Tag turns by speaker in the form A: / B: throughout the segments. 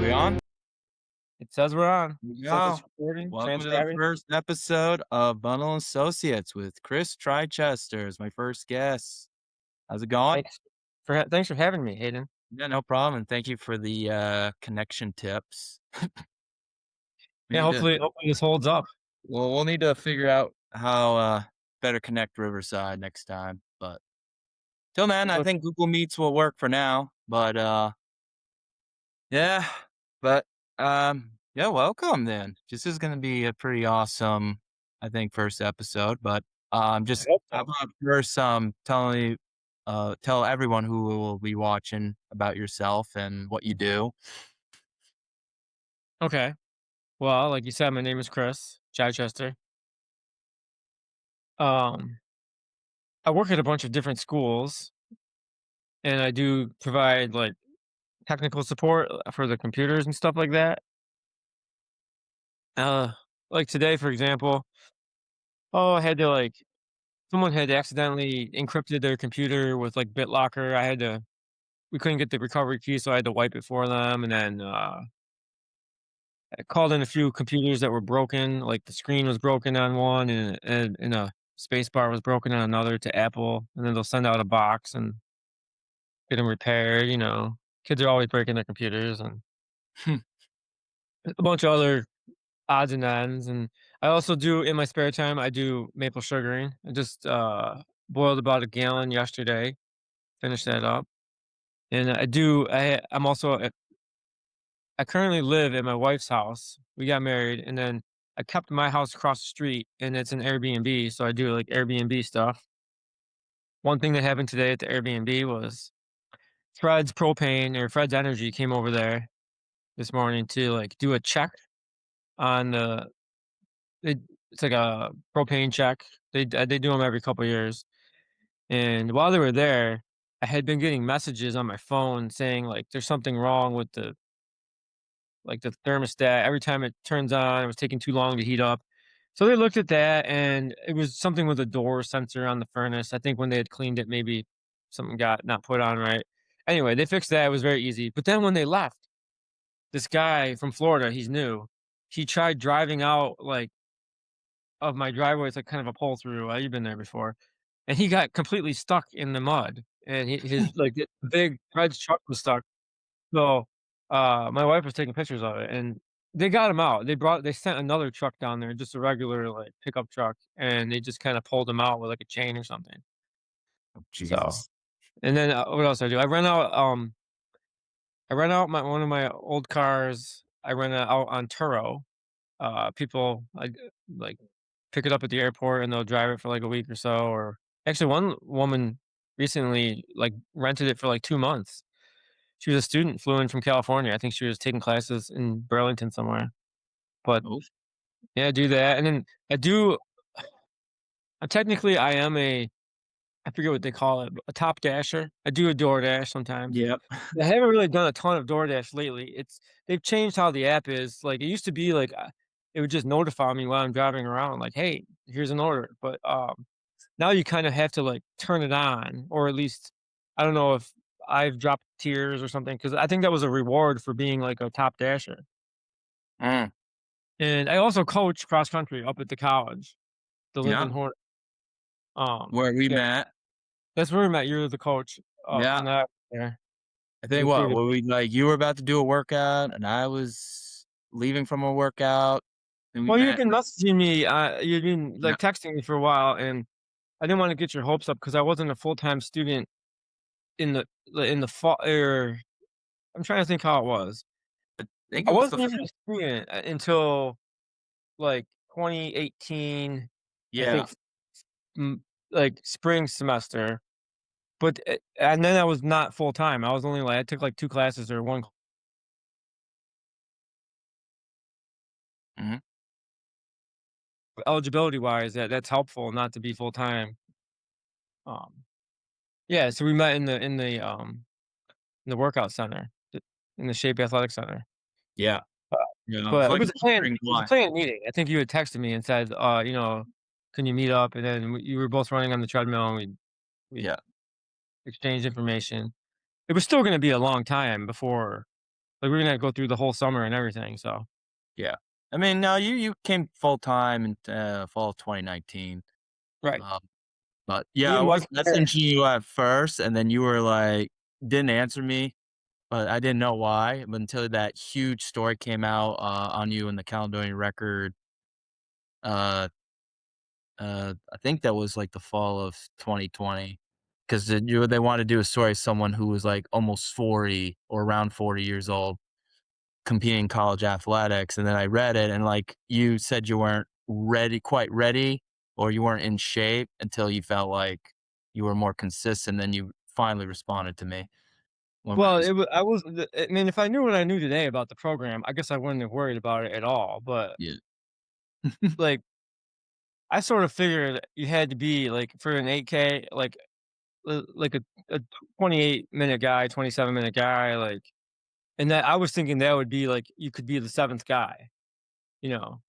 A: we on?
B: It says we're on.
A: Here we
B: Says
A: go.
B: it's recording,
A: Welcome to the
B: transcribing.
A: first episode of Bunnell Associates with Chris Chichester as my first guest. How's it going?
B: Thanks for having me, Hayden.
A: Yeah, no problem. And thank you for the connection tips. We
B: Yeah,
A: need to
B: hopefully this holds up.
A: we'll need to figure out how better connect Riverside next time. But till then, I
B: So
A: think Google Meets will work for now. But yeah, but yeah, welcome then. This is gonna be a pretty awesome, I think, first episode. But
B: I
A: just
B: hope
A: how
B: so.
A: about first tell everyone who will be watching about yourself and what you do.
B: Okay. Well, like you said, my name is Chris Chichester. Um, I work at a bunch of different schools, and I do provide like technical support for the computers and stuff like that. Uh, like today, for example, I had to someone had accidentally encrypted their computer with like BitLocker. We couldn't get the recovery key, so I had to wipe it for them, and then I called in a few computers that were broken, like the screen was broken on one and a space bar was broken on another to Apple, and then they'll send out a box and get them repaired, you know. Kids are always breaking their computers and a bunch of other odds and ends, and I also do in my spare time, I do maple sugaring. I just, boiled about a gallon yesterday, finished that up, and I'm also I currently live at my wife's house. We got married, and then I kept my house across the street, and it's an Airbnb, so I do like Airbnb stuff. One thing that happened today at the Airbnb was Fred's Energy came over there this morning to like do a check on it, it's like a propane check. They do them every couple years. And while they were there, I had been getting messages on my phone saying like there's something wrong with the thermostat. Every time it turns on, it was taking too long to heat up. So they looked at that and it was something with a door sensor on the furnace. I think when they had cleaned it, maybe something got not put on right. Anyway, they fixed that. It was very easy. But then when they left, this guy from Florida, he's new. He tried driving out like of my driveway. It's like kind of a pull through. You've been there before. And he got completely stuck in the mud. And his like the big Fred's truck was stuck. So, my wife was taking pictures of it, and they got him out. They sent another truck down there, just a regular, like, pickup truck, and they just kinda pulled him out with, like, a chain or something.
A: Oh,
B: So
A: Jesus.
B: and then, what else I do? I rent out one of my old cars. I rent it out on Turo. People, like, pick it up at the airport, and they'll drive it for, like, a week or so, or actually, one woman recently, like, rented it for, like, 2 months. She was a student, flew in from California. I think she was taking classes in Burlington somewhere. But,
A: Oh,
B: yeah, I do that, and then technically, I am I forget what they call it, a top dasher. I do a DoorDash sometimes.
A: yep.
B: I haven't really done a ton of DoorDash lately. They've changed how the app is. Like, it used to be like, it would just notify me while I'm driving around, like, "Hey, here's an order." But, now you kinda have to, like, turn it on, or at least I don't know if I've dropped tears or something, because I think that was a reward for being, like, a top dasher.
A: Mm,
B: And I also coach cross country up at the college, the
A: yeah.
B: Linden Hornet.
A: Where we
B: Yeah,
A: met.
B: that's where we met. You're the coach,
A: Yeah.
B: and I there.
A: I
B: You
A: think what
B: recruited
A: were we like you were about to do a workout and I was leaving from a workout and we
B: well, you've
A: met.
B: been messaging me, you've been,
A: Yeah.
B: like, texting me for a while, and I didn't wanna get your hopes up because I wasn't a full-time student in the fall, I'm trying to think how it was.
A: I think
B: I
A: it was the
B: wasn't even a student, until, like, 2018, I
A: yeah.
B: think, mm, like, spring semester, but, and then I was not full-time. I took, like, 2 classes or 1
A: Mhm.
B: eligibility-wise, that's helpful not to be full-time. Um, yeah, so we met in the workout center, in the Shape Athletic Center.
A: Yeah.
B: Uh,
A: Yeah. It's
B: but
A: like wondering
B: it was a
A: why.
B: planned meeting. I think you had texted me and said, "Can you meet up?" And then you were both running on the treadmill, and we
A: Yeah.
B: exchanged information. It was still gonna be a long time before, Like, we're gonna go through the whole summer and everything, so
A: Yeah. I mean, no, you came full time in, fall of 2019.
B: right.
A: Um, but
B: Me
A: yeah, I
B: and
A: was
B: Mike Bear
A: messaging you at first, and then you were like didn't answer me, but I didn't know why until that huge story came out, on you in the Caledonian Record. Uh, I think that was like the fall of 2020, 'cause they wanted to do a story of someone who was like almost 40 or around 40 years old competing in college athletics, and then I read it and, like, you said you weren't quite ready, or you weren't in shape until you felt like you were more consistent, then you finally responded to me when we
B: well,
A: was
B: I was the I mean, if I knew what I knew today about the program, I guess I wouldn't have worried about it at all, but,
A: yeah.
B: like, I sort of figured you had to be, like, for an 8K, like a 28-minute guy, 27-minute guy, like and that I was thinking that would be, like, you could be the 7th guy, you know?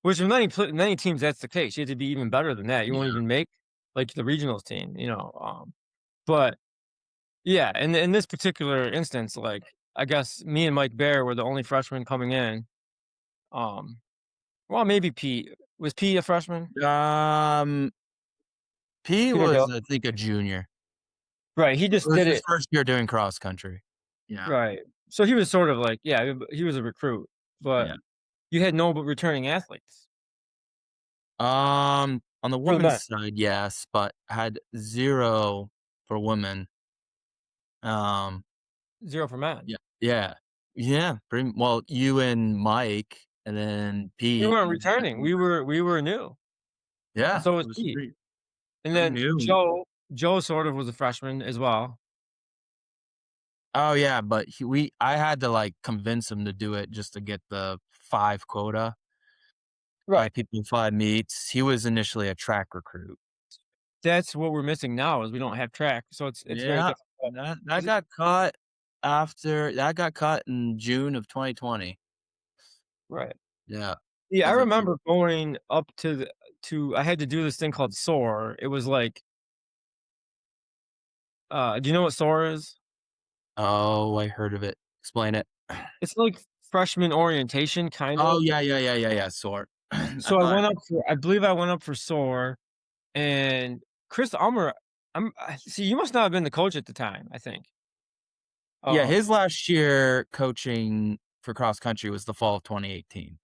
B: Which in many teams, that's the case. You have to be even better than that. You won't
A: Yeah.
B: even make, like, the regionals team, but yeah, in this particular instance, like, I guess me and Mike Bear were the only freshmen coming in. Um, well, maybe Pete. Was Pete a freshman?
A: Um, P
B: Peter
A: was,
B: Hill?
A: I think, a junior.
B: Right, he
A: It
B: just
A: was
B: did
A: his
B: it.
A: first year doing cross country. Yeah,
B: Right. So he was sort of like, yeah, he was a recruit, but
A: yeah.
B: you had no but returning athletes
A: On the
B: for the men,
A: women's side, yes, but had 0 for women. Um
B: 0 for men.
A: Yeah, yeah. Yeah, pretty well, you and Mike, and then
B: We
A: Pete,
B: weren't
A: you guys
B: returning.
A: were
B: We were new, and
A: yeah,
B: so
A: it
B: was
A: was
B: Pete. And
A: pretty
B: then
A: new.
B: Joe sort of was a freshman as well.
A: Oh, yeah, but I had to, like, convince him to do it just to get the 5 quota,
B: Right.
A: 5 people, 5 meets. He was initially a track recruit.
B: That's what we're missing now is we don't have track, so it's very
A: Yeah,
B: difficult.
A: that
B: 'Cause it
A: got cut that got cut in June of 2020.
B: right.
A: Yeah,
B: Yeah, I
A: 'cause of the
B: remember going up to I had to do this thing called SOAR. It was like, do you know what SOAR is?
A: oh, I heard of it. Explain it.
B: It's like freshman orientation, kind
A: Oh,
B: of.
A: yeah, yeah, yeah, yeah, yeah, sort. I
B: So I
A: thought
B: went up for I believe I went up for SOAR, and Chris Ulmer see, you must not have been the coach at the time, I think.
A: yeah,
B: Um,
A: his last year coaching for cross country was the fall of 2018.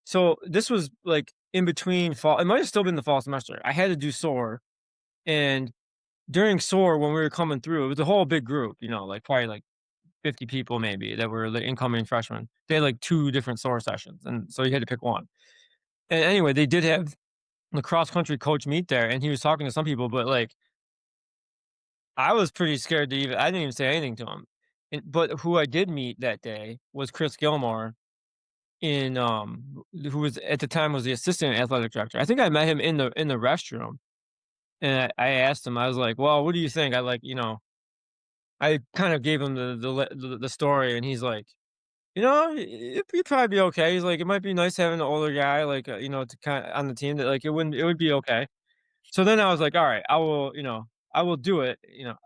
B: so this was, like, in between fall it might have still been the fall semester. I had to do SOAR, and during SOAR, when we were coming through, it was a whole big group, like, probably, like, 50 people maybe that were the incoming freshmen. They had, like, 2 different SOAR sessions, and so you had to pick one. And anyway, they did have the cross country coach meet there, and he was talking to some people, but, like, I was pretty scared to even I didn't even say anything to him. But who I did meet that day was Chris Gilmore who was at the time was the assistant athletic director. I think I met him in the restroom, and I asked him, I was like, "Well, what do you think?" I kind of gave him the story, and he's like, "You'd probably be okay." He's like, "It might be nice having an older guy, like, to kinda on the team that, like, it would be okay." So then I was like, "Alright, I will do it."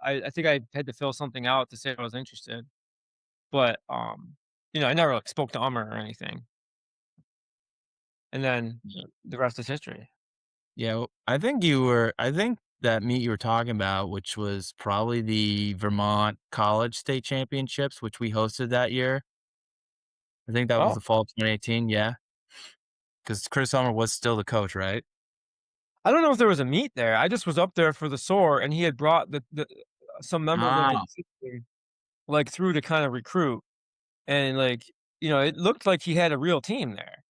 B: I think I had to fill something out to say I was interested, but, I never, like, spoke to Ummer or anything, and then
A: Yeah.
B: the rest is history.
A: Yeah, I think that meet you were talking about, which was probably the Vermont College State Championships, which we hosted that year. I think that was
B: Oh,
A: the fall of 2018, yeah, because Chris Summer was still the coach, right?
B: I don't know if there was a meet there. I just was up there for the SOAR, and he had brought the some members of the
A: Ah.
B: team, like, through to kinda recruit, and, like, it looked like he had a real team there.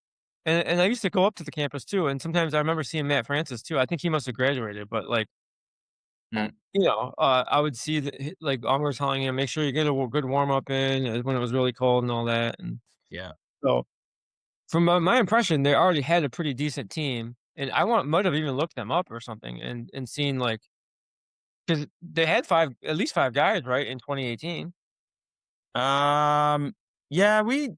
B: And I used to go up to the campus too, and sometimes I remember seeing Matt Francis too. I think he must have graduated, but, like,
A: Mm,
B: I would see that like, Umar was telling him, "Make sure you get a good warm up in," when it was really cold and all that, and
A: yeah.
B: so, from my impression, they already had a pretty decent team, and I want might have even looked them up or something and seen, like, because they had 5 at least 5 guys, right, in 2018?
A: Um, yeah, we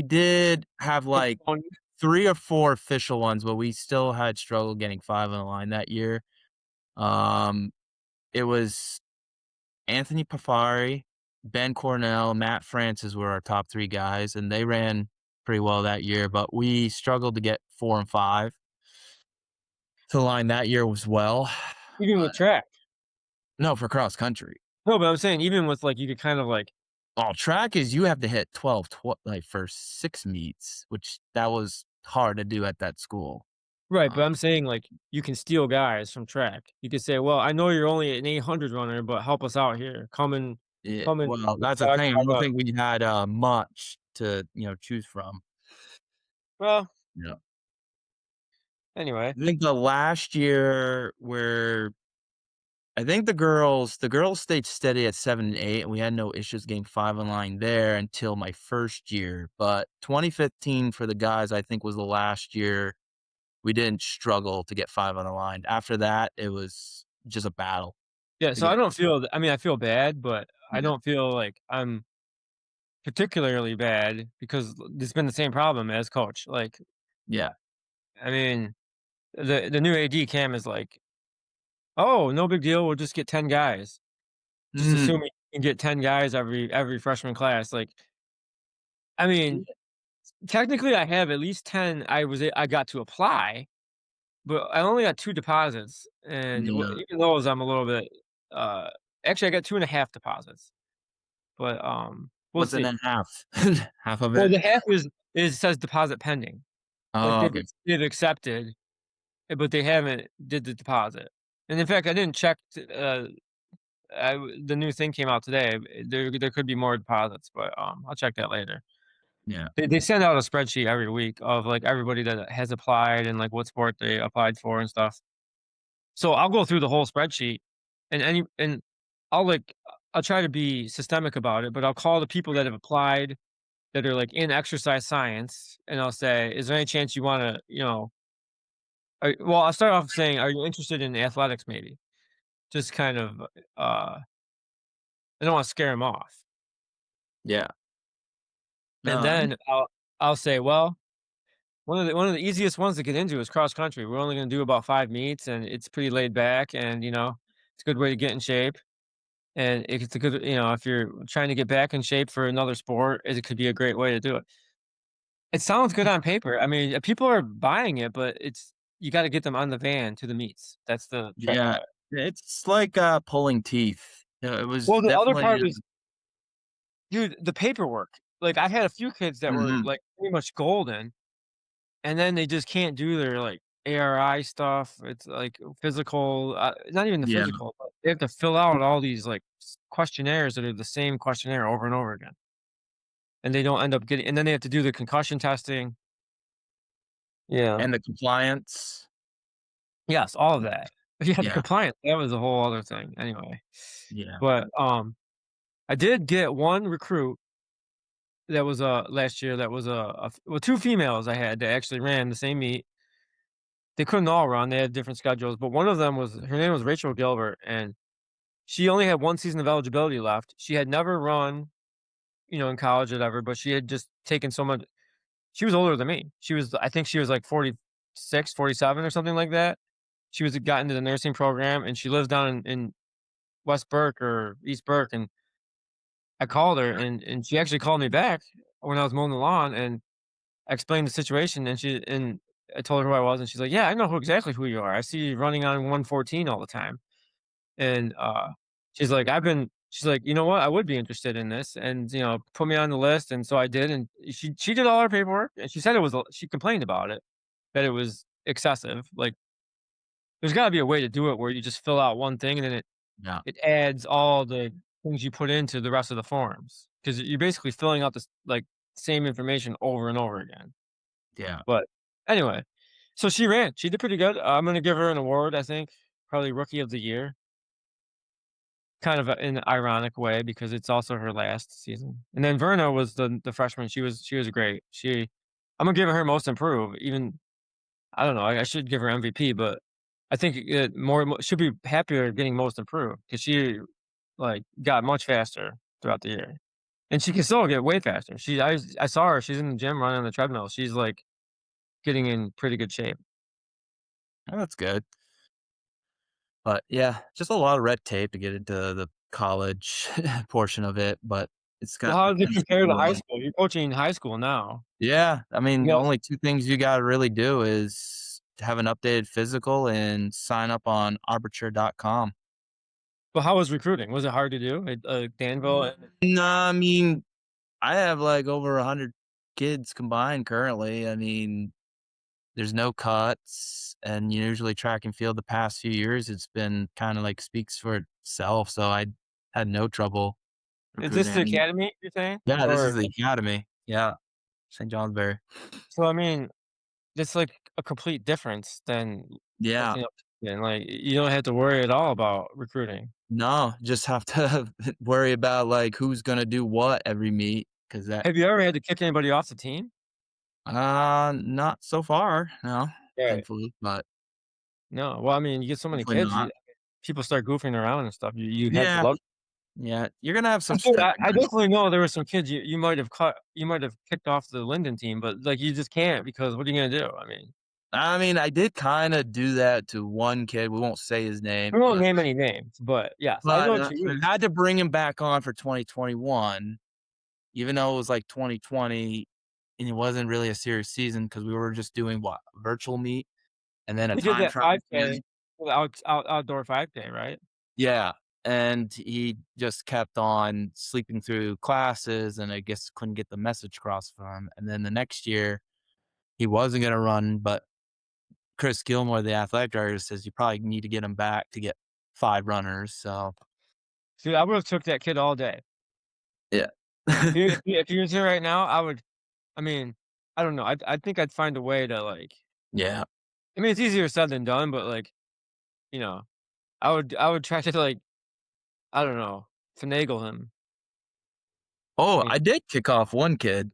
A: did have,
B: Like,
A: like, 3 or 4 official ones, but we still had struggled getting 5 on the line that year. Um, it was Anthony Pafari, Ben Cornell, Matt Francis were our top 3 guys, and they ran pretty well that year, but we struggled to get 4 and 5 to the line that year as well.
B: Even with track.
A: No, for cross country.
B: No, but I'm saying even with, like, you could kind of, like
A: Oh, track is you have to hit 12 like, for 6 meets, which that was hard to do at that school.
B: right,
A: Uh,
B: but I'm saying, like, you can steal guys from track. You could say, "Well, I know you're only an 800 runner, but help us out here.
A: yeah,
B: Come and
A: well, that's the
B: track,
A: thing, I
B: drive
A: don't
B: a."
A: think we had, much to, choose from.
B: Well,
A: Yeah.
B: anyway.
A: I think the last year where I think the girls stayed steady at 7 and 8, and we had no issues getting 5 in line there until my first year, but 2015 for the guys, I think, was the last year we didn't struggle to get 5 on the line. After that, it was just a battle
B: Yeah,
A: to
B: so I
A: get
B: don't feel I mean, I feel bad, but I
A: yeah,
B: don't feel like I'm particularly bad because it's been the same problem as coach. Like,
A: yeah.
B: I mean, the new AD Cam is like, "Oh, no big deal. We'll just get 10 guys." Just
A: Mhm.
B: assuming you can get 10 guys every freshman class. Like, I mean,
A: Yeah,
B: technically I have at least 10 I got to apply, but I only got 2 deposits, and
A: yeah.
B: even those I'm a little bit, actually I got 2 and a half deposits, but, we'll
A: What's in
B: see.
A: a half? Half of
B: Well,
A: it?
B: the half is says deposit pending. Like,
A: Oh, okay.
B: they've accepted, but they haven't did the deposit. And in fact, I didn't check the new thing came out today. There could be more deposits, but, I'll check that later.
A: Yeah.
B: They send out a spreadsheet every week of, like, everybody that has applied and, like, what sport they applied for and stuff. So I'll go through the whole spreadsheet and I'll, like I'll try to be systemic about it, but I'll call the people that have applied that are, like, in exercise science, and I'll say, "Is there any chance you wanna, I'll start off saying, "Are you interested in athletics maybe?" Just kind of, I don't wanna scare them off.
A: Yeah.
B: And
A: No,
B: then I'll say, "Well, one of the easiest ones to get into is cross country. We're only gonna do about 5 meets, and it's pretty laid back, and, it's a good way to get in shape, and it's a good if you're trying to get back in shape for another sport, it could be a great way to do it." It sounds good on paper. I mean, people are buying it, but it's you gotta get them on the van to the meets. That's the trick
A: yeah.
B: to it.
A: It's like, pulling teeth. Yeah, it was
B: Well, the other
A: definitely,
B: part is, dude, the paperwork. Like, I've had a few kids that were,
A: mhm.
B: like, pretty much golden, and then they just can't do their, like, ARI stuff. It's, like, physical, not even the
A: Yeah,
B: physical, but they have to fill out all these, like, questionnaires that are the same questionnaire over and over again, and they don't end up getting and then they have to do the concussion testing. Yeah.
A: and the compliance.
B: Yes, all of that. Yeah, the
A: Yeah,
B: compliance, that was a whole other thing, anyway.
A: yeah.
B: But, I did get 1 recruit that was, last year that was, well, 2 females I had that actually ran the same meet. They couldn't all run, they had different schedules, but one of them was her name was Rachel Gilbert, and she only had 1 season of eligibility left. She had never run, in college or whatever, but she had just taken so much she was older than me. I think she was, like, 46, 47, or something like that. She was got into the nursing program, and she lives down in West Burke or East Burke, and I called her, and she actually called me back when I was mowing the lawn, and I explained the situation, and I told her who I was, and she's like, "Yeah, I know who you are. I see you running on 114 all the time." And, she's like, "You know what? I would be interested in this, and, put me on the list," and so I did, and she did all her paperwork, and she said it was a she complained about it, that it was excessive. Like, there's gotta be a way to do it where you just fill out one thing, and then
A: Yeah,
B: it adds all the things you put into the rest of the forms because 'cause you're basically filling out this, like, same information over and over again.
A: yeah.
B: But anyway, so she ran. She did pretty good. I'm gonna give her an award, I think, probably Rookie of the Year, kind of in an ironic way because it's also her last season. And then Verna was the freshman. She was great. I'm gonna give her Most Improved. Even I don't know. I should give her MVP, but I think should be happier getting Most Improved because she like got much faster throughout the year, and she can still get way faster. I saw her. She's in the gym running on the treadmill. She's like getting in pretty good shape.
A: Oh, that's good. But, yeah, just a lot of red tape to get into the college portion of it, but it's
B: Well,
A: got
B: how
A: the
B: does it
A: kinda
B: compare to high
A: similar.
B: school? You're coaching high school now.
A: Yeah, I mean, the
B: Well,
A: only 2 things you gotta really do is to have an updated physical and sign up on Arbitrage.com.
B: but how was recruiting? Was it hard to do at, Danville?
A: No, I mean, I have, like, over 100 kids combined currently. I mean, there's no cuts, and usually track and field the past few years, it's been kinda, like, speaks for itself, so I had no trouble
B: Is this
A: recruiting. I
B: the
A: mean,
B: academy you're saying?
A: yeah, this is
B: Or
A: the academy. Yeah, St. Johnsbury.
B: so, I mean, it's like a complete difference than
A: Yeah.
B: looking up and, like, you don't have to worry at all about recruiting.
A: No, just have to worry about, like, who's gonna do what every meet, because that
B: Have you ever had to kick anybody off the team?
A: not so far, no,
B: Right.
A: thankfully, but
B: No. Well, I mean, you get so many
A: hopefully
B: kids,
A: not.
B: people start goofing around and stuff. You have to
A: Yeah,
B: love.
A: yeah, you're gonna have some
B: 'Cause dude,
A: strict
B: I
A: ones.
B: definitely know there were some kids you might have kicked off the Lyndon team, but, like, you just can't because what are you gonna do? I mean,
A: I mean, I did kinda do that to one kid, we won't say his
B: we
A: name,
B: won't
A: but
B: name any names, but yes, I know
A: but,
B: what you
A: I
B: mean.
A: had to bring him back on for 2021, even though it was, like, 2020, and it wasn't really a serious season because we were just doing what? Virtual meet and then a
B: We did
A: time
B: that
A: trial
B: 5K,
A: thing.
B: the outdoor 5K, right?
A: Yeah, and he just kept on sleeping through classes, and I guess couldn't get the message across for him, and then the next year, he wasn't gonna run, but Chris Gilmore, the athletic director, says you probably need to get him back to get 5 runners, so
B: See, I would've took that kid all day.
A: yeah.
B: If he was here right now, I mean, I don't know, I think I'd find a way to, like,
A: Yeah.
B: I mean, it's easier said than done, but, like, you know, I would try to, like, I don't know, finagle him. I
A: Oh,
B: mean
A: I did kick off one kid,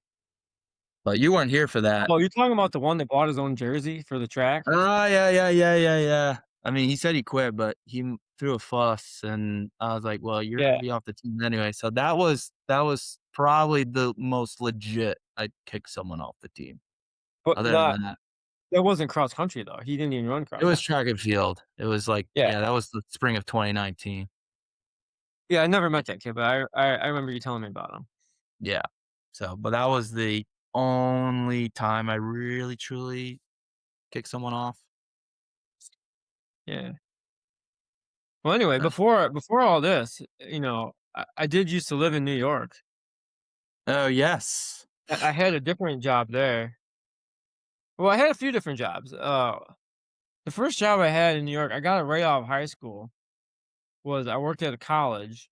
A: but you weren't here for that.
B: oh, you're talking about the one that bought his own jersey for the track?
A: Oh, yeah, yeah, yeah, yeah, yeah. I mean, he said he quit, but he threw a fuss, and I was like, "Well, you're
B: Yeah,
A: gonna be off the team anyway." So that was probably the most legit I'd kick someone off the team.
B: but
A: Other
B: not
A: than that,
B: that wasn't cross country, though. He didn't even run
A: it
B: cross
A: was
B: country.
A: track and field. It was like,
B: Yeah.
A: yeah, that was the spring of 2019.
B: Yeah, I never met that kid, but I remember you telling me about him.
A: Yeah. So, but that was the only time I really truly kicked someone off.
B: Yeah. Well, anyway,
A: Uh,
B: before all this, I did used to live in New York.
A: oh, yes.
B: I had a different job there. Well, I had a few different jobs. The first job I had in New York, I got it right out of high school, was I worked at a college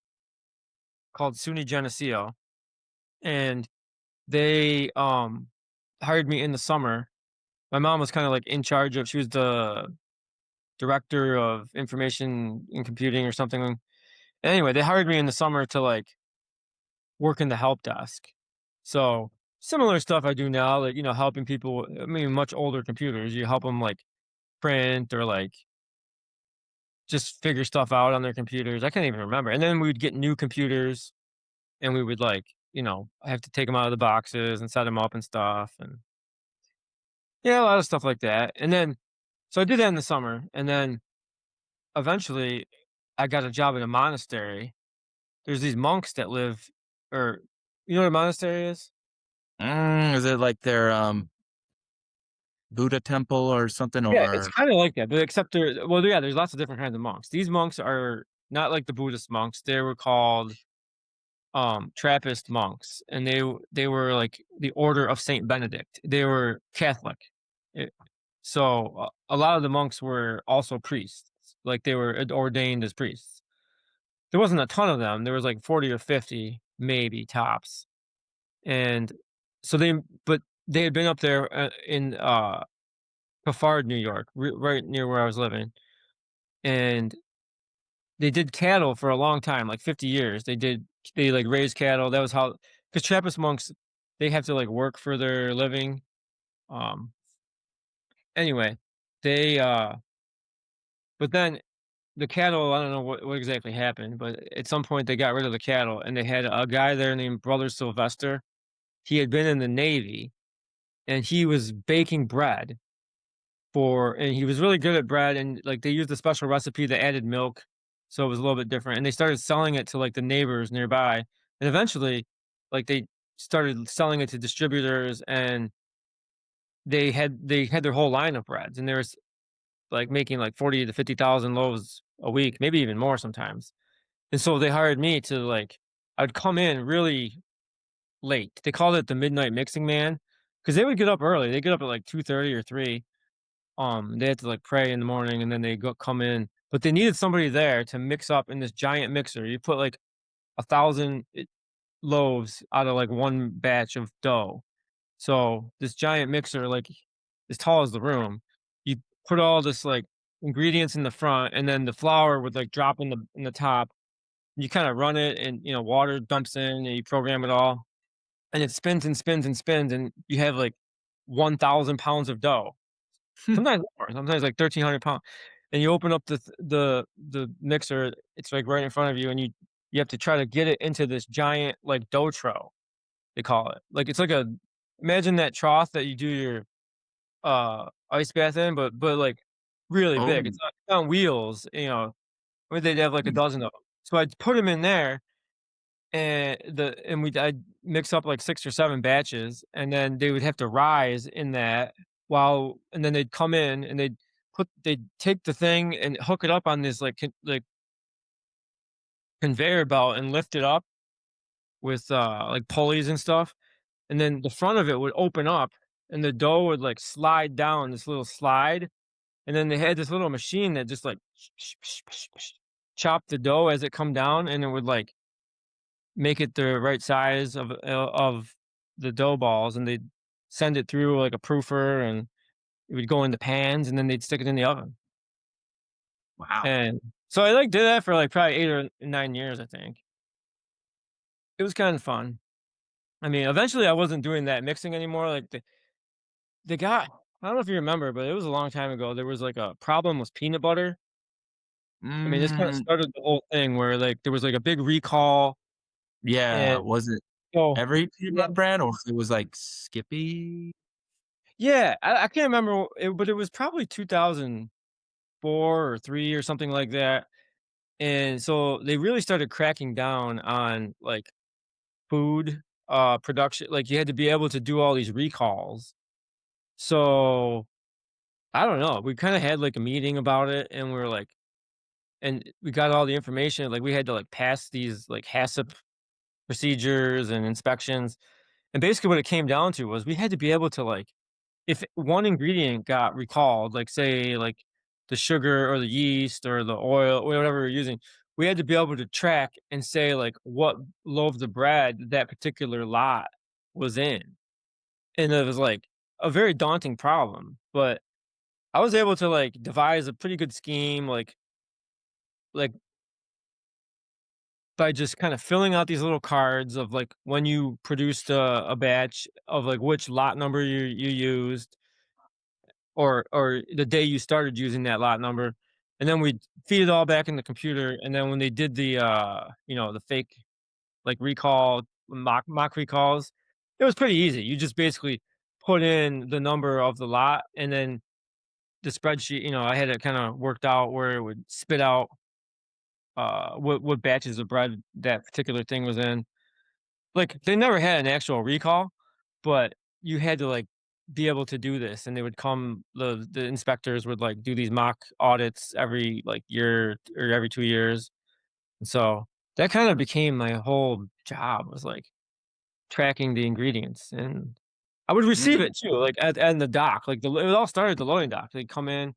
B: called SUNY Geneseo, and they, hired me in the summer. My mom was kinda, like, in charge of she was the director of information and computing or something. Anyway, they hired me in the summer to, like, work in the help desk. So, similar stuff I do now, like, helping people I mean, much older computers, you help them, like, print or, like, just figure stuff out on their computers. I can't even remember. And then we would get new computers, and we would, like, have to take them out of the boxes and set them up and stuff, and yeah, a lot of stuff like that. And then so I did that in the summer, and then eventually, I got a job in a monastery. There's these monks that live or you know what a monastery is?
A: Is it like their, Buddha temple or something,
B: Yeah, it's
A: or
B: kinda like that, but except well, yeah, there's lots of different kinds of monks. These monks are not like the Buddhist monks. They were called, Trappist monks, and they were like the order of Saint Benedict. They were Catholic. Eh, so, a lot of the monks were also priests, like, they were ordained as priests. There wasn't a ton of them. There was, like, 40 or 50, maybe, tops, and so but they had been up there, in, Pafard, New York, right near where I was living, and they did cattle for a long time, like 50 years. They, like, raised cattle. That was how, because Trappist monks, they have to, like, work for their living. Um, anyway, they, but then the cattle, I don't know what exactly happened, but at some point they got rid of the cattle, and they had a guy there named Brother Sylvester. He had been in the Navy, and he was baking bread and he was really good at bread, and, like, they used a special recipe that added milk, so it was a little bit different, and they started selling it to, like, the neighbors nearby, and eventually, like, they started selling it to distributors, and they had their whole line of breads, and they was, like, making, like, 40 to 50,000 loaves a week, maybe even more sometimes, and so they hired me to, like, I'd come in really late. They called it the midnight mixing man because they would get up early. They get up at, like, 2:30 or 3. They had to, like, pray in the morning, and then they go come in, but they needed somebody there to mix up in this giant mixer. You put, like, 1,000 loaves out of, like, one batch of dough. So, this giant mixer, like, as tall as the room, you put all this, like, ingredients in the front, and then the flour would, like, drop in the top. You kinda run it and, water dumps in, and you program it all, and it spins and spins and spins, and you have, like, 1,000 pounds of dough. Sometimes more, sometimes, like, 1,300 pounds, and you open up the mixer, it's, like, right in front of you, and you have to try to get it into this giant, like, dough trough, they call it. Like, it's like a imagine that trough that you do your, ice bath in, but, like, really big.
A: Oh,
B: It's on wheels, where they'd have, like, a
A: mm,
B: dozen of them. So I'd put them in there, I'd mix up, like, 6 or 7 batches, and then they would have to rise in that and then they'd come in, and they'd take the thing and hook it up on this, like, conveyor belt and lift it up with, like, pulleys and stuff, and then the front of it would open up, and the dough would, like, slide down this little slide, and then they had this little machine that just, like, chop the dough as it come down, and it would, like, make it the right size of the dough balls, and they'd send it through, like, a proofer, and it would go into pans, and then they'd stick it in the oven.
A: wow.
B: And so I, like, did that for, like, probably 8 or 9 years, I think. It was kinda fun. I mean, eventually, I wasn't doing that mixing anymore, like, the guy I don't know if you remember, but it was a long time ago, there was, like, a problem with peanut butter. I mean, this kinda
A: Mm,
B: started the whole thing where, like, there was, like, a big recall,
A: yeah,
B: and
A: was it
B: so
A: every peanut
B: yeah.
A: butter brand or if it was, like, Skippy?
B: Yeah, I can't remember, but it was probably 2004 or 3 or something like that, and so they really started cracking down on, like, food, production, like, you had to be able to do all these recalls. So, I don't know, we kinda had, like, a meeting about it, and we were like and we got all the information, like, we had to, like, pass these, like, HACCP procedures and inspections, and basically what it came down to was we had to be able to, like, if one ingredient got recalled, like, say, like, the sugar or the yeast or the oil or whatever we're using, we had to be able to track and say, like, what loaves of bread that particular lot was in, and it was, like, a very daunting problem, but I was able to, like, devise a pretty good scheme, like, by just kinda filling out these little cards of, like, when you produced a batch of, like, which lot number you used, or the day you started using that lot number, and then we'd feed it all back in the computer, and then when they did the fake, like, mock recalls, it was pretty easy. You just basically put in the number of the lot, and then the spreadsheet, I had it kinda worked out where it would spit out, what batches of bread that particular thing was in. Like, they never had an actual recall, but you had to, like, be able to do this, and they would come the inspectors would, like, do these mock audits every, like, year or every 2 years, and so that kinda became my whole job was, like, tracking the ingredients, and I would receive
A: Mm,
B: it too, like, at the dock, like, it all started at the loading dock. They'd come in,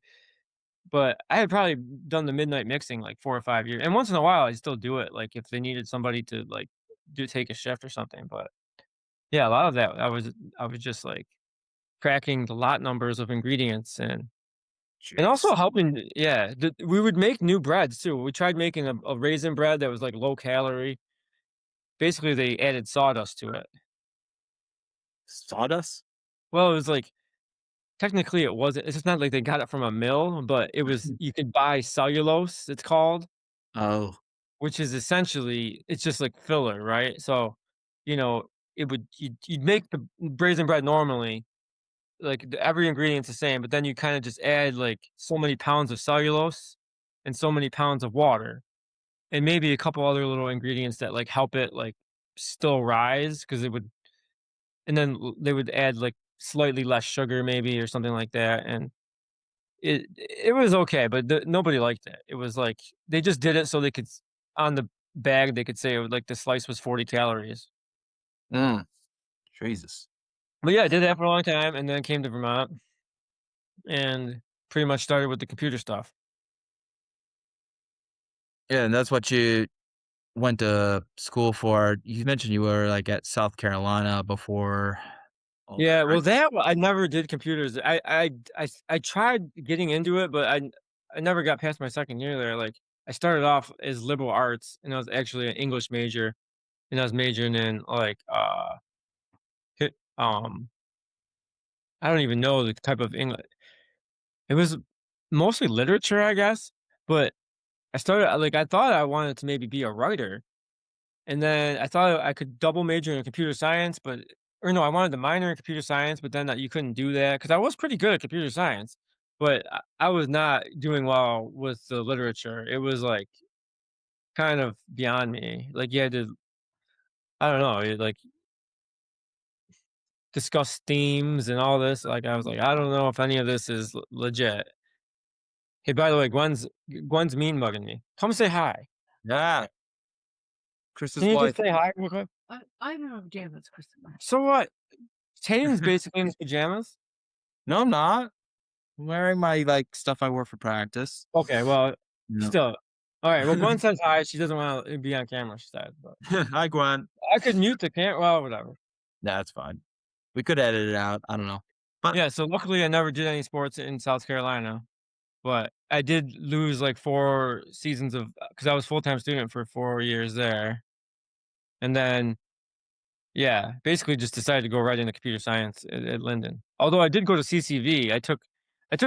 B: but I had probably done the midnight mixing, like, 4 or 5 years, and once in a while, I'd still do it, like, if they needed somebody to, like, take a shift or something, but yeah, a lot of that, I was just, like, tracking the lot numbers of ingredients, and also
A: jeez.
B: helping, yeah, we would make new breads too. We tried making a raisin bread that was, like, low calorie. Basically, they added sawdust to it.
A: Sawdust?
B: Well, it was, like, technically, it wasn't it's just not like they got it from a mill, but it was you could buy cellulose, it's called,
A: Oh,
B: which is essentially it's just like filler, right? So, you know, you'd make the raisin bread normally, like, every ingredient's the same, but then you kinda just add, like, so many pounds of cellulose and so many pounds of water, and maybe a couple other little ingredients that, like, help it, like, still rise because it would and then they would add, like, slightly less sugar maybe or something like that, and it was okay, but nobody liked it. It was like they just did it so they could on the bag, they could say it was like the slice was 40 calories.
A: Mm, Jesus.
B: But yeah, I did that for a long time and then came to Vermont and pretty much started with the computer stuff.
A: Yeah, and that's what you went to school for. You mentioned you were, like, at South Carolina before all that,
B: Yeah,
A: right?
B: well, I never did computers. I tried getting into it, but I never got past my second year there. Like, I started off as liberal arts, and I was actually an English major, and I was majoring in like hit, I don't even know the type of English. It was mostly literature, I guess. But I thought I wanted to maybe be a writer, and then I thought I could double major in computer science, but or no, I wanted to minor in computer science, but then you couldn't do that because I was pretty good at computer science, but I was not doing well with the literature. It was like kind of beyond me. Like you had to, I don't know, like discuss themes and all this. Like I was like, I don't know if any of this is legit. Hey, by the way, Gwen's mean mugging me. Come say hi.
A: Yeah,
B: Can
A: Chris's
B: you just
A: wife.
B: say hi real quick?
C: I'm in my pajamas, Christopher.
B: So what? Hayden's basically in his pajamas.
A: No, I'm not. I'm wearing my, like, stuff I wore for practice.
B: Okay, well,
A: No.
B: still. Alright, well, Gwen says hi, she doesn't wanna be on camera, she said, but
A: Hi, Gwen.
B: I could mute the well, whatever.
A: That's fine. We could edit it out, I don't know. But
B: Yeah, so luckily I never did any sports in South Carolina, but I did lose, like, 4 seasons of because I was full-time student for 4 years there, and then, yeah, basically just decided to go right into computer science at Lyndon. Although I did go to CCV, I took,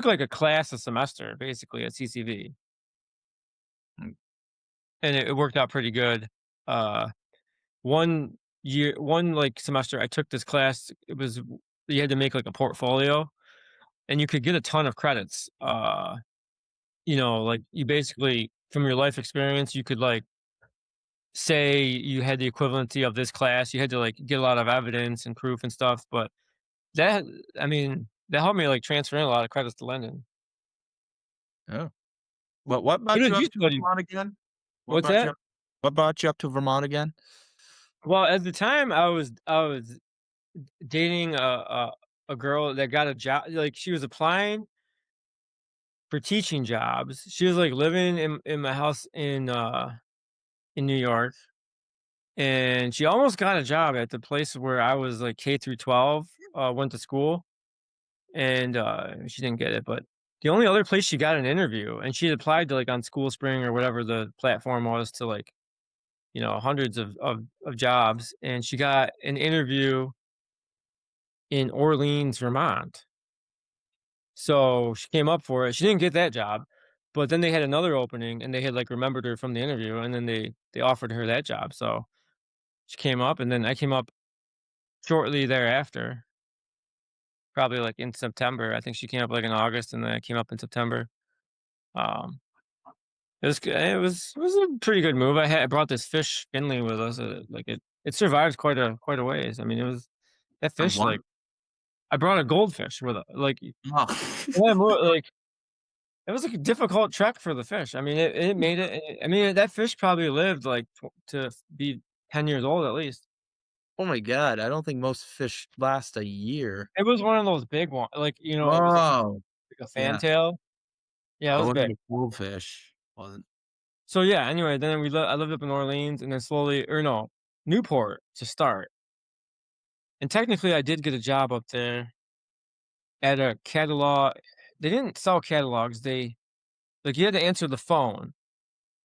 B: like, a class a semester, basically, at CCV,
A: mm,
B: and it worked out pretty good. Uh like, semester, I took this class, it was you had to make, like, a portfolio, and you could get a ton of credits, like, you basically from your life experience, you could, like, say you had the equivalency of this class, you had to, like, get a lot of evidence and proof and stuff, but that I mean, that helped me, like, transfer in a lot of credits to London.
A: oh. What
B: What
A: brought you
B: did you
A: up to
B: study?
A: Vermont again? What
B: What's
A: brought you
B: that?
A: up what brought you up to Vermont again?
B: Well, at the time, I was dating a girl that got a job like, she was applying for teaching jobs. She was, like, living in my house in New York, and she almost got a job at the place where I was, like, K through 12, went to school, and, she didn't get it, but the only other place she got an interview and she had applied to, like, on School Spring or whatever the platform was to, like, hundreds of jobs, and she got an interview in Orleans, Vermont. So, she came up for it. She didn't get that job, but then they had another opening, and they had, like, remembered her from the interview, and then they offered her that job, so she came up, and then I came up shortly thereafter, probably, like, in September. I think she came up, like, in August, and then I came up in September. Um, it was a pretty good move. I brought this fish Finley with us, like, it survived quite a ways. I mean, it was that
A: For
B: fish,
A: what?
B: like I brought a goldfish with it, like,
A: Oh.
B: yeah, like it was, like, a difficult trek for the fish. I mean, it made it I mean, that fish probably lived, like, to be 10 years old at least.
A: Oh my god, I don't think most fish last a year.
B: It was one of those big one like, it was
A: Oh,
B: like a
A: yeah.
B: fantail. Yeah, it
A: Oh, it
B: was
A: wasn't
B: big.
A: a goldfish. Wasn't
B: So, yeah, anyway, then I lived up in Orleans and then slowly or no, Newport to start. And technically, I did get a job up there at a catalog they didn't sell catalogs, they like, you had to answer the phone,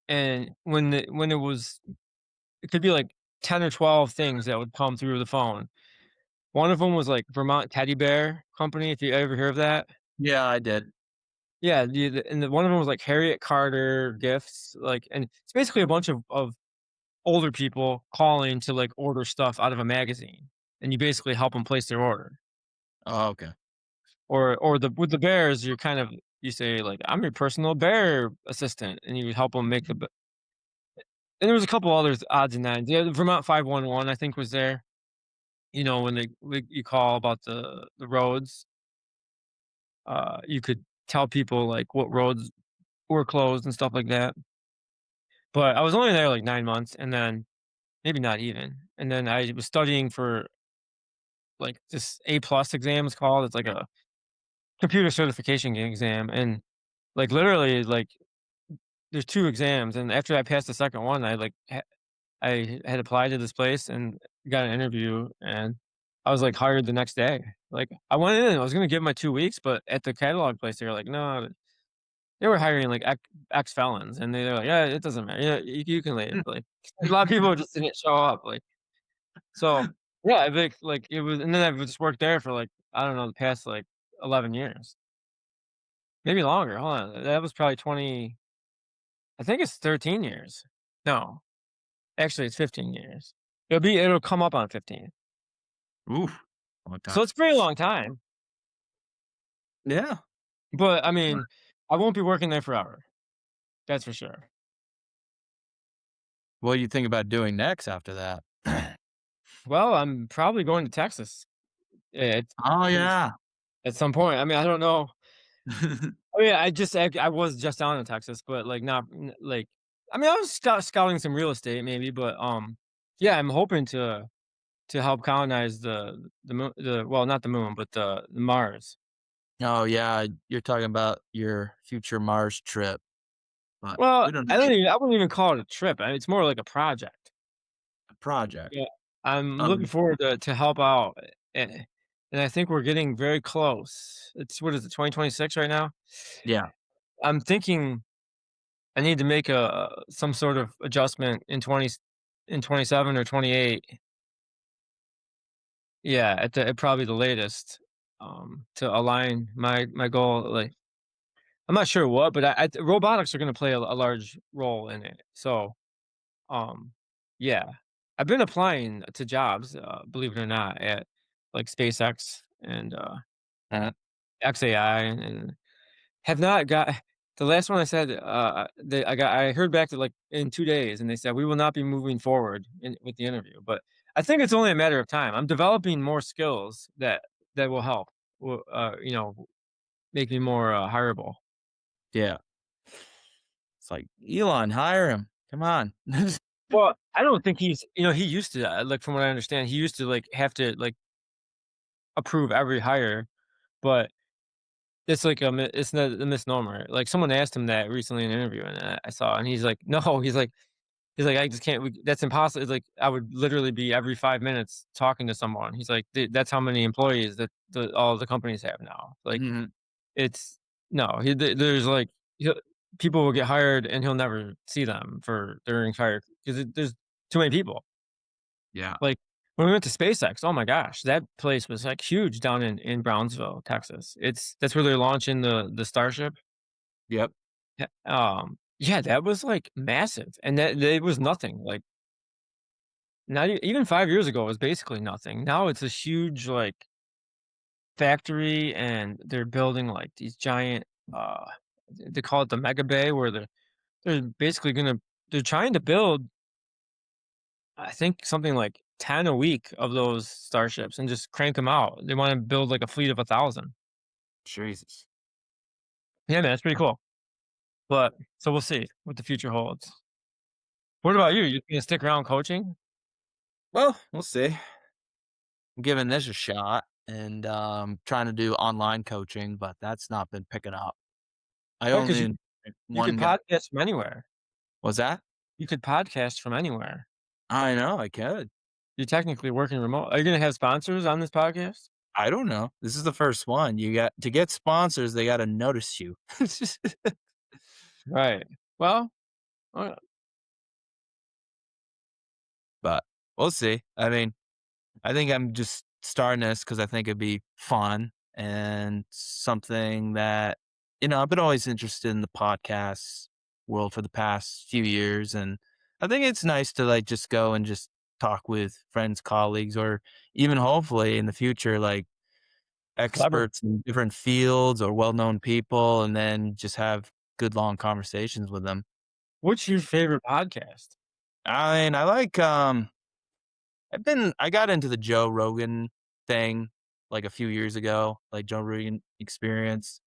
B: and when it was it could be, like, 10 or 12 things that would come through the phone. One of them was, like, Vermont Teddy Bear Company, if you ever hear of that.
A: Yeah, I did.
B: Yeah, one of them was, like, Harriet Carter Gifts, like and it's basically a bunch of older people calling to, like, order stuff out of a magazine, and you basically help them place their order.
A: Oh, okay.
B: Or the with the bears, you're kind of you say, like, "I'm your personal bear assistant," and you help them make the b and there was a couple others odds and ends. Yeah, the Vermont 511 I think was there. You know, when you call about the roads, you could tell people like what roads were closed and stuff like that. But I was only there like 9 months, and then maybe not even. And then I was studying for like this A plus exam is called. It's like a computer certification exam, and like literally like there's two exams, and after I passed the second one, I had applied to this place and got an interview, and I was, like, hired the next day. Like, I went in, I was gonna give my 2 weeks, but at the catalog place, they were like, "No," they were hiring, like, ex-felons, and they're like, "Yeah, it doesn't matter. Yeah, you can leave." Like, a lot of people just didn't show up, like, so, yeah, I think, like, it was and then I've just worked there for, like, I don't know, the past, like, 11 years. Maybe longer, hold on, that was probably 20 I think it's 13 years. No, actually, it's 15 years. It'll come up on 15.
A: Oof, long time.
B: So it's a pretty long time,
A: Yeah.
B: but I mean, I won't be working there forever. That's for sure.
A: What do you think about doing next after that?
B: Well, I'm probably going to Texas at
A: Oh,
B: at
A: yeah.
B: at some point. I mean, I don't know. Oh yeah, I was just down in Texas, but like not like I mean, I was scouting some real estate maybe, but yeah, I'm hoping to help colonize the moon, the well, not the moon, but the Mars.
A: Oh, yeah, you're talking about your future Mars trip, but
B: Well,
A: we don't know
B: I wouldn't even call it a trip. It's more like a project.
A: a project.
B: Yeah, I'm looking
A: Um,
B: forward to help out, and and I think we're getting very close. It's what is it, 2026 right now?
A: yeah,
B: I'm thinking I need to make a some sort of adjustment in 27 or 28. Yeah, at probably the latest, to align my goal. Like I'm not sure what, but robotics are going to play a large role in it. So yeah. I've been applying to jobs, believe it or not, at like SpaceX and
A: uh,
B: XAI and have not got the last one I said, I heard back to like in 2 days and they said we will not be moving forward with the interview. But I think it's only a matter of time. I'm developing more skills that will help, you know, make me more hireable.
A: yeah. It's like, "Elon, hire him. Come on."
B: Well, I don't think he used to, like from what I understand, he used to like have to like approve every hire, but it's like it's not a misnomer. Like someone asked him that recently in an interview, and I saw, and he's like, "No," he's like, "I just can't. That's impossible." It's like I would literally be every 5 minutes talking to someone. He's like, That's how many employees that all the companies have now." Like
A: Mhm.
B: it's no, there's like he'll, people will get hired and he'll never see them for their entire because there's too many people.
A: Yeah.
B: Like, when we went to SpaceX, oh my gosh, that place was, like, huge down in Brownsville, Texas. That's where they're launching the Starship.
A: Yep.
B: Yeah, that was, like, massive, and that it was nothing, like, not even 5 years ago, it was basically nothing. Now it's a huge, like, factory, and they're building, like, these giant, they call it the Mega Bay, where they're basically they're trying to build I think something like 10 a week of those starships and just crank them out. They wanna build like a fleet of 1,000.
A: Jesus.
B: Yeah, man, it's pretty cool. But so we'll see what the future holds. What about you? You gonna stick around coaching?
A: Well, we'll see. I'm giving this a shot and, trying to do online coaching, but that's not been picking up. I
B: Yeah, because
A: only
B: you could
A: one guy.
B: podcast from anywhere.
A: What's that?
B: You could podcast from anywhere.
A: I know, I could.
B: You're technically working remote. Are you gonna have sponsors on this podcast?
A: I don't know. This is the first one. You got to get sponsors, they gotta notice you.
B: Right. Well,
A: But we'll see. I mean, I think I'm just starting this because I think it'd be fun and something that, I've been always interested in the podcast world for the past few years. And I think it's nice to like just go and just talk with friends, colleagues, or even hopefully in the future, like
B: clever.
A: experts in different fields or well known people, and then just have good long conversations with them.
B: What's your favorite podcast?
A: I mean, I got into the Joe Rogan thing like a few years ago, like Joe Rogan Experience.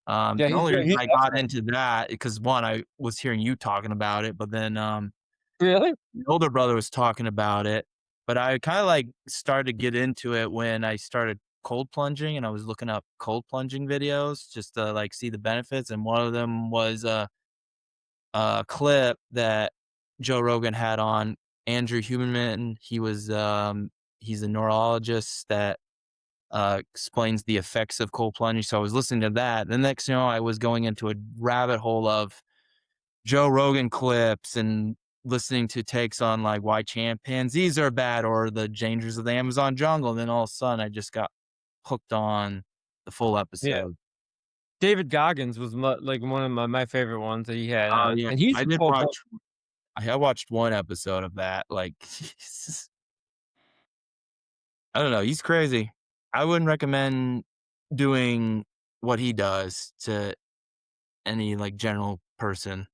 B: Yeah,
A: The
B: he's
A: only
B: great.
A: reason
B: He's
A: I got
B: excellent.
A: into that because one, I was hearing you talking about it, but then
B: Really?
A: my older brother was talking about it. But I kind of like started to get into it when I started cold plunging, and I was looking up cold plunging videos just to like see the benefits. And one of them was a clip that Joe Rogan had on Andrew Huberman. He's a neurologist that explains the effects of cold plunging. So I was listening to that. The next thing you know, I was going into a rabbit hole of Joe Rogan clips and listening to takes on like why chimpanzees are bad or the dangers of the Amazon jungle. And then all of a sudden, I just got hooked on the full
B: Yeah.
A: episode.
B: David Goggins was like one of my favorite ones that he had
A: Oh
B: on,
A: yeah,
B: and he's
A: I
B: a
A: did
B: cold
A: watch.
B: plunge.
A: I watched one episode of that. Like, I don't know. He's crazy. I wouldn't recommend doing what he does to any like general person.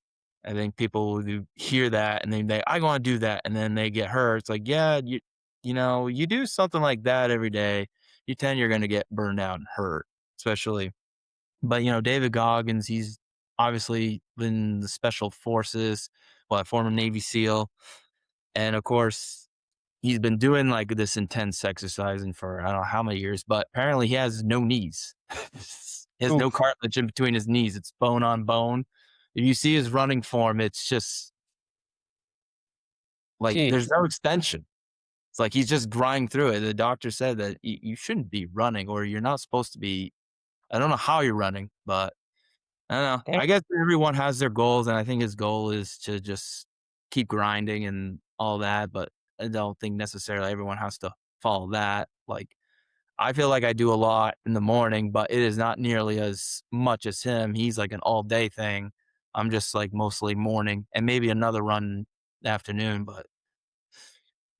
A: I think people who hear that and they I want to do that and then they get hurt. It's like, yeah, you know, you do something like that every day, you tend you're gonna get burned out and hurt, especially. But you know, David Goggins, he's obviously been the special forces, well, a former Navy SEAL. And of course, he's been doing like this intense exercising for I don't know how many years, but apparently he has no knees. He has no
B: Oof,
A: cartilage in between his knees. It's bone on bone. If you see his running form, it's just like there's
B: jeez.
A: no extension. It's like he's just grinding through it. The doctor said that you shouldn't be running or you're not supposed to be. I don't know how you're running, but I don't know.
B: Damn.
A: I guess everyone has their goals, and I think his goal is to just keep grinding and all that. But I don't think necessarily everyone has to follow that. Like I feel like I do a lot in the morning, but it is not nearly as much as him. He's like an all day thing. I'm just like mostly morning and maybe another run in the afternoon. But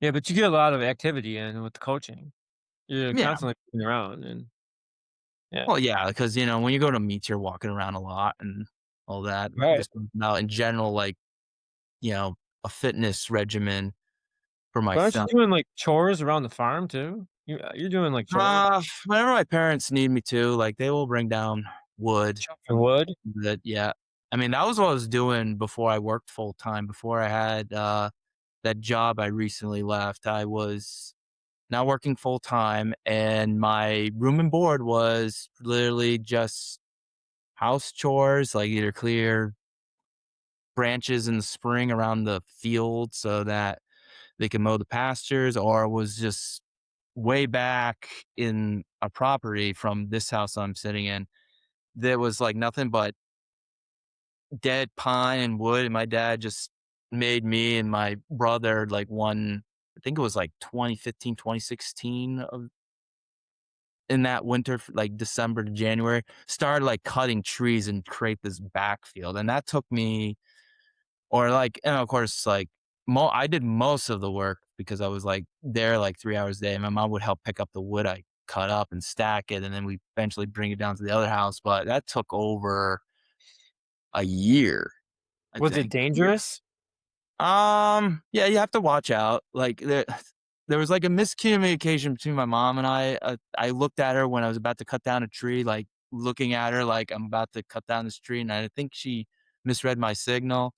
B: Yeah, but you get a lot of activity in with the coaching. You're
A: yeah,
B: constantly moving around, and yeah.
A: well, yeah, because you know when you go to meets, you're walking around a lot and all that.
B: Right.
A: Just now in general, like you know, a fitness regimen for
B: But aren't you
A: myself.
B: doing, like, chores around the farm too? You're doing, like, chores?
A: Whenever my parents need me to, like, they will bring down wood.
B: Chopping wood?
A: That yeah. I mean, that was what I was doing before I worked full time. Before I had that job I recently left, I was now working full time, and my room and board was literally just house chores, like either clear branches in the spring around the field so that they can mow the pastures, or was just way back in a property from this house I'm sitting in. There was like nothing but dead pine and wood. And my dad just made me and my brother like one, I think it was like 2015, 2016 of in that winter, like December to January, started like cutting trees and create this backfield. And that took me or like, and of course, like I did most of the work because I was like there like 3 hours a day. My mom would help pick up the wood I cut up and stack it, and then we eventually bring it down to the other house. But that took over a year, I
B: Was it
A: think.
B: dangerous?
A: Yeah, you have to watch out. Like there was like a miscommunication between my mom and I. I looked at her when I was about to cut down a tree, like looking at her like I'm about to cut down this tree, and I think she misread my signal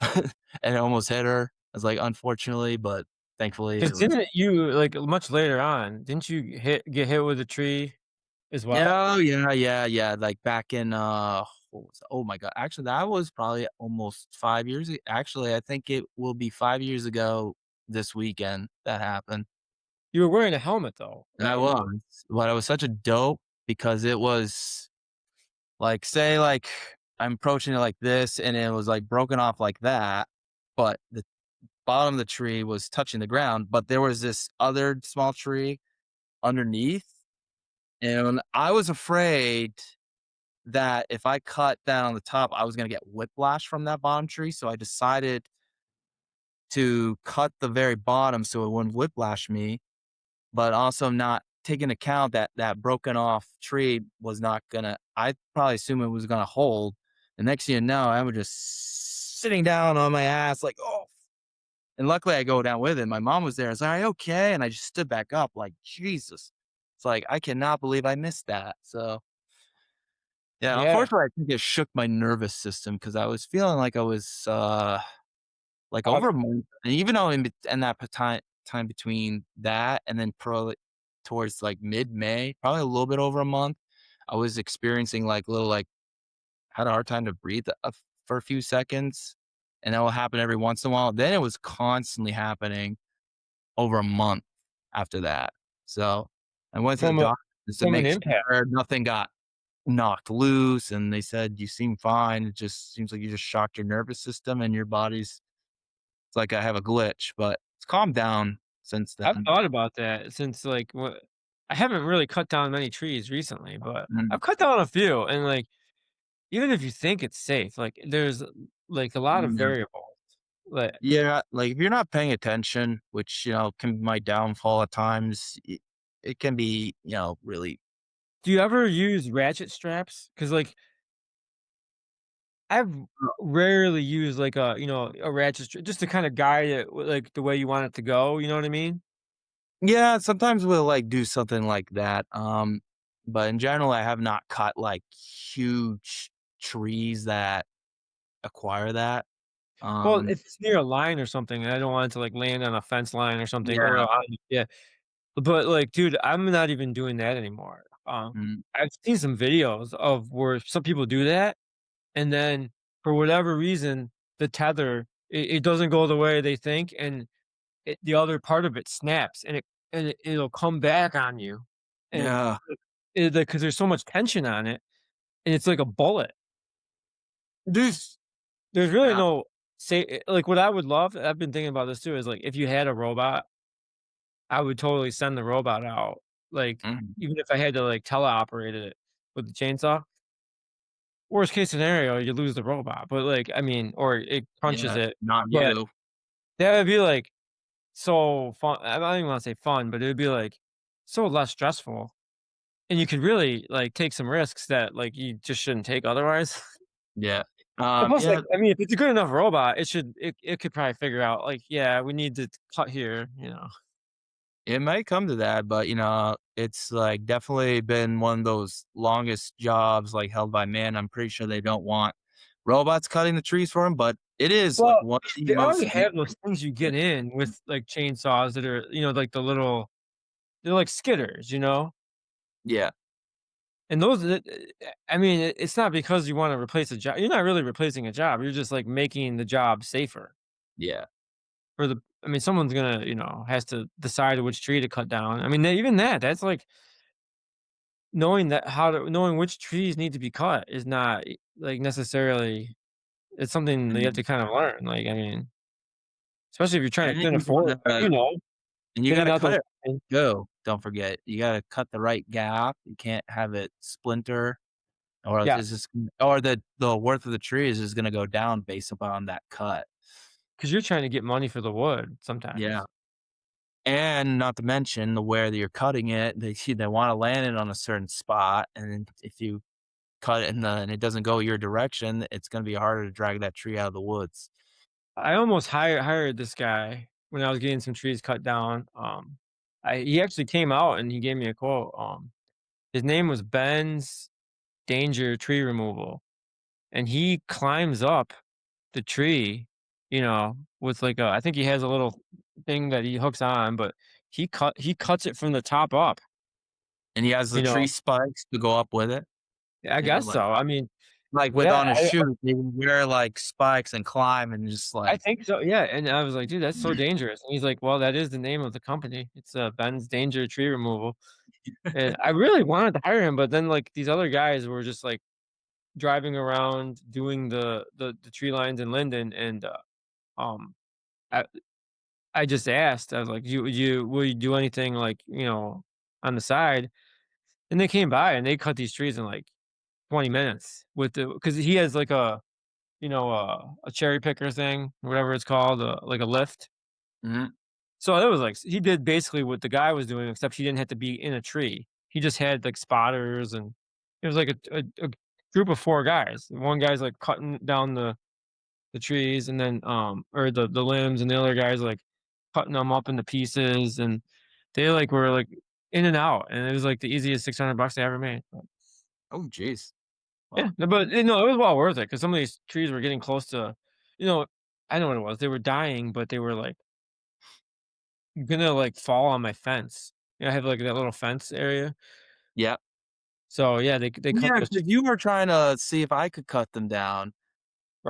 A: and it almost hit her. I was like, unfortunately, but thankfully
B: Because
A: it was.
B: didn't you, like, much later on, didn't you get hit with a tree as well?
A: Yeah, oh, yeah, yeah, yeah. Like back in what was oh my god. Actually, that was probably almost 5 years. Actually, I think it will be 5 years ago this weekend that happened.
B: You were wearing a helmet though,
A: I
B: right?
A: was, but I was such a dope because it was like, say, like I'm approaching it like this, and it was like broken off like that, but the bottom of the tree was touching the ground, but there was this other small tree underneath, and I was afraid that if I cut down on the top, I was gonna get whiplash from that bottom tree, so I decided to cut the very bottom so it wouldn't whiplash me, but also not take into account that that broken off tree was not gonna I probably assume it was gonna hold. The next thing you know, I was just sitting down on my ass like, "Oh." And luckily I go down with him. My mom was there. I was like, "Are you okay?" And I just stood back up like, Jesus. It's like, I cannot believe I missed that. So, yeah,
B: Yeah.
A: unfortunately, I think it shook my nervous system because I was feeling like I was, like,
B: Uh,
A: over a month, and even though in that time between that and then probably towards, like, mid-May, probably a little bit over a month, I was experiencing, like, little, like, had a hard time to breathe, for a few seconds, and that will happen every once in a while. Then it was constantly happening over a month after that. So, I went to the
B: from a
A: doctor just to
B: from an
A: make
B: impact.
A: sure nothing got knocked loose, and they said, "You seem fine. It just seems like you just shocked your nervous system and your body's it's like I have a glitch," but it's calmed down since
B: I've
A: then.
B: thought about that since, like, what I haven't really cut down many trees recently, but
A: Mm,
B: I've cut down a few, and, like, even if you think it's safe, like, there's, like, a lot of
A: yeah.
B: variables. Like,
A: Yeah, like, if you're not paying attention, which, can be my downfall at times, it can be, really
B: do you ever use ratchet straps? Because like, I've rarely used, like, a ratchet strap just to kinda guide it with, like, the way you want it to go, you know what I mean?
A: Yeah, sometimes we'll, like, do something like that, but in general, I have not cut, like, huge trees that acquire that,
B: Well,
A: um
B: if it's near a line or something, and I don't want it to, like, land on a fence line or something or
A: Yeah,
B: on yeah. But, like, dude, I'm not even doing that anymore.
A: mm,
B: I've seen some videos of where some people do that, and then for whatever reason, the tether, it doesn't go the way they think, and the other part of it snaps, and it'll come back on you, and
A: yeah,
B: it like, 'cause there's so much tension on it, and it's like a bullet. There's there's really
A: yeah,
B: no say like, what I would love I've been thinking about this too, is, like, if you had a robot, I would totally send the robot out, like,
A: mhm,
B: even if I had to, like, teleoperate it with the chainsaw. Worst case scenario, you lose the robot, but, like, I mean, or it punches
A: yeah,
B: it,
A: not
B: but
A: you.
B: that would be, like, so fun I don't even wanna say fun, but it would be, like, so less stressful, and you could really, like, take some risks that, like, you just shouldn't take otherwise.
A: Yeah.
B: And plus, like,
A: Yeah,
B: I mean, if it's a good enough robot, it could probably figure out, like, "Yeah, we need to cut here," you know?
A: it might come to that, but, it's, like, definitely been one of those longest jobs, like, held by man. I'm pretty sure they don't want robots cutting the trees for them, but it is, like,
B: Well,
A: one of the
B: they already
A: most
B: have those things you get in with, like, chainsaws that are, like, they're like skidders, you know?
A: Yeah,
B: And those I mean, it's not because you wanna replace a job. You're not really replacing a job, you're just, like, making the job safer
A: yeah,
B: for the I mean, someone's gonna, has to decide which tree to cut down. I mean, even that's, like, knowing which trees need to be cut is not, like, necessarily it's something that you have
A: mhm,
B: to kind of learn, like, I mean, especially if you're trying to
A: and
B: can
A: you
B: afford,
A: and you
B: getting
A: gotta
B: out
A: cut
B: those
A: it go, don't forget. You gotta cut the right gap, you can't have it splinter, or else it's
B: yes,
A: just or the worth of the tree is just gonna go down based upon that cut.
B: because 'cause you're trying to get money for the wood
A: Yeah.
B: sometimes.
A: And not to mention the where that you're cutting it, they wanna land it on a certain spot, and then if you cut it and it doesn't go your direction, it's gonna be harder to drag that tree out of the woods.
B: I almost hired this guy when I was getting some trees cut down. He actually came out and he gave me a quote. His name was Ben's Danger Tree Removal, and he climbs up the tree, with like I think he has a little thing that he hooks on, but he cuts it from the top up.
A: And he has the
B: You
A: tree
B: know,
A: spikes to go up with it.
B: I
A: You know,
B: guess so. I mean,
A: like with
B: yeah,
A: on his shoes, they would wear, like, spikes and climb and just,
B: I
A: like
B: think so. Yeah, and I was like, dude, that's so dangerous. And he's like, well, that is the name of the company. It's Ben's Danger Tree Removal. And I really wanted to hire him, but then, like, these other guys were just, like, driving around doing the tree lines in Linden, and, um, I I just asked, I was like, "You will you do anything, like, on the side?" And they came by, and they cut these trees in, like, 20 minutes with the because he has, like, a cherry picker thing, whatever it's called, like a lift.
A: Mhm,
B: So it was like he did basically what the guy was doing, except he didn't have to be in a tree. He just had, like, spotters, and it was like a group of 4 guys. One guy's, like, cutting down the trees, and then, or the limbs, and the other guys, like, cutting them up into pieces, and they, like, were, like, in and out, and it was, like, the easiest 600 bucks I ever made.
A: Oh, jeez.
B: Yeah,
A: Wow.
B: no, but, you know, it was well worth it because some of these trees were getting close to, you know, I know what it was. They were dying, but they were, like, gonna, like, fall on my fence. I have, like, that little fence area.
A: Yeah.
B: So, yeah, they cut
A: Yeah,
B: those
A: because you were trying to see if I could cut them down,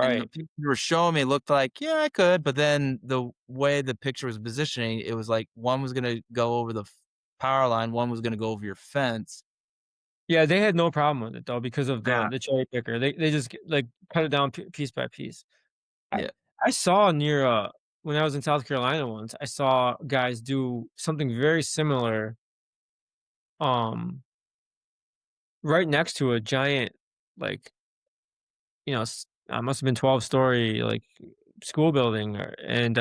A: and the
B: right.
A: picture you were showing me looked like, "Yeah, I could," but then the way the picture was positioning, it was like one was gonna go over the power line, one was gonna go over your fence.
B: Yeah, they had no problem with it, though, because of
A: Yeah,
B: the cherry picker. They just, like, cut it down piece by piece. I
A: yeah.
B: I saw near, when I was in South Carolina once, I saw guys do something very similar, um, right next to a giant, like, must have been 12-story, like, school building, and,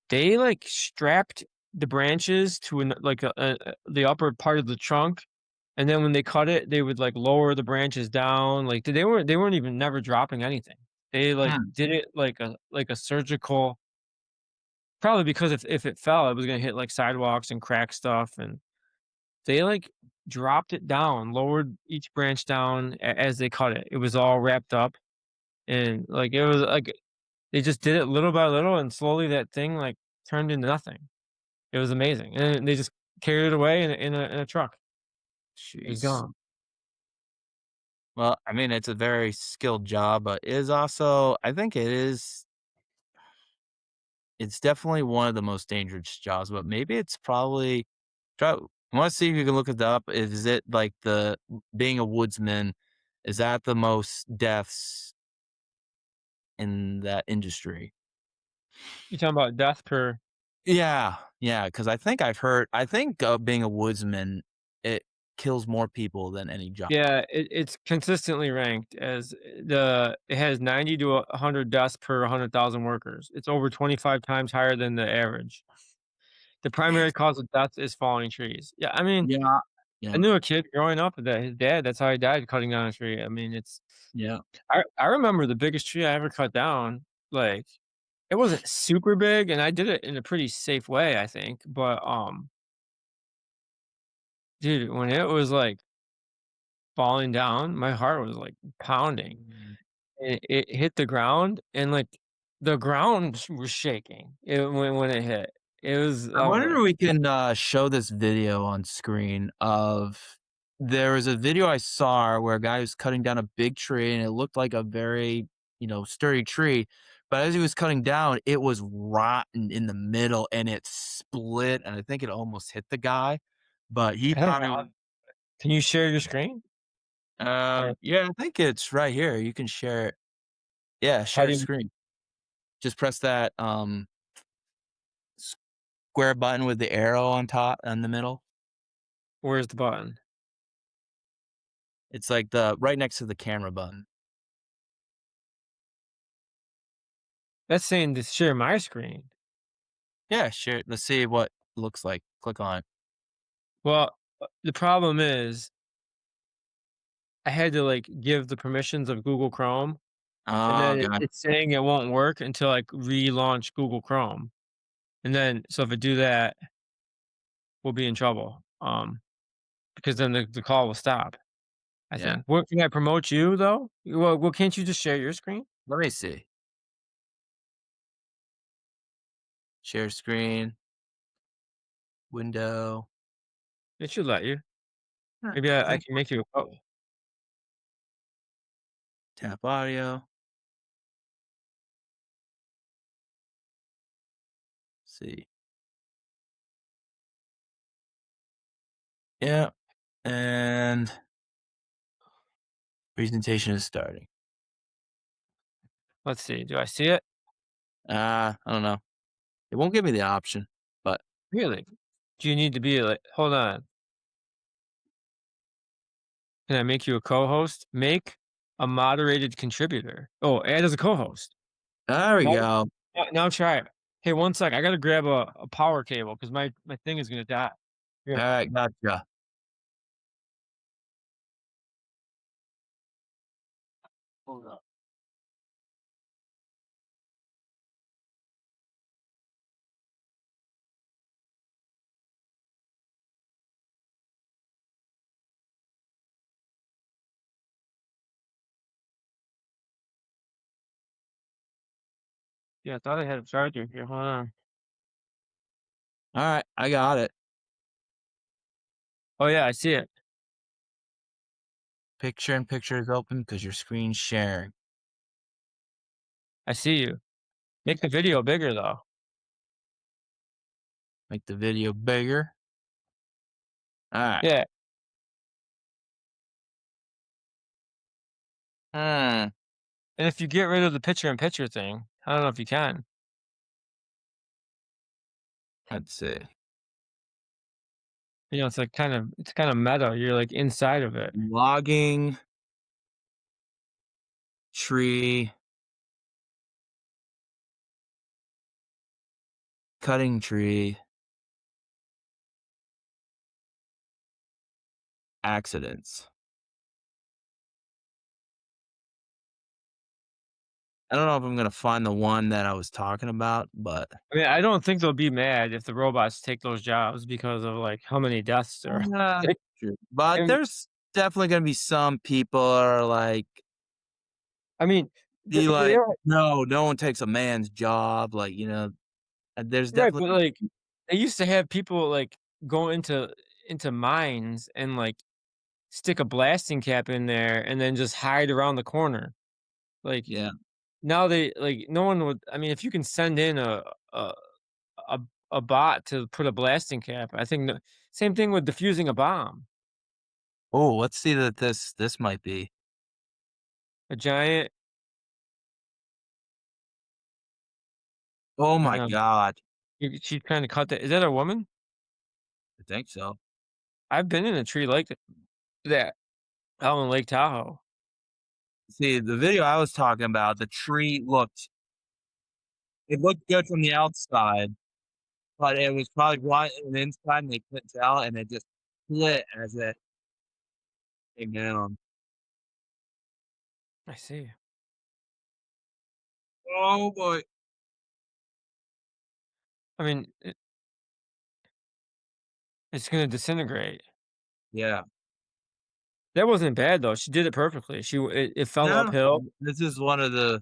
B: they, like, strapped the branches to like, the upper part of the trunk, and then when they cut it, they would, like, lower the branches down, like, they weren't even never dropping anything. They, like,
A: Hmm.
B: did it like a surgical, probably because if it fell, it was gonna hit, like, sidewalks and crack stuff, and they, like, dropped it down, lowered each branch down as they cut it. It was all wrapped up, and, like, it was, like, they just did it little by little, and slowly that thing, like, turned into nothing. It was amazing, and they just carried it away in a truck. It was
A: Jeez.
B: gone.
A: Well, I mean, it's a very skilled job, but it is also I think it's definitely one of the most dangerous jobs, but maybe it's probably try I wanna see if you can look it up. Is it like the being a woodsman, is that the most deaths in that industry?
B: You talking about death per
A: Yeah, yeah, because I think, being a woodsman, it kills more people than any job.
B: Yeah, it's consistently ranked as it has 90 to 100 deaths per 100,000 workers. It's over 25 times higher than the average. The primary
A: Jeez.
B: cause of death is falling trees. Yeah, I mean,
A: Yeah,
B: I
A: yeah,
B: knew a kid growing up that his dad, that's how he died, cutting down a tree. I mean,
A: yeah.
B: I remember the biggest tree I ever cut down, like, it wasn't super big, and I did it in a pretty safe way, I think, but, dude, when it was, like, falling down, my heart was, like, pounding.
A: Mm.
B: It hit the ground, and, like, the ground was shaking when it hit.
A: I
B: I was
A: wonder
B: like,
A: if we can, show this video on screen of there was a video I saw where a guy was cutting down a big tree, and it looked like a very, sturdy tree, but as he was cutting down, it was rotten in the middle, and it split, and I think it almost hit the guy, but he
B: I don't
A: probably
B: know. Can you share your screen? Or
A: yeah, I think it's right here, you can share it. Yeah,
B: how
A: share
B: do you
A: screen. Just press that, square button with the arrow on top in the middle.
B: where's the button?
A: It's like the right next to the camera button.
B: That's saying to share my screen.
A: Yeah, sure. Let's see what it looks like. Click on it.
B: Well, the problem is I had to, like, give the permissions of Google Chrome, and
A: Oh,
B: then
A: god.
B: it's saying it won't work until I relaunch Google Chrome, and then so if I do that, we'll be in trouble, because then the call will stop, I
A: Yeah.
B: think. What, can I promote you, though? Well, can't you just share your screen?
A: Let me see. Share screen, window,
B: It should let you. Maybe
A: I
B: I
A: think
B: can make you a
A: tap audio. See. Yeah. And presentation is starting.
B: let's see, do I see it?
A: I don't know. It won't give me the option, but
B: Really? Do you need to be, like, hold on. Can I make you a co-host? Make a moderated contributor. Oh, add as a co-host.
A: there we
B: Now
A: go.
B: now try it. Hey, one sec, I gotta grab a power cable because my thing is gonna die.
A: All
B: Here,
A: right, gotcha.
B: hold up. Yeah, I thought I had a charger here. Hold on.
A: Alright, I got it.
B: Oh yeah, I see it.
A: Picture in picture is open because your screen's sharing.
B: I see you. Make the video bigger though.
A: Make the video bigger. Alright.
B: Yeah.
A: Hmm,
B: And if you get rid of the picture in picture thing, I don't know if you can.
A: let's see.
B: You know, it's kind of meta. You're like inside of it.
A: Logging, tree, cutting tree, accidents. I don't know if I'm gonna find the one that I was talking about, but
B: I mean, I don't think they'll be mad if the robots take those jobs because of like how many deaths there are.
A: uh,
B: Like,
A: true. But
B: and
A: there's definitely gonna be some people are like
B: I mean,
A: be like,
B: they're
A: "No, no one takes a man's job," like, there's
B: right, but
A: definitely
B: like they used to have people like go into mines and like stick a blasting cap in there and then just hide around the corner. Like
A: yeah.
B: now they like no one would. I mean, if you can send in a a, a bot to put a blasting cap, I think same thing with defusing a bomb.
A: Oh, let's see that this might be.
B: A giant,
A: Oh my
B: um,
A: god.
B: she's trying to cut that. Is that a woman?
A: I think so.
B: I've been in a tree like that out in Lake Tahoe.
A: See, the video I was talking about, the tree looked good from the outside, but it was probably rotten inside and they couldn't tell, and it just split as it came down.
B: I see.
A: Oh boy.
B: I mean, it's gonna disintegrate.
A: Yeah.
B: That wasn't bad though. She did it perfectly. It fell
A: No,
B: uphill.
A: this is one of the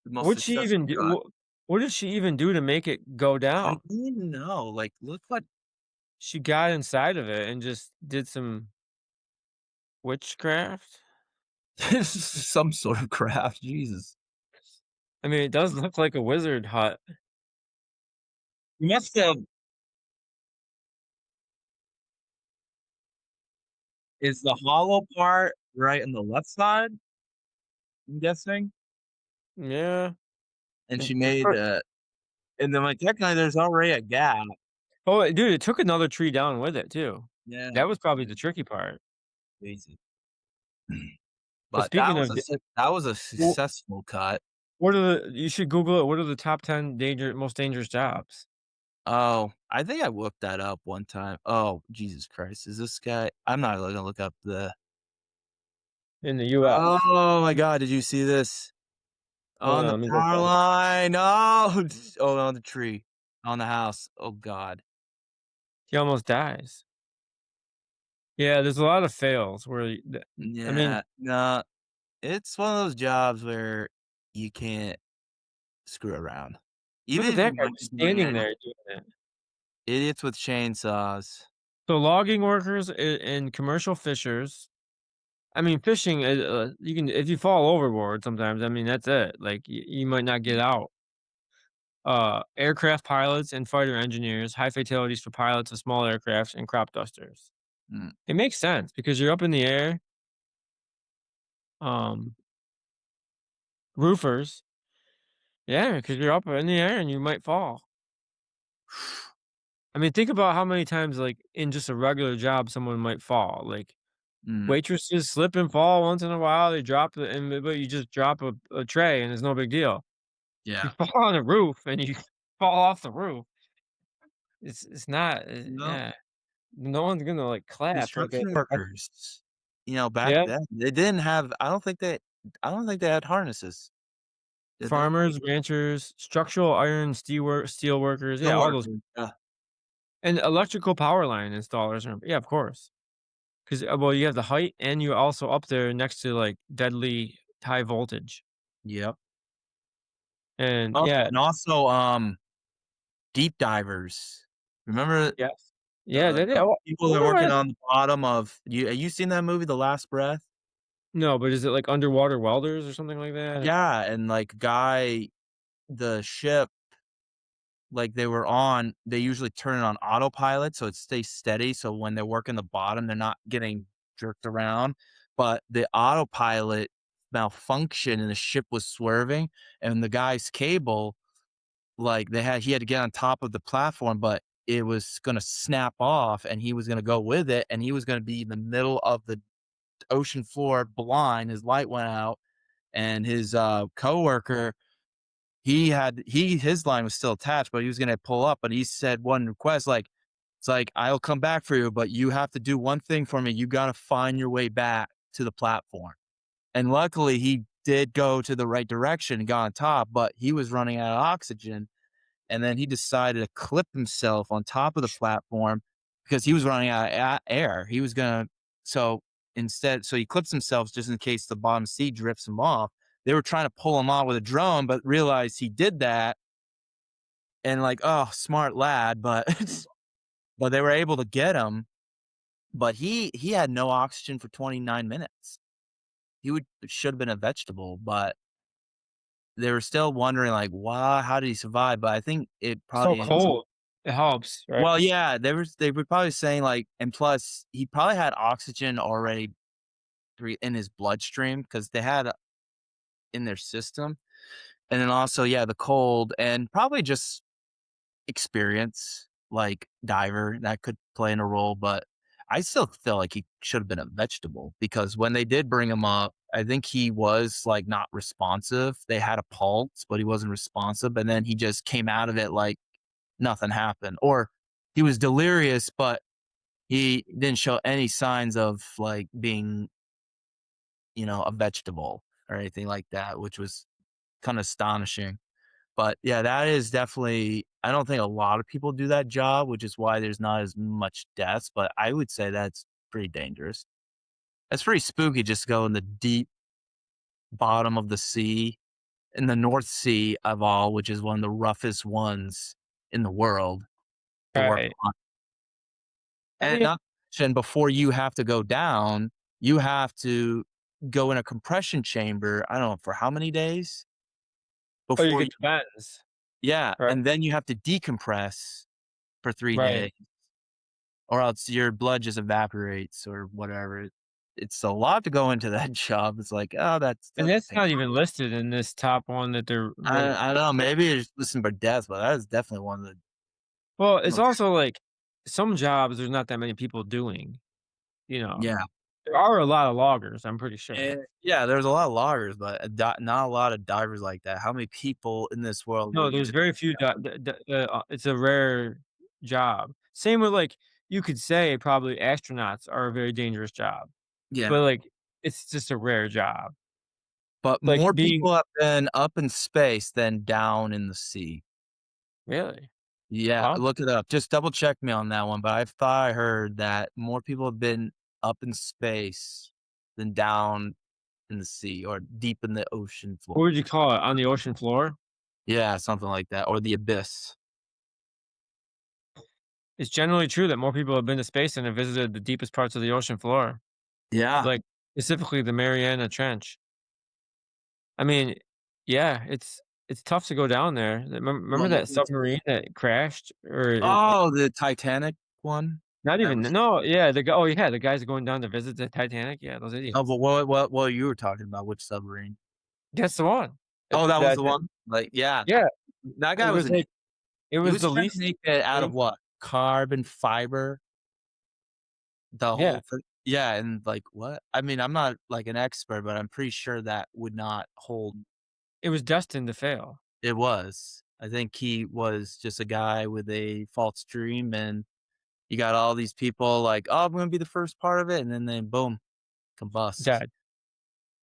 A: most
B: What'd she even
A: successful
B: do?
A: cut.
B: What did she even do to make it go
A: I
B: down?
A: don't even know, like, look what
B: She got inside of it and just did some witchcraft.
A: this is some sort of craft, Jesus.
B: I mean, it does look like a wizard hut.
A: You must have is the hollow part right on the left side, I'm guessing?
B: Yeah.
A: And
B: And
A: she made, and then, like, technically, there's already a gap.
B: oh, dude, it took another tree down with it too.
A: Yeah,
B: That was probably the tricky part.
A: crazy.
B: But
A: But
B: speaking of,
A: that was a
B: wh-
A: successful cut.
B: what are the? You should Google it. What are the top 10 most dangerous jobs
A: Oh, I think I looked that up one time. Oh, Jesus Christ, is this guy I'm not gonna look up the
B: in the U.S.?
A: oh my god, did you see this?
B: Hold
A: On
B: on,
A: the
B: let me go
A: power
B: find it.
A: line, oh, oh, on the tree, on the house, oh god.
B: He almost dies. Yeah, there's a lot of fails where. I mean,
A: Yeah, no, it's one of those jobs where you can't screw around.
B: look
A: Even
B: at
A: if
B: that
A: you
B: guy
A: might be
B: just
A: doing
B: standing
A: it,
B: there doing it.
A: idiots with chainsaws.
B: So logging workers and commercial fishers. I mean, fishing, you can if you fall overboard sometimes, I mean, that's it. Like, you might not get out. Aircraft pilots and fighter engineers, high fatalities for pilots of small aircrafts and crop dusters.
A: Mm,
B: It makes sense because you're up in the air. Um, Roofers, yeah, because you're up in the air and you might fall. I mean, think about how many times, like, in just a regular job, someone might fall. Like,
A: mm,
B: waitresses slip and fall once in a while. They drop it, and but you just drop a tray and it's no big deal. You
A: yeah.
B: fall on a roof and you fall off the roof. It's not,
A: No,
B: yeah. No one's gonna, like, clap like
A: construction
B: a
A: workers, back
B: yeah.
A: then, they didn't have I don't think they had harnesses, did they?
B: Farmers, ranchers, structural iron, steel workers, yeah,
A: Steel
B: all those
A: workers, yeah.
B: and electrical power line installers are yeah, of course. 'Cause, well, you have the height and you're also up there next to, like, deadly high voltage.
A: Yep.
B: And
A: Oh,
B: yeah,
A: and also, deep divers. Remember
B: yes. Yeah,
A: the
B: they did.
A: the
B: I
A: people that are
B: wonder why
A: working
B: that's
A: on the bottom of you have you seen that movie, The Last Breath?
B: no, but is it like underwater welders or something like that?
A: Yeah, and, like, the ship, like, they were on they usually turn it on autopilot so it stays steady, so when they're working the bottom, they're not getting jerked around, but the autopilot malfunctioned and the ship was swerving, and the guy's cable, like, he had to get on top of the platform, but it was gonna snap off, and he was gonna go with it, and he was gonna be in the middle of the ocean floor blind, his light went out, and his, coworker, his line was still attached, but he was gonna pull up, but he said one request, like, it's like, "I'll come back for you, but you have to do one thing for me, you gotta find your way back to the platform." And luckily, he did go to the right direction and got on top, but he was running out of oxygen, and then he decided to clip himself on top of the platform because he was running out of air. He was gonna so so he clips himself just in case the bottom seat drifts him off. They were trying to pull him off with a drone, but realized he did that and like, oh, smart lad, but but they were able to get him. But he had no oxygen for 29 minutes. He would should have been a vegetable, but they were still wondering like, why? How did he survive? But I think it
B: So
A: probably
B: cold. It helps, right?
A: well, yeah, they were probably saying, like and plus, he probably had oxygen already in his bloodstream because they had in their system, and then also, yeah, the cold and probably just experience, like diver, that could play in a role, but I still feel like he should have been a vegetable because when they did bring him up, I think he was, like, not responsive. They had a pulse, but he wasn't responsive, and then he just came out of it like nothing happened, or he was delirious, but he didn't show any signs of, like, being, a vegetable or anything like that, which was kinda astonishing. But, yeah, that is definitely I don't think a lot of people do that job, which is why there's not as much deaths, but I would say that's pretty dangerous. It's pretty spooky just to go in the deep bottom of the sea, in the North Sea of all, which is one of the roughest ones in the world to work
B: Right.
A: on.
B: I
A: And
B: mean,
A: not to mention before you have to go down, you have to go in a compression chamber, I don't know, for how many days?
B: oh, you
A: Before you
B: get the bends,
A: yeah,
B: right?
A: and then you have to decompress for 3
B: Right.
A: days, or else your blood just evaporates or whatever. It's a lot to go into that job. It's like, "Oh,
B: And
A: that's
B: that's
A: pain."
B: not even listed in this top one that they're really
A: I don't know, maybe it's listen for death, but that is definitely one of the
B: well, it's
A: most
B: also like some jobs there's not that many people doing, you know?
A: yeah.
B: There are a lot of loggers, I'm pretty sure.
A: Yeah, there's a lot of loggers, but not a lot of divers like that. How many people in this world
B: No,
A: would
B: there's
A: just
B: very few it's a rare job. Same with, like, you could say probably astronauts are a very dangerous job,
A: yeah.
B: but, like, it's just a rare job.
A: But
B: Like,
A: more
B: being
A: people have been up in space than down in the sea.
B: really?
A: Yeah,
B: Wow.
A: look it up. Just double check me on that one, but I thought I heard that more people have been up in space than down in the sea or deep in the ocean floor.
B: What would you call it? On the ocean floor?
A: Yeah, something like that, or the abyss.
B: It's generally true that more people have been to space than have visited the deepest parts of the ocean floor,
A: Yeah.
B: like, specifically the Mariana Trench. I mean, yeah, it's tough to go down there. Remember that submarine that crashed? Or it
A: Oh, the Titanic one?
B: not
A: That
B: even
A: was
B: no, yeah, the guy oh, yeah, the guys going down to visit the Titanic? Yeah, those
A: oh,
B: idiots.
A: but what you were talking about, which submarine?
B: That's the one.
A: Oh, that was
B: That
A: the one? Like, yeah.
B: yeah,
A: That
B: it
A: guy was
B: was
A: an
B: like it
A: he
B: was
A: was
B: the
A: trying to
B: least
A: make it out of
B: dangerous
A: what? Carbon fiber? The
B: yeah,
A: whole thing yeah, and, like, what? I mean, I'm not, like, an expert, but I'm pretty sure that would not hold
B: it was destined to fail.
A: it was. I think he was just a guy with a false dream, and you got all these people like, "Oh, I'm gonna be the first part of it," and then they boom, combust.
B: Dead,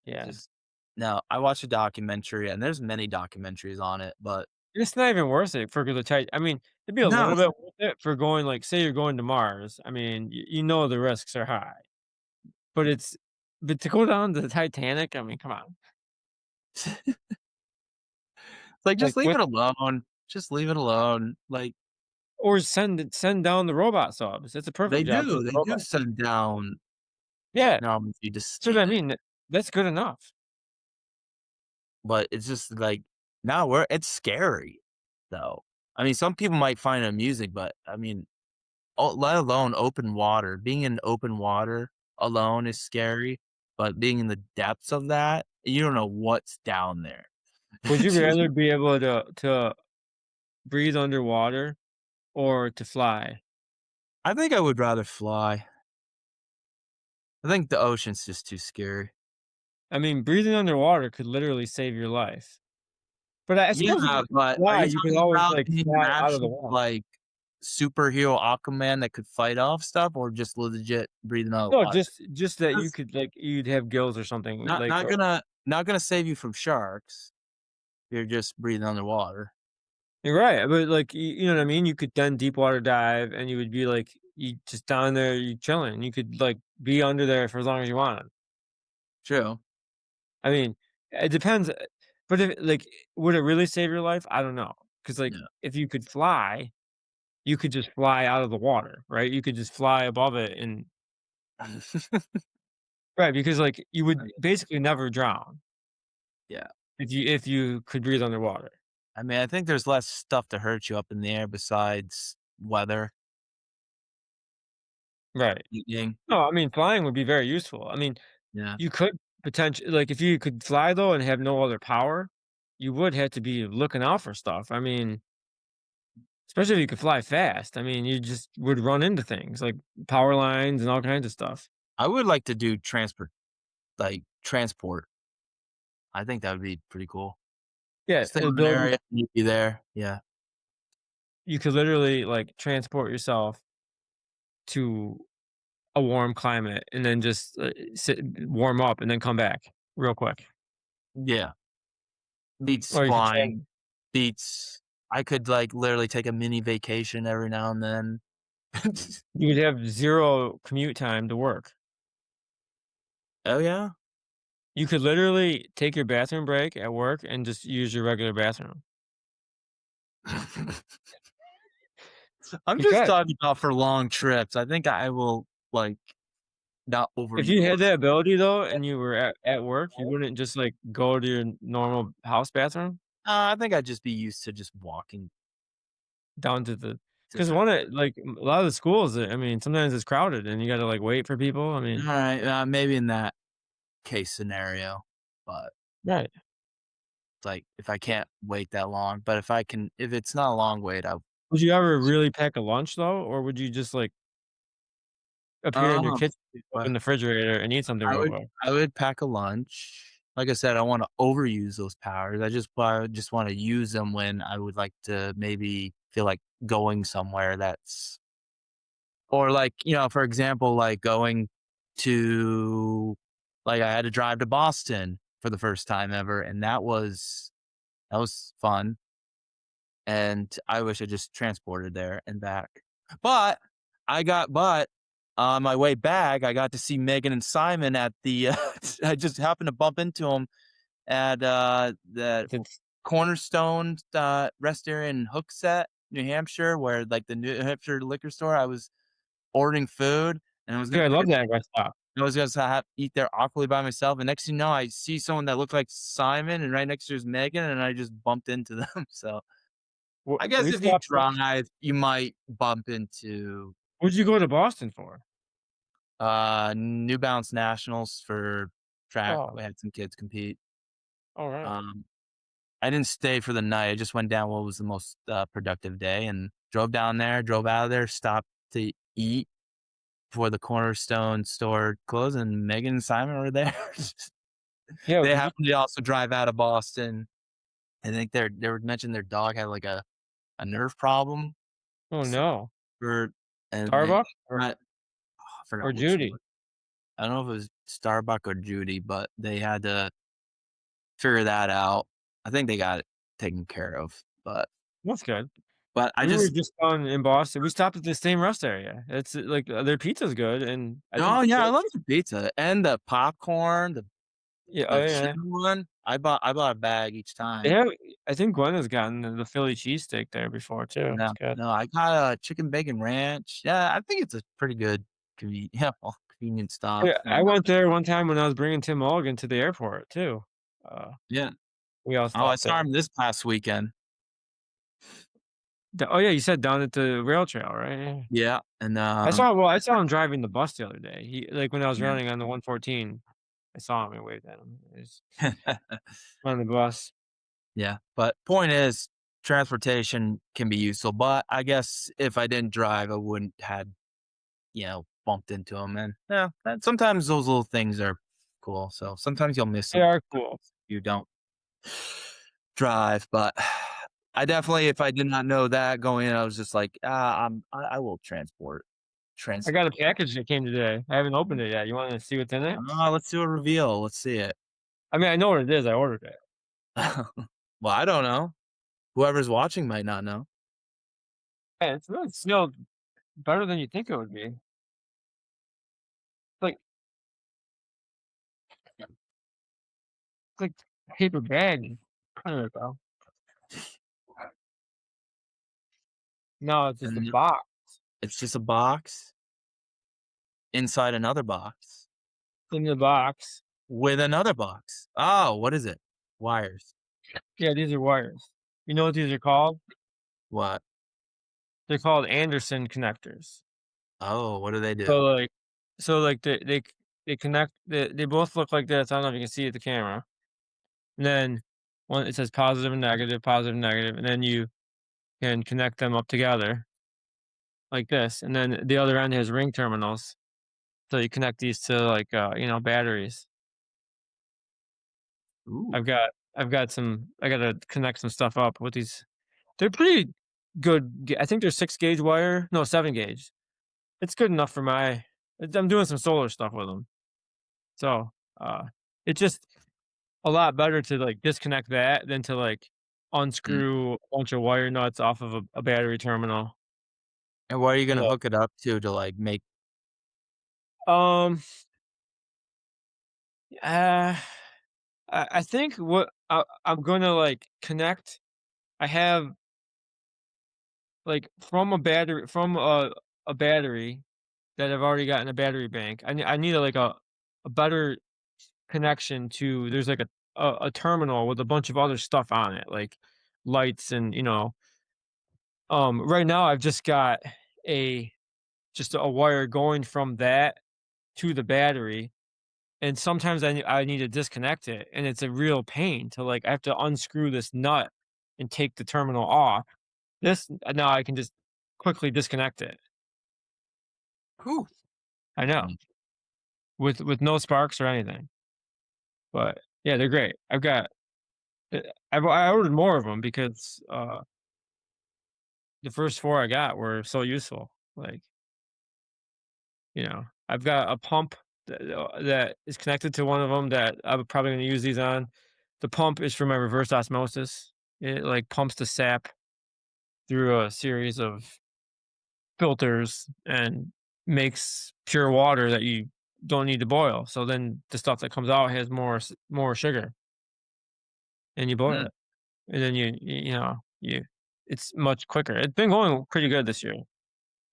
B: yeah.
A: Just no, I watched a documentary, and there's many documentaries on it, but
B: It's not even worth it for the Tit I mean, it'd be a
A: no.
B: little bit worth it for going, like, say you're going to Mars. I mean, you know the risks are high, but it's but to go down to the Titanic, I mean, come on.
A: Like,
B: like
A: just leave
B: with
A: it alone. Just leave it alone. Like,
B: or send down the robot subs. It's a perfect job for the
A: they do
B: robot.
A: send down
B: Yeah,
A: technology to
B: that's what I
A: scan it,
B: mean. That's good enough.
A: but it's just like, now we're it's scary, though. I mean, some people might find it amusing, but I mean, let alone open water. Being in open water alone is scary, but being in the depths of that, you don't know what's down there.
B: Would you rather be able to breathe underwater or to fly?
A: I think I would rather fly. I think the ocean's just too scary.
B: I mean, breathing underwater could literally save your life. But I suppose if
A: Yeah,
B: you could
A: but are
B: fly,
A: you
B: you could
A: talking
B: always,
A: about
B: like,
A: being an
B: fly out of the
A: actual,
B: water.
A: like, superhero Aquaman that could fight off stuff or just legit breathing
B: No,
A: underwater?
B: just that you
A: 'Cause
B: could, like you'd have gills or something,
A: not
B: like,
A: not gonna not gonna save you from sharks. You're just breathing underwater.
B: you're right, but, like, you know what I mean? You could then deep water dive, and you would be, like, you just down there, you chilling. You could, like, be under there for as long as you wanted.
A: True.
B: I mean, it depends, but if like, would it really save your life? I don't know, because like,
A: Yeah.
B: if you could fly, you could just fly out of the water, right? You could just fly above it and right, because, like, you would basically never drown
A: Yeah.
B: if you could breathe underwater.
A: I mean, I think there's less stuff to hurt you up in the air besides weather,
B: Right.
A: heating.
B: No, I mean, flying would be very useful. I mean,
A: Yeah.
B: you could potentially like, if you could fly, though, and have no other power, you would have to be looking out for stuff. I mean, especially if you could fly fast. I mean, you just would run into things, like power lines and all kinds of stuff.
A: I would like to do transport. I think that would be pretty cool.
B: Yeah,
A: Stay in an
B: ability
A: area, you'd be there. Yeah.
B: you could literally, like, transport yourself to a warm climate and then just, sit warm up and then come back real quick.
A: Yeah. Beats
B: Or you could
A: flying,
B: travel.
A: beats I could, like, literally take a mini vacation every now and then.
B: You would have 0 commute time to work.
A: Oh, yeah?
B: You could literally take your bathroom break at work and just use your regular bathroom.
A: I'm
B: You
A: just
B: could.
A: talking about for long trips. I think I will, like, not
B: If you had
A: overuse.
B: that ability, though, and you were at work, you wouldn't just, like, go to your normal house bathroom
A: I think I'd just be used to just walking
B: down to the
A: to
B: because
A: certain
B: one of like, a lot of the schools, I mean, sometimes it's crowded and you gotta, like, wait for people. I mean
A: Alright, maybe in that case scenario, but,
B: right.
A: like, if I can't wait that long, but if it's not a long wait, I'll
B: Would you ever really pack a lunch, though, or would you just, like, appear in your
A: um,
B: kitchen, open
A: but
B: the refrigerator, and eat something
A: I
B: real
A: would
B: quick?
A: I would pack a lunch. Like I said, I wanna overuse those powers. I just wanna use them when I would like to maybe feel like going somewhere that's or, like, for example, like, going to like, I had to drive to Boston for the first time ever, and that was fun, and I wish I just transported there and back. But but on my way back, I got to see Megan and Simon at the I just happened to bump into them at, the
B: It's
A: Cornerstone, rest area in Hooksett, New Hampshire, where, like, the New Hampshire liquor store, I was ordering food, and I was
B: dude,
A: gonna
B: I
A: get
B: love that rest stop.
A: I was gonna eat there awkwardly by myself, and next thing you know, I see someone that looked like Simon, and right next to is Megan, and I just bumped into them, so I guess
B: We
A: if you
B: stopped
A: drive, you might bump into,
B: what'd you go to Boston for?
A: New Balance Nationals for track.
B: Oh,
A: We had some kids compete.
B: alright.
A: Um, I didn't stay for the night, I just went down what was the most, productive day and drove down there, drove out of there, stopped to eat before the Cornerstone store closed, and Megan and Simon were there.
B: Yeah,
A: They
B: we
A: happened to also drive out of Boston. I think they were mentioning their dog had, like, a nerve problem,
B: oh,
A: so
B: no.
A: for and they
B: Starbucks
A: got I
B: or
A: forgot which
B: Judy?
A: one. I don't know if it was Starbuck or Judy, but they had to figure that out. I think they got it taken care of,
B: That's good.
A: but I
B: We were
A: just
B: just down in Boston. We stopped at the same rest area. It's, like, their pizza's good, and I think
A: oh, yeah,
B: their
A: I love the pizza and the popcorn,
B: yeah, oh,
A: the
B: yeah.
A: chicken one. I bought a bag each
B: They
A: time.
B: have I think Gwen has gotten the Philly cheesesteak there before too. It's
A: No,
B: good.
A: no, I got a chicken bacon ranch. Yeah, I think it's a pretty good yeah, well, convenient stop,
B: Yeah, I went there one time when I was bringing Tim Mulligan to the airport too. Uh,
A: yeah.
B: we all
A: Oh, I
B: stopped
A: saw
B: there.
A: him this past weekend.
B: Oh yeah, you said down at the rail trail, right? Yeah.
A: Yeah, and,
B: I saw him driving the bus the other day. He like, when I was
A: yeah.
B: running on the 114, I saw him and waved at him. He's on the bus.
A: Yeah, but point is, transportation can be useful, but I guess if I didn't drive, I wouldn't had, bumped into him, and, yeah, and sometimes those little things are cool, so sometimes you'll miss
B: They
A: them
B: are cool.
A: if you don't drive, but I definitely if I did not know that going in, I was just like, I will
B: I
A: trans
B: got a package that came today. I haven't opened it yet. You wanna see what's in it?
A: let's do a reveal, let's see it.
B: I mean, I know what it is. I ordered it.
A: Well, I don't know. Whoever's watching might not know.
B: Yeah, it's really smelled better than you think it would be. It's like it's like paper bag. There we go. No, it's just a
A: And
B: box.
A: it's just a box inside another box
B: In the box.
A: with another box. Oh, what is it? Wires.
B: Yeah, these are wires. You know what these are called?
A: What?
B: They're called Anderson connectors.
A: Oh, what do they do?
B: So, like they connect they both look like this. I don't know if you can see at the camera. And then one it says positive, negative, and then you can connect them up together like this. And then the other end has ring terminals. So you connect these to like batteries.
A: Ooh.
B: I gotta connect some stuff up with these. They're pretty good. I think they're 6 gauge wire. No, 7 gauge. It's good enough for I'm doing some solar stuff with them. So, it's just a lot better to, like, disconnect that than to, like,
A: Mm.
B: unscrew a bunch of wire nuts off of a battery terminal.
A: And what are you gonna
B: Yeah.
A: hook it up to, like, make
B: Um, uh, I think what I'm gonna, like, connect I have, like, from a battery that I've already got in a battery bank. I need, like, a better connection to there's, like, a terminal with a bunch of other stuff on it, like lights and, right now I've just got a just a wire going from that to the battery, and sometimes I need to disconnect it, and it's a real pain to, like I have to unscrew this nut and take the terminal off. This now I can just quickly disconnect it.
A: Whew.
B: I know,
A: Mm.
B: with no sparks or anything. But, yeah, they're great. I ordered more of them because, the first 4 I got were so useful. Like, I've got a pump that is connected to one of them that I'm probably gonna use these on. The pump is for my reverse osmosis. It, like, pumps the sap through a series of filters and makes pure water that you don't need to boil. So then the stuff that comes out has more sugar, and you boil
A: Mm.
B: it, and then you it's much quicker. It's been going pretty good this year.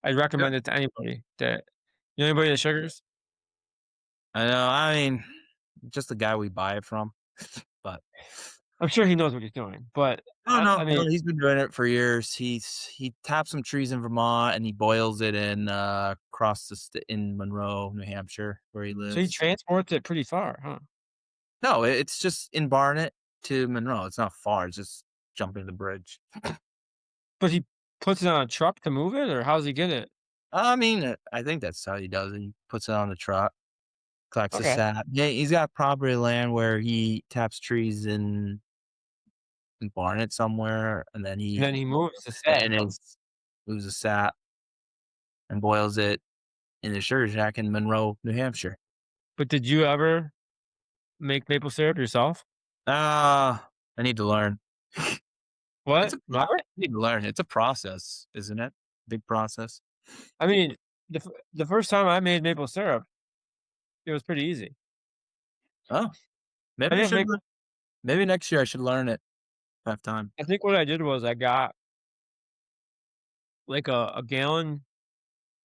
B: I'd
A: Yeah.
B: recommend it to anybody that anybody that sugars?
A: I know, I mean, just the guy we buy it from, but
B: I'm sure he knows what he's doing, but
A: oh,
B: I
A: no,
B: mean,
A: no, he's been doing it for years. He taps some trees in Vermont, and he boils it across in Monroe, New Hampshire, where he
B: so he
A: lives.
B: transports it pretty far, huh?
A: No, it's just in Barnet to Monroe. It's not far, it's just jumping the bridge.
B: But he puts it on a truck to move it, or how does he get it?
A: I mean, I think that's how he does it. He puts it on the truck, collects the
B: Okay,
A: sap. Yeah, he's got property land where he taps trees in Barnet somewhere, and then
B: and
A: he
B: then he moves the sap.
A: and is moves the sap and boils it in the sugar shack in Monroe, New Hampshire.
B: But did you ever make maple syrup yourself?
A: I need to learn.
B: What?
A: I
B: Never?
A: need to learn. It's a process, isn't it? Big process.
B: I mean, the first time I made maple syrup, it was pretty easy.
A: Oh,
B: I
A: maybe I
B: didn't
A: should
B: make
A: learn. Maybe next year I should learn it if I have time.
B: I think what I did was I got like a gallon,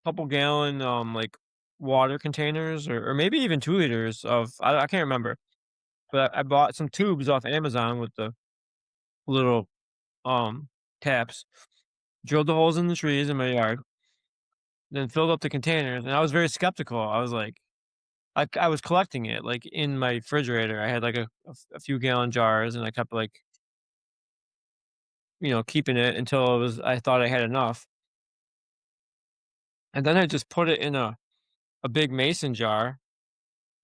B: couple gallon, like water containers or maybe even 2 liters of, I can't remember, but I bought some tubes off Amazon with the little taps, drilled the holes in the trees in my yard, then filled up the containers. And I was very skeptical. I was like, I was collecting it like in my refrigerator. I had like a few gallon jars, and I kept like keeping it until it was I thought I had enough. And then I just put it in a big mason jar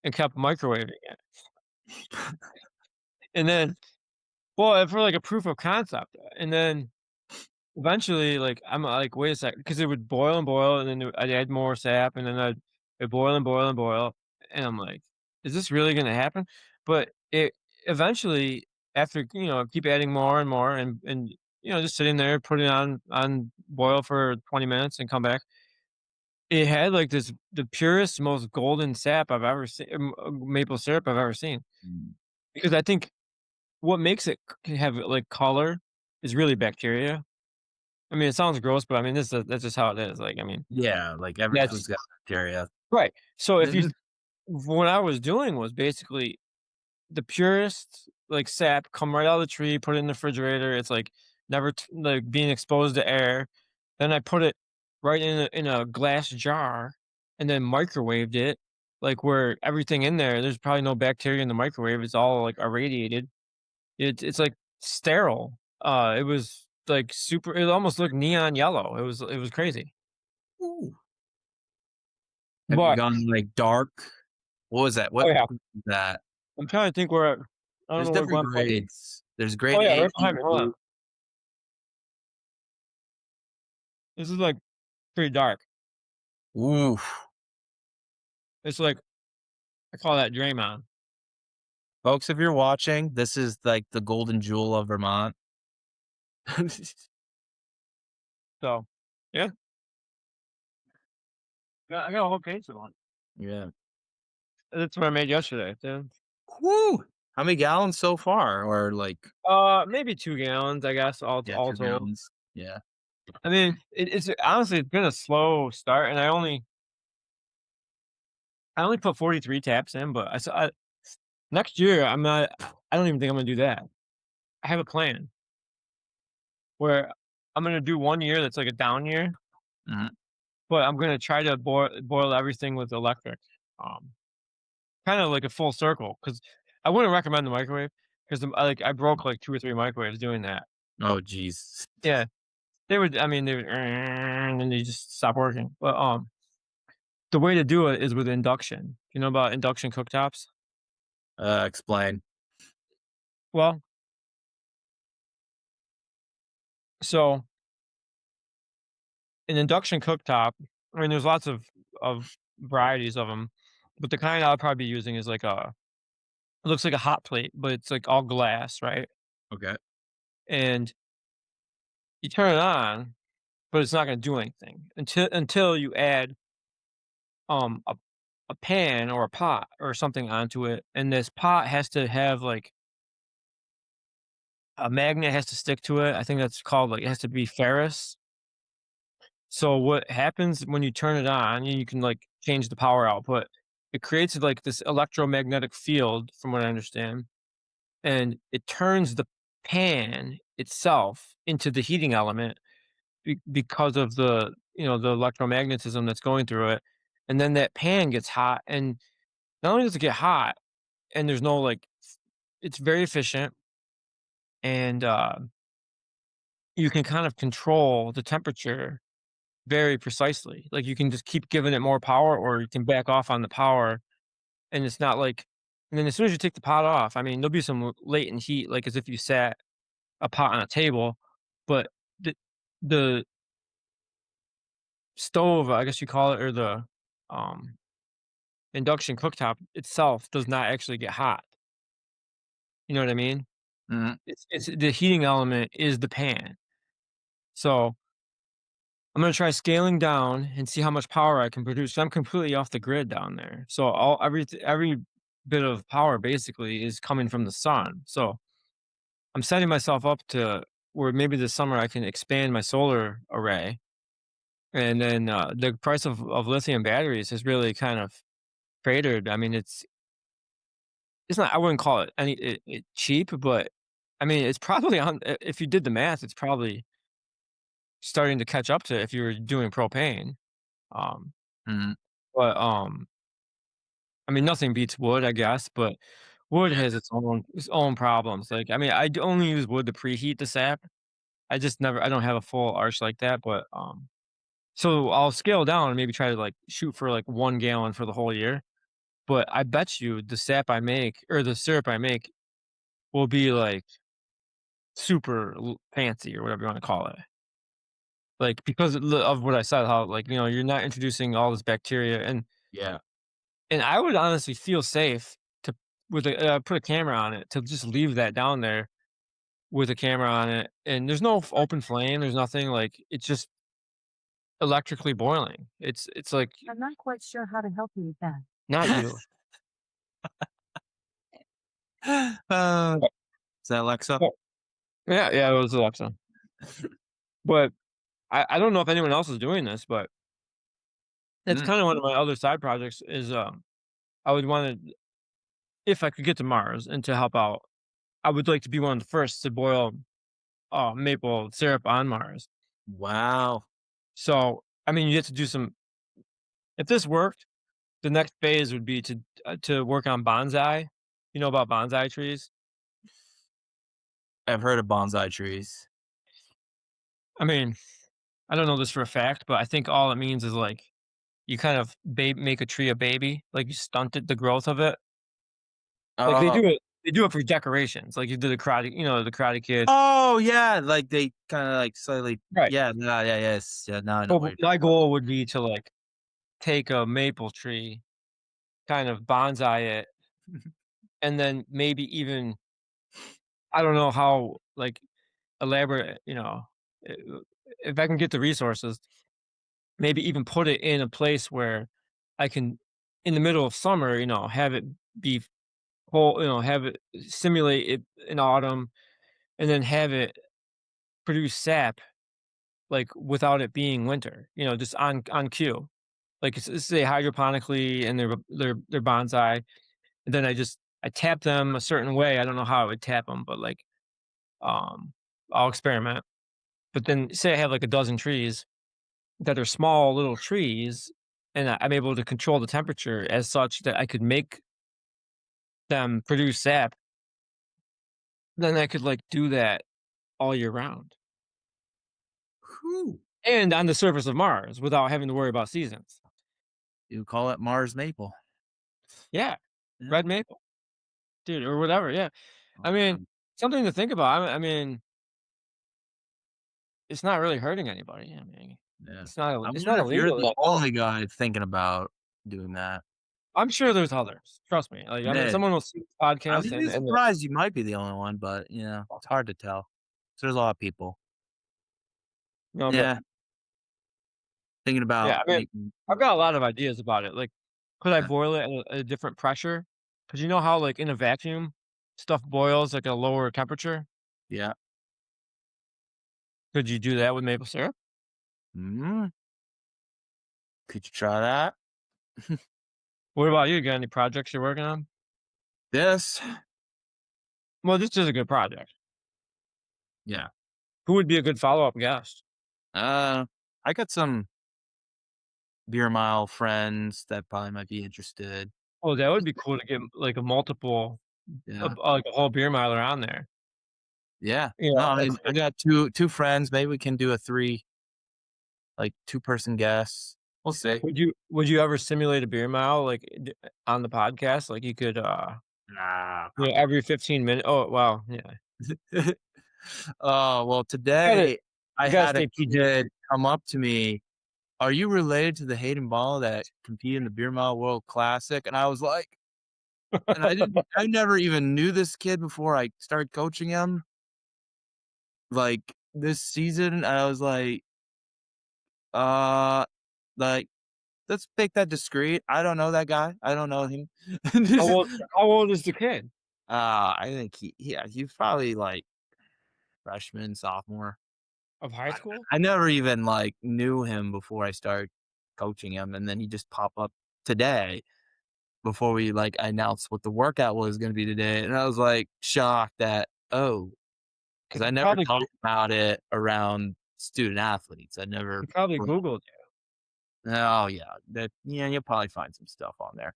B: and kept microwaving it. And then, well, for like a proof of concept. And then eventually, like, I'm like, wait a second, because it would boil and boil, and then I'd add more sap, and then it'd boil and boil and boil. And I'm like, is this really going to happen? But it eventually, after, keep adding more and more, and, just sitting there, put it on boil for 20 minutes and come back. It had like the purest, most golden sap I've ever seen, maple syrup I've ever seen.
A: Mm.
B: Because I think what makes it have like color is really bacteria. I mean, it sounds gross, but I mean, that's just how it is. Like, I mean,
A: Yeah, like every
B: that's
A: food's got bacteria.
B: right. So if you,
A: Th-
B: what I was doing was basically the purest like sap come right out of the tree, put it in the refrigerator. It's like never like being exposed to air. Then I put it right in a glass jar and then microwaved it, like where everything in there, there's probably no bacteria in the microwave. It's all like irradiated. It's like sterile. It was like super. It almost looked neon yellow. It was crazy.
A: Ooh. Have you
B: But
A: gone like dark? What was that?
B: oh
A: What
B: yeah,
A: was that?
B: I'm trying to think where. I don't
A: There's
B: know where
A: different
B: Glenn put.
A: grades. There's
B: Oh
A: grade
B: yeah,
A: A,
B: right
A: B,
B: behind me. Hold on.
A: blue.
B: This is like pretty dark.
A: Ooh.
B: It's like I call that Draymond.
A: Folks, if you're watching, this is like the golden jewel of Vermont.
B: So yeah, I got a whole case of one.
A: Yeah.
B: That's what I made yesterday. Too.
A: Whoo! How many gallons so far? Or like,
B: Maybe 2 gallons, I guess.
A: yeah,
B: All
A: 2
B: told.
A: gallons. Yeah.
B: I mean, it's honestly it's been a slow start, and I only put 43 taps in, but next year I'm not. I don't even think I'm gonna do that. I have a plan where I'm gonna do 1 year that's like a down year,
A: Mhm.
B: but I'm gonna try to boil everything with electric. Um, Kind of like a full circle, because I wouldn't recommend the microwave, because I broke like 2 or 3 microwaves doing that.
A: Oh, geez.
B: Yeah, they would and then they just stop working. But, the way to do it is with induction. You know about induction cooktops?
A: Explain.
B: Well, so an induction cooktop, I mean, there's lots of varieties of them, but the kind I'll probably be using is like it looks like a hot plate, but it's like all glass, right?
A: Okay.
B: And you turn it on, but it's not gonna do anything until you add, um, a a pan or a pot or something onto it, and this pot has to have, like, a magnet has to stick to it. I think that's called, like, it has to be ferrous. So what happens when you turn it on, you can, like, change the power output. It creates, like, this electromagnetic field, from what I understand, and it turns the pan itself into the heating element because of the electromagnetism that's going through it, and then that pan gets hot, and not only does it get hot, and there's no, like, it's very efficient, and, you can kind of control the temperature very precisely. Like, you can just keep giving it more power, or you can back off on the power, and it's not like, and then as soon as you take the pot off, I mean, there'll be some latent heat, like, as if you sat a pot on a table, but the stove, I guess you call it, or the, um, induction cooktop itself does not actually get hot. You know what I mean?
A: Mhm.
B: It's the heating element is the pan. So, I'm gonna try scaling down and see how much power I can produce. I'm completely off the grid down there. So every bit of power basically is coming from the sun. So I'm setting myself up to where maybe this summer I can expand my solar array, and then the price of lithium batteries has really kind of cratered. I mean, it's not. I wouldn't call it cheap, but I mean, it's probably on. If you did the math, it's probably starting to catch up to if you were doing propane. Um,
A: Mhm.
B: but I mean, nothing beats wood, I guess, but wood
A: Yeah.
B: has its own problems. Like, I mean, only use wood to preheat the sap. I don't have a full arch like that, but so I'll scale down and maybe try to like shoot for like 1 gallon for the whole year. But I bet you the sap I make or the syrup I make will be like super fancy or whatever you want to call it. Like because of what I said, how like you're not introducing all this bacteria,
A: Yeah.
B: and I would honestly feel safe to put a camera on it to just leave that down there with a camera on it, and there's no open flame, there's nothing like it's just electrically boiling. It's like
C: I'm not quite sure how to help you with that.
B: not you.
A: Uh,
B: But-
A: is that Alexa?
B: but- Yeah, yeah, it was Alexa. But I don't know if anyone else is doing this, but it's
A: Mm.
B: kind of one of my other side projects is I would want to if I could get to Mars and to help out, I would like to be one of the first to boil maple syrup on Mars.
A: Wow.
B: So I mean, you have to do some. If this worked, the next phase would be to work on bonsai. You know about bonsai trees?
A: I've heard of bonsai trees.
B: I mean, I don't know this for a fact, but I think all it means is like you kind of make a tree a baby, like you stunted the growth of it. Like
A: Oh.
B: they do it for decorations, like you did the Karate Kid.
A: Oh, yeah, like, they kinda, like, slightly
B: Right.
A: yeah, no, yeah, yes, yeah, now I know
B: But
A: what you're
B: my
A: talking about.
B: goal would be to like take a maple tree, kind of bonsai it, and then maybe even I don't know how like elaborate, i- if I can get the resources, maybe even put it in a place where I can, in the middle of summer, have it be whole, have it simulate it in autumn, and then have it produce sap like without it being winter, just on cue. Like say hydroponically, and they're bonsai, and then I tap them a certain way. I don't know how I would tap them, but like um, I'll experiment. But then say I have like a dozen trees that are small little trees, and I'm able to control the temperature as such that I could make them produce sap, then I could like do that all year round.
A: Whew.
B: And on the surface of Mars without having to worry about seasons.
A: You call it Mars maple.
B: Yeah,
A: Yeah.
B: red maple, dude, or whatever. Yeah, I mean
A: Um,
B: something to think about. I mean, it's not really hurting anybody. I mean,
A: yeah. I
B: it's
A: wonder
B: not
A: if you're
B: illegal.
A: the only guy thinking about doing that.
B: I'm sure there's others. Trust me. Like I mean,
A: Man,
B: someone will see this
A: I
B: podcast
A: wouldn't be
B: and
A: surprised you might be the only one, but, it's hard to tell. So there's a lot of people.
B: but
A: Yeah, thinking
B: yeah,
A: about
B: I mean,
A: making
B: I've got a lot of ideas about it. Like, could I
A: yeah,
B: boil it at a different pressure? Because you know how, like, in a vacuum, stuff boils like a lower temperature.
A: yeah.
B: Could you do that with maple syrup?
A: Mm, could you try that?
B: What about you? Got any projects you're working on?
A: This?
B: Well, this is a good project.
A: Yeah.
B: Who would be a good follow up guest?
A: Uh, I got some beer mile friends that probably might be interested.
B: Oh, that would be cool to get like a multiple,
A: Yeah.
B: like a whole beer miler on there.
A: Yeah.
B: Yeah,
A: No, I mean, I got two friends. Maybe we can do a like, two-person guest. We'll see.
B: would you ever simulate a beer mile like on the podcast? Like you could,
A: Nah.
B: every 15 minutes. Oh, wow, yeah.
A: Oh, well,
B: Gotta
A: today I
B: you gotta
A: had a
B: stay PG.
A: kid come up to me, "Are you related to the Hayden Ball that compete in the Beer Mile World Classic?" And I was like I never even knew this kid before I started coaching him, like, this season, and I was uh, like, "Let's make that discreet. I don't know that guy. I don't know him."
B: How old how old is the kid?
A: I think he's probably, like freshman, sophomore.
B: Of high
A: I
B: school?
A: I never even, like, knew him before I started coaching him, and then he just popped up today before we, like, announced what the workout was gonna be today, and I was, like, shocked that, oh, because I
B: He
A: never
B: probably
A: talked about it around student athletes. I never
B: he probably
A: brought
B: Googled you.
A: Oh, yeah, you'll probably find some stuff on there.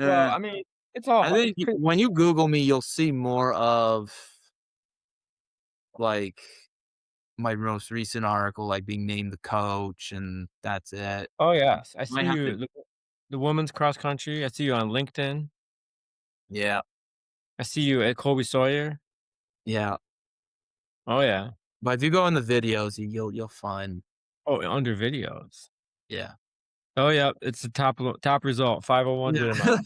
B: Well,
A: Yeah,
B: I mean, it's all
A: I
B: ha
A: think
B: it's pretty
A: when you Google me, you'll see more of, like, my most recent article, like, being named the coach, and that's it.
B: oh, yes. I
A: Might
B: see
A: have to
B: you the women's cross country, I see you on LinkedIn.
A: Yeah,
B: I see you at Colby Sawyer.
A: yeah.
B: Oh, yeah.
A: But if you go in the videos, you'll find
B: Oh, under videos.
A: yeah.
B: Oh, yeah, it's the top result, 5:01
A: Yeah.
B: beer mile.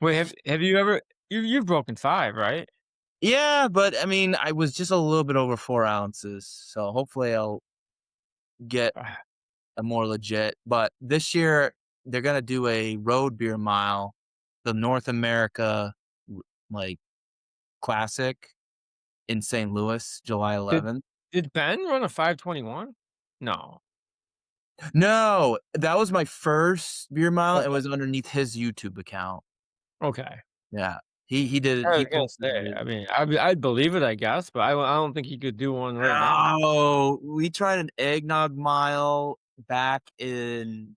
B: Wait, have you ever you've broken 5, right?
A: Yeah, but, I mean, I was just a little bit over 4 ounces, so hopefully I'll get
B: Ah,
A: a more legit but this year, they're gonna do a road beer mile, the North America, like, classic in St. Louis, July
B: did
A: 11th.
B: did Ben run a 5:21? No.
A: No, that was my first beer mile, it
B: Okay,
A: was underneath his YouTube account.
B: okay.
A: Yeah. He did it
B: I
A: he
B: was gonna
A: posted
B: say,
A: it.
B: I mean, I'd believe it, I guess, but I don't think he could do one right now.
A: No, we tried an eggnog mile back in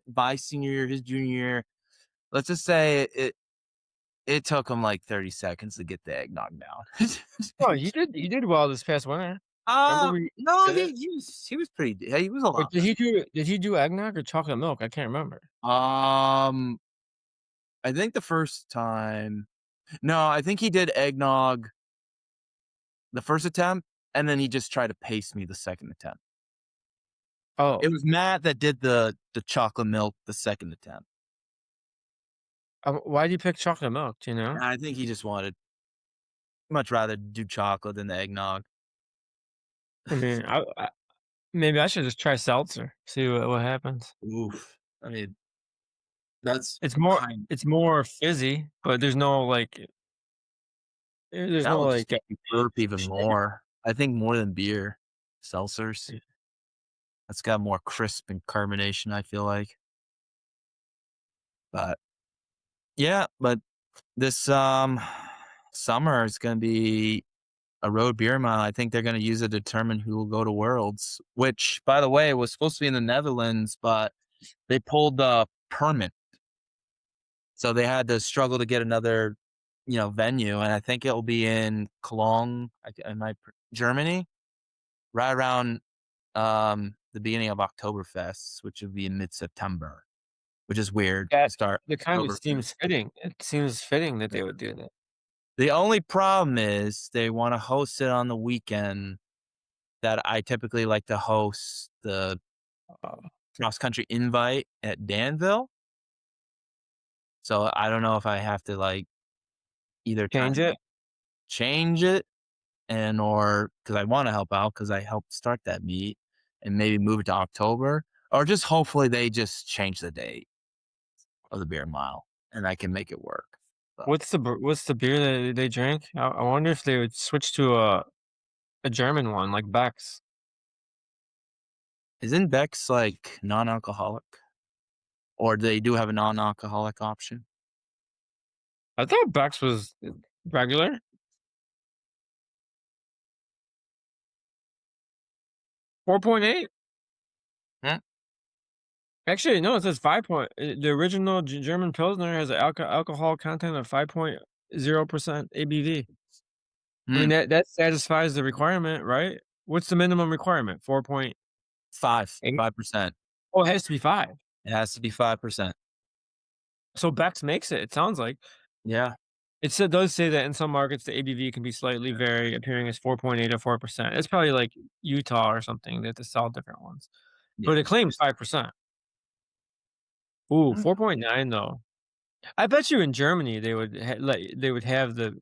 A: my senior year, his junior year. Let's just say it took him, like, 30 seconds to get the eggnog down.
B: Oh, he did well this past winter. Remember we
A: No,
B: did it?
A: he was pretty yeah, he was a
B: Wait,
A: lot
B: did he do eggnog or chocolate milk? I can't remember.
A: better. I think the first time no, I think he did eggnog the first attempt, and then he just tried to pace me the second attempt. It
B: Oh,
A: was Matt that did the chocolate milk the second attempt.
B: why'd you pick chocolate milk, do you know?
A: I think he just wanted much rather do chocolate than the eggnog.
B: I mean, maybe I should just try seltzer, see what happens.
A: Oof. I mean, that's
B: It's more
A: kind
B: it's more fizzy, but there's no, like there's
A: that
B: no,
A: will just
B: like,
A: make you burp even
B: sugar.
A: more. I think more than beer. Seltzers. That's got more crisp and carbonation, I feel like. But yeah, but this summer is gonna be a road beer mile. I think they're gonna use it to determine who will go to Worlds, which by the way was supposed to be in the Netherlands, but they pulled the permit. So they had to struggle to get another, venue, and I think it'll be in Cologne, Germany, right around the beginning of Oktoberfest, which would be in mid-September, which is weird
B: That
A: to start
B: that kind of
A: Oktoberfest.
B: seems fitting. It seems fitting that they would do that.
A: The only problem is they want to host it on the weekend that I typically like to host the
B: Uh,
A: cross country invite at Danville. So I don't know if I have to like either try
B: change
A: and
B: it?
A: change it and or because I want to help out because I helped start that meet and maybe move it to October or just hopefully they just change the date of the beer mile and I can make it work. But
B: What's the beer that they drink? I wonder if they would switch to a German one like Beck's.
A: isn't Beck's like non-alcoholic or they do have a non-alcoholic option?
B: I thought Beck's was regular. 4.8?
A: Hmm?
B: Actually, no, it says 5 point the original German Pilsner has an alcohol content of 5.0% ABV. I mean,
A: Hmm.
B: that satisfies the requirement, right? What's the minimum requirement? 4.8?
A: 5%.
B: Oh, it has to be 5.
A: It has to be 5%.
B: So Beck's makes it sounds like.
A: Yeah.
B: Does say that in some markets, the ABV can be slightly vary, appearing as 4.8 or 4%. It's probably like Utah or something that they sell different ones,
A: Yeah.
B: but it claims 5%. Ooh,
A: Mm.
B: 4.9 though. I bet you in Germany they would have the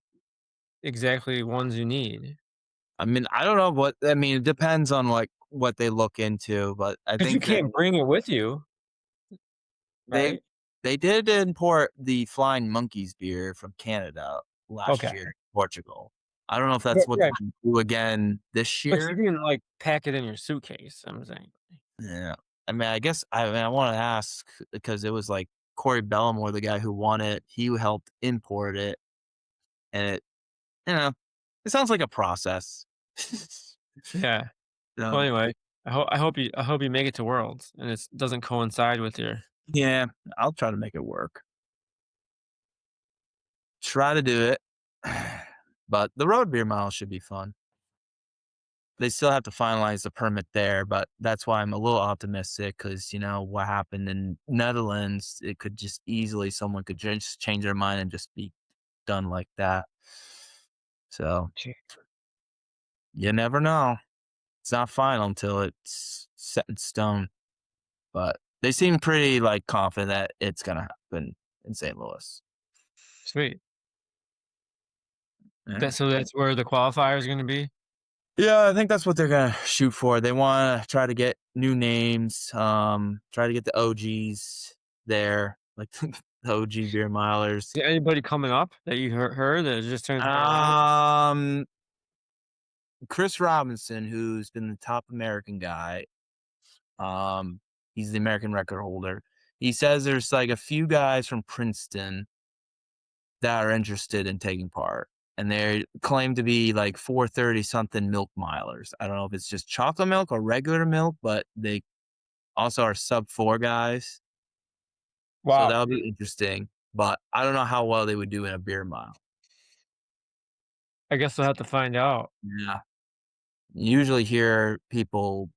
B: exactly ones you need.
A: I mean, I don't know it depends on like what they look into, but I
B: If you
A: think that
B: can't bring it with you,
A: they
B: right?
A: they did import the Flying Monkeys beer from Canada. last
B: Okay.
A: year in Portugal. I don't know if
B: Right,
A: that's what they're
B: right.
A: gonna do again this
B: But you
A: year.
B: didn't, like, pack it in your suitcase, I'm saying.
A: Yeah. I mean, I guess I wanna ask because it was, like, Corey Bellamore, the guy who won it, he helped import it, and you know, it sounds like a process.
B: Yeah. Well,
A: So,
B: anyway, I hope you make it to Worlds and it doesn't coincide with your
A: yeah, I'll try to make it work. Try to do it, but the road beer mile should be fun. They still have to finalize the permit there, but that's why I'm a little optimistic because you know what happened in Netherlands, it could just easily someone could just change their mind and just be done like that. So you never know. It's not final until it's set in stone. But they seem pretty like confident that it's gonna happen in St. Louis.
B: Sweet.
A: Yeah.
B: That's where the qualifier is gonna be?
A: Yeah, I think that's what they're gonna shoot for. They wanna try to get new names, try to get the OGs there, like the OG beer milers.
B: Is anybody coming up that you heard that just turned 21?
A: Um, Chris Robinson, who's been the top American guy, um, he's the American record holder. He says there's like a few guys from Princeton that are interested in taking part. And they claim to be like 430 something milk milers. I don't know if it's just chocolate milk or regular milk, but they also are sub 4 guys. So
B: Wow.
A: that'll be interesting. But I don't know how well they would do in a beer mile.
B: I guess we'll have to find out.
A: Yeah. You usually hear people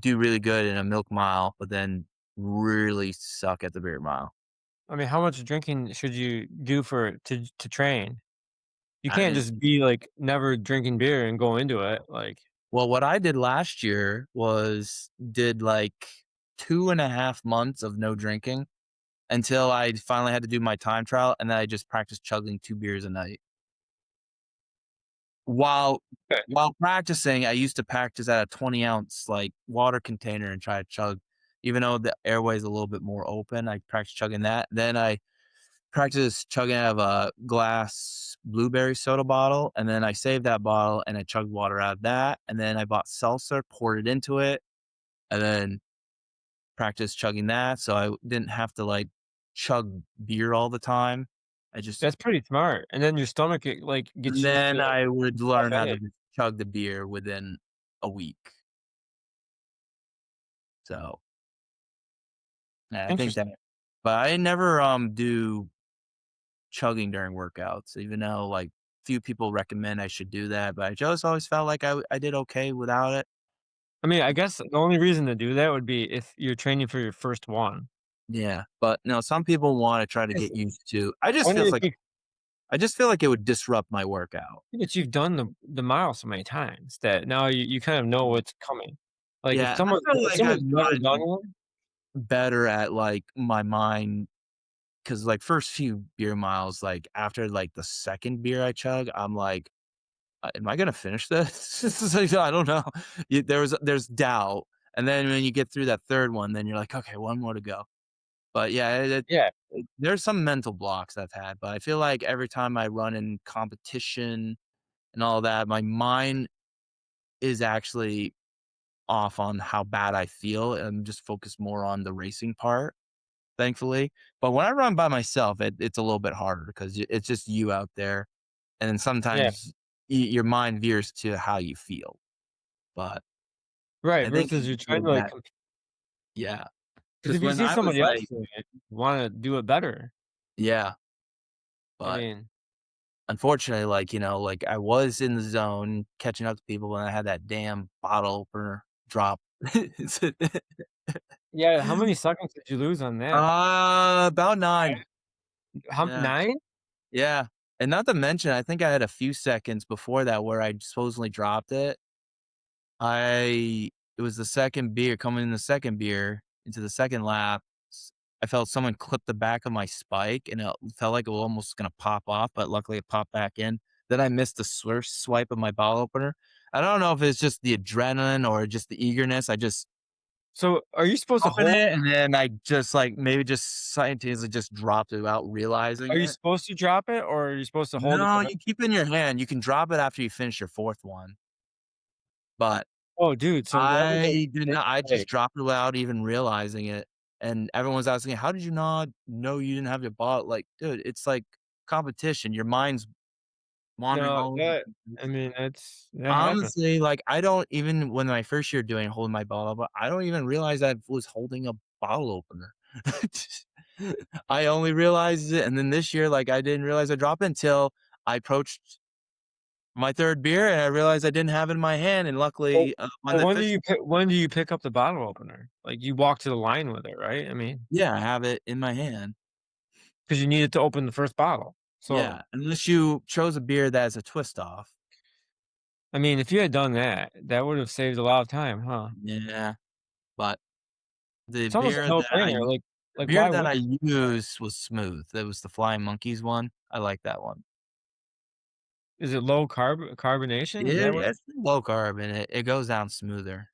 A: do really good in a milk mile, but then really suck at the beer mile.
B: I mean, how much drinking should you do to train? You
A: I
B: can't
A: mean,
B: just be, like, never drinking beer and go into it, like
A: well, what I did last year was did like 2.5 months of no drinking until I finally had to do my time trial, and then I just practiced chugging 2 beers a night. While
B: okay.
A: while practicing, I used to practice at a 20-ounce, like, water container and try to chug. Even though the airway is a little bit more open, I practiced chugging that. Then I practiced chugging out of a glass blueberry soda bottle, and then I saved that bottle, and I chugged water out of that, and then I bought seltzer, poured it into it, and then practiced chugging that, so I didn't have to, like, chug beer all the time. I just
B: That's pretty smart, and then your stomach, gets
A: and
B: used
A: then
B: to
A: I would learn how to
B: caffeine.
A: just chug the beer within a week. So, yeah, I think that
B: Interesting.
A: but I never, do chugging during workouts, even though, like, few people recommend I should do that, but I just always felt like I did okay without it.
B: I mean, I guess the only reason to do that would be if you're training for your first one.
A: Yeah, but, no, some people wanna try to
B: Yes.
A: get used to I just feel like it would disrupt my workout.
B: But you've done the mile so many times that now you kind of know what's coming. Like,
A: Yeah, and I feel
B: if
A: like
B: someone's
A: I've
B: never done
A: gotten
B: one
A: better at, like, my mind 'cause, like, first few beer miles, like, after, like, the 2nd beer I chug, I'm like, am I gonna finish this?" It's like, I don't know. There's doubt, and then when you get through that 3rd one, then you're like, "Okay, one more to go." But, yeah,
B: yeah,
A: there's some mental blocks I've had, but I feel like every time I run in competition and all that, my mind is actually off on how bad I feel, and I'm just focused more on the racing part, thankfully. But when I run by myself, it's a little bit harder because it's just you out there, and then
B: yeah,
A: sometimes your mind veers to how you feel. But
B: right,
A: I think
B: versus you're trying
A: with
B: to, like,
A: that, yeah,
B: because
A: because
B: if you
A: when
B: see
A: I was
B: somebody else
A: like,
B: doing it, you wanna do it better.
A: yeah,
B: I
A: but
B: mean,
A: unfortunately, like, like I was in the zone catching up to people when I had that damn bottle opener drop.
B: yeah, how many seconds did you lose on that?
A: About 9.
B: How
A: Yeah.
B: 9?
A: Yeah, and not to mention, I think I had a few seconds before that where I supposedly dropped it. It was the 2nd beer coming in the 2nd beer into the 2nd lap, I felt someone clip the back of my spike, and it felt like it was almost gonna pop off, but luckily it popped back in. Then I missed the first swipe of my bottle opener. I don't know if it's just the adrenaline or just the eagerness, I just
B: So, are you supposed to
A: open
B: hold
A: it, and then I just, like, maybe just scientifically just dropped it without realizing
B: are you
A: it.
B: supposed to drop it, or are you supposed to hold it
A: No,
B: the
A: you keep it in your hand. You can drop it after you finish your 4th one, but
B: Oh, dude, so that was a
A: I did
B: big
A: not I just
B: mistake.
A: dropped it without even realizing it, and everyone's asking, "How did you not know you didn't have your bottle?" Like, dude, it's like competition. Your mind's wandering
B: No,
A: all over the
B: that I
A: place.
B: mean, that happens.
A: Honestly, like, I don't even when my first year doing holding my bottle, but I don't even realize I was holding a bottle opener. I only realized it, and then this year, like, I didn't realize I dropped it until I approached my 3rd beer, and I realized I didn't have it in my hand, and
B: Well
A: luckily, on
B: well,
A: the 5th
B: when do you pick up the bottle opener? Like, you walk to the line with it, right? I mean,
A: yeah, I have it in my hand.
B: because you needed to open the first bottle. So,
A: Yeah, unless you chose a beer that has a twist off.
B: I mean, if you had done that, that would have saved a lot of time, huh?
A: Yeah, but the
B: It's almost a
A: beer that I
B: no-brainer,
A: the beer
B: why
A: that I
B: waste?
A: used was smooth. It was the Flying Monkeys one. I like that one.
B: Is it low carbonation? Is
A: Yeah,
B: that what
A: it's low carb and it goes down smoother.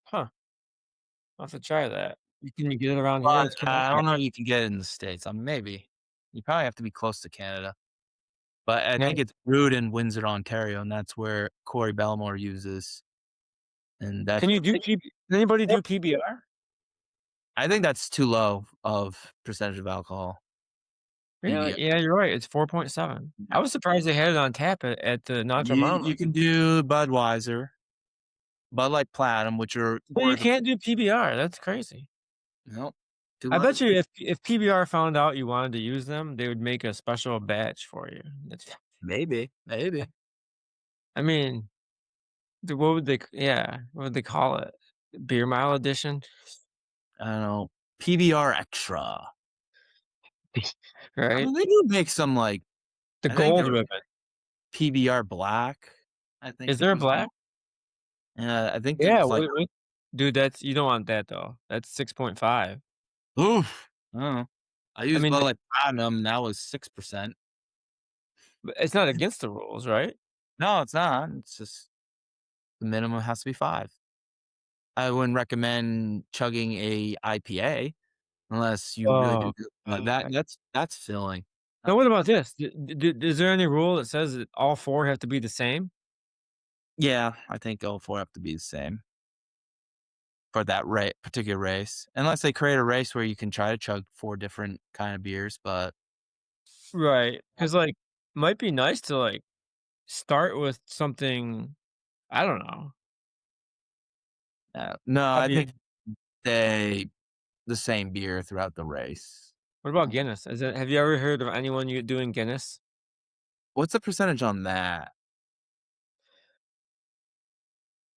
B: Huh, I'll have to try that. Can you get it around here?
A: But
B: It's
A: I
B: Canada.
A: don't know if you can get it in the States. Maybe. You probably have to be close to Canada. But I
B: Yeah.
A: think it's brewed in Windsor, Ontario, and that's where Corey Belmore uses. And that's
B: Can you do PB Can anybody do PBR?
A: I think that's too low of percentage of alcohol.
B: Really?
A: PBR.
B: Yeah, you're right, it's 4.7. I was surprised they had it on tap at the Notre Mama.
A: You can do Budweiser, Bud Light Platinum, which are
B: But you
A: cores of
B: can't do PBR, that's crazy.
A: nope, too
B: I
A: low.
B: bet you if PBR found out you wanted to use them, they would make a special batch for you. That's
A: Maybe, maybe.
B: I mean, what would what would they call it? Beer Mile edition?
A: I don't know. PBR Extra. I
B: Right?
A: mean, they do make some, like
B: The
A: I think
B: gold
A: there was
B: ribbon.
A: PBR Black, I think
B: Is
A: there
B: there a
A: was
B: black?
A: one. I think there
B: Yeah,
A: was, like
B: what dude, that's you don't want that though. That's 6.5.
A: oof, I don't know. I
B: I
A: used
B: mean,
A: Bud Light Platinum, and that was 6%.
B: it's not against the rules, right?
A: No, it's not. It's just the minimum has to be 5. I wouldn't recommend chugging a IPA unless you really do
B: Oh,
A: good, but
B: God.
A: that's filling.
B: Now
A: That's
B: what
A: filling.
B: about this? Is there any rule that says that all 4 have to be the same?
A: Yeah, I think all 4 have to be the same for that particular race, unless they create a race where you can try to chug 4 different kind of beers, but
B: Right? Because might be nice to, start with something I don't know.
A: no,
B: Have
A: I
B: you
A: think they the same beer throughout the race.
B: What about Guinness? Have you ever heard of anyone you doing Guinness?
A: What's the percentage on that?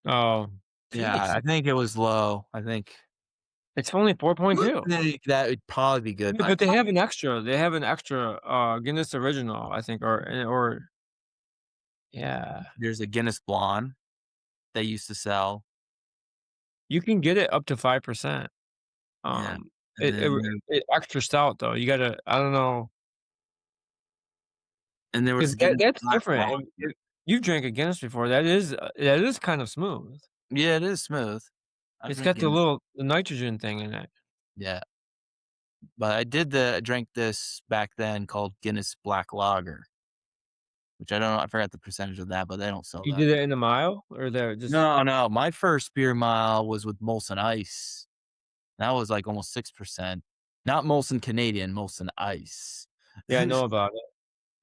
B: Oh,
A: Yeah,
B: jeez.
A: I think it was low.
B: It's only
A: I would
B: 4.2.
A: think that would probably be good.
B: Yeah,
A: I
B: but
A: prob
B: they have an extra, Guinness Original, I think, or yeah.
A: there's a Guinness Blonde they used to sell.
B: You can get it up to 5%.
A: Yeah,
B: Um,
A: and then
B: it extra stout, though. You gotta I don't know,
A: there
B: 'cause
A: was Guinness
B: that's
A: Black
B: different.
A: Lager.
B: You've drank a Guinness before. That is kind of smooth.
A: Yeah, it is smooth. I've
B: It's
A: drank
B: got
A: Guinness.
B: the nitrogen thing in it.
A: Yeah, but I drank this back then called Guinness Black Lager, which I don't know, I forgot the percentage of that, but they don't sell
B: You
A: that.
B: did it in a mile, or they're just
A: No, no, my first beer mile was with Molson Ice. That was, like, almost 6%. Not Molson Canadian, Molson Ice.
B: Yeah, I know about it.